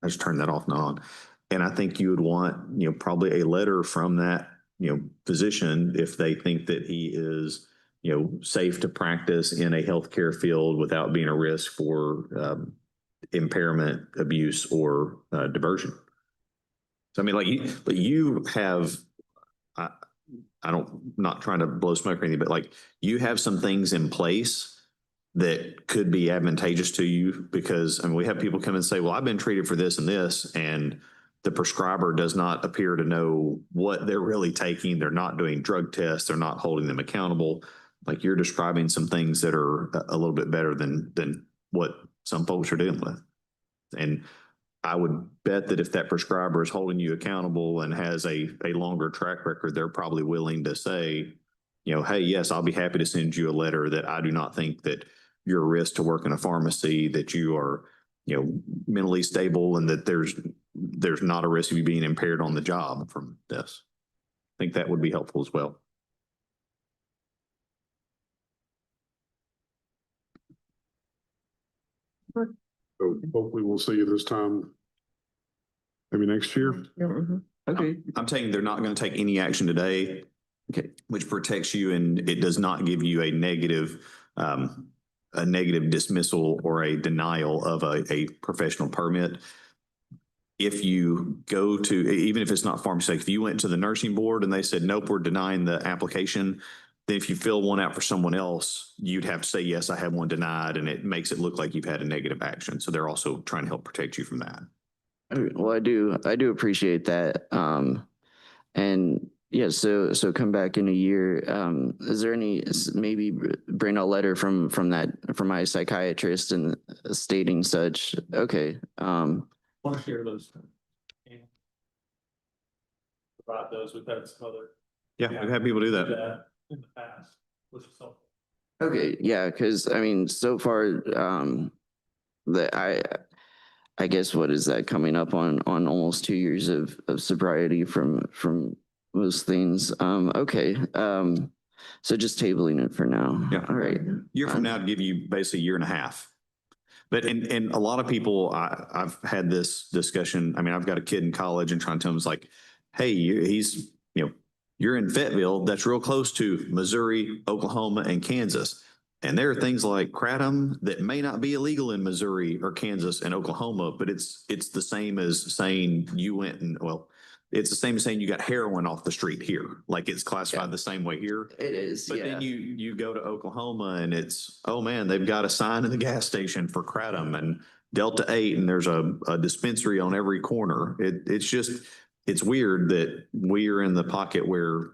I just turned that off and on. And I think you would want, probably a letter from that, physician if they think that he is, safe to practice in a healthcare field without being a risk for impairment, abuse, or diversion. So I mean, but you have, not trying to blow smoke or anything, but like you have some things in place that could be advantageous to you because, I mean, we have people come and say, well, I've been treated for this and this, and the prescriber does not appear to know what they're really taking. They're not doing drug tests. They're not holding them accountable. Like you're describing some things that are a little bit better than what some folks are dealing with. And I would bet that if that prescriber is holding you accountable and has a longer track record, they're probably willing to say, hey, yes, I'll be happy to send you a letter that I do not think that you're a risk to work in a pharmacy, that you are, mentally stable, and that there's not a risk of you being impaired on the job from this. I think that would be helpful as well. so hopefully we'll see you this time, maybe next year? Okay. I'm telling you, they're not going to take any action today. Okay. Which protects you, and it does not give you a negative dismissal or a denial of a professional permit. If you go to, even if it's not pharmacy, if you went to the nursing board and they said, nope, we're denying the application, then if you fill one out for someone else, you'd have to say, yes, I have one denied, and it makes it look like you've had a negative action. So they're also trying to help protect you from that. Well, I do appreciate that. And yeah, so come back in a year. Is there any, maybe bring a letter from my psychiatrist and stating such? Okay. Want to share those? Provide those. We've had some other. Yeah, we've had people do that in the past, which is helpful. Okay, yeah, because I mean, so far, I guess what is that coming up on almost 2 years of sobriety from most things. Okay. So just tabling it for now. Yeah. All right. Year from now to give you basically a year and a half. But and a lot of people, I've had this discussion. I mean, I've got a kid in college and trying to tell him, it's like, hey, you're in Fayetteville. That's real close to Missouri, Oklahoma, and Kansas. And there are things like kratom that may not be illegal in Missouri or Kansas and Oklahoma, but it's the same as saying you went and, well, it's the same as saying you got heroin off the street here. Like it's classified the same way here. It is. But then you go to Oklahoma and it's, oh man, they've got a sign in the gas station for kratom and Delta 8, and there's a dispensary on every corner. It's weird that we are in the pocket where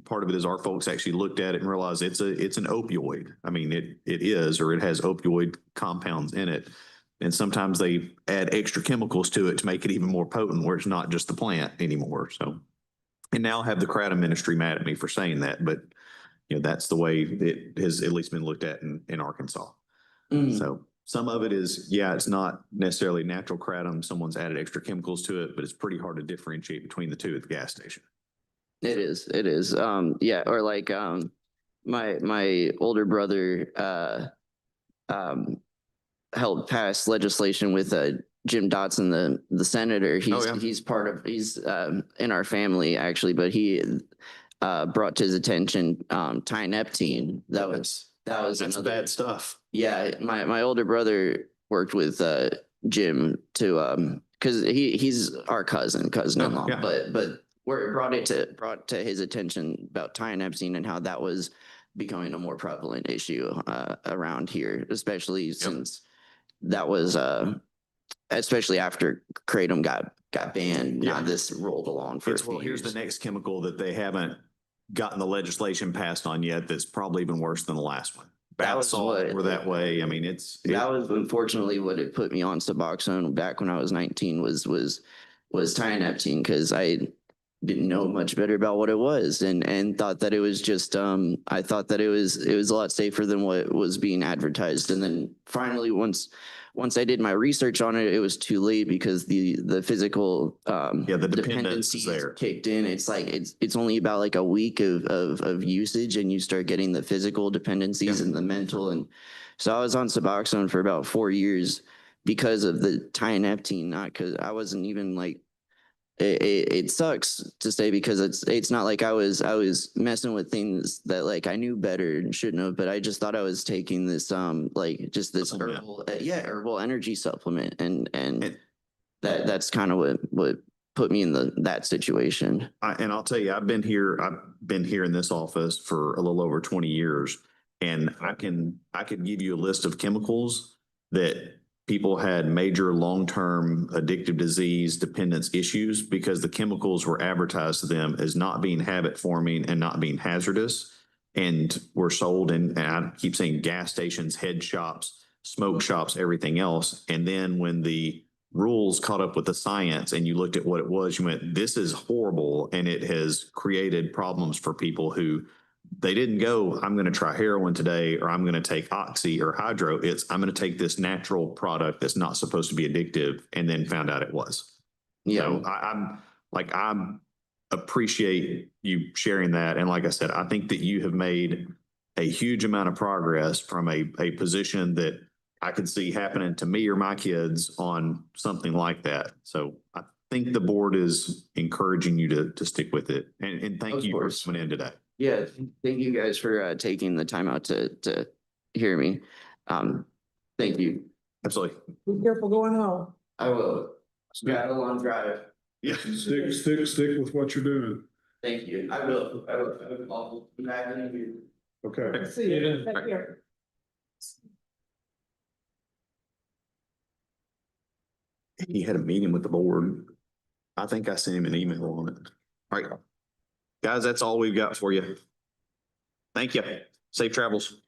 part of it is our folks actually looked at it and realized it's an opioid. I mean, it is, or it has opioid compounds in it. And sometimes they add extra chemicals to it to make it even more potent, where it's not just the plant anymore. So, and now I have the kratom ministry mad at me for saying that, but that's the way it has at least been looked at in Arkansas. So some of it is, it's not necessarily natural kratom. Someone's added extra chemicals to it, but it's pretty hard to differentiate between the two at the gas station. It is. Yeah. Or like, my older brother, helped pass legislation with, Jim Dotson, the senator. He's in our family actually, but he, brought to his attention, tyneptine. That's bad stuff. Yeah, my older brother worked with Jim to because he's our cousin-in-law, but brought to his attention about tyneptine and how that was becoming a more prevalent issue around here, especially since that was especially after kratom got banned. Now this rolled along for a few years. Here's the next chemical that they haven't gotten the legislation passed on yet. That's probably even worse than the last one. Bath salt were that way. I mean, that was unfortunately what it put me on Suboxone back when I was 19 was tyneptine, because didn't know much better about what it was and thought that it was just, I thought that it was a lot safer than what was being advertised. And then finally, once I did my research on it, it was too late because the physical, Yeah, the dependence is dependencies there. kicked in. It's like, it's only about like a week of usage and you start getting the physical dependencies and the mental. And so I was on Suboxone for about 4 years because of the tianeptine, not because I wasn't even like, it sucks to say because it's not like I was messing with things that like I knew better and shouldn't have, but I just thought I was taking this like just this herbal energy supplement and that's kind of what put me in that situation. And I'll tell you, I've been here in this office for a little over 20 years. And I could give you a list of chemicals that people had major long-term addictive disease dependence issues because the chemicals were advertised to them as not being habit forming and not being hazardous and were sold in, and I keep saying gas stations, head shops, smoke shops, everything else. And then when the rules caught up with the science and you looked at what it was, you went, this is horrible. And it has created problems for people who they didn't go, I'm going to try heroin today, or I'm going to take oxy or hydro. It's, I'm going to take this natural product that's not supposed to be addictive, and then found out it was. Yeah. So I appreciate you sharing that. And like I said, I think that you have made a huge amount of progress from a position that I could see happening to me or my kids on something like that. So I think the board is encouraging you to stick with it. And thank you for coming in today. Yeah, thank you guys for taking the time out to hear me. Thank you. Absolutely. Be careful going home. I will. Got a long drive. Yeah. Stick with what you're doing. Thank you. I will. I'll be back in a few. Okay. See you. Take care. He had a meeting with the board. I think I sent him an email on it. All right. Guys, that's all we've got for you. Thank you. Safe travels.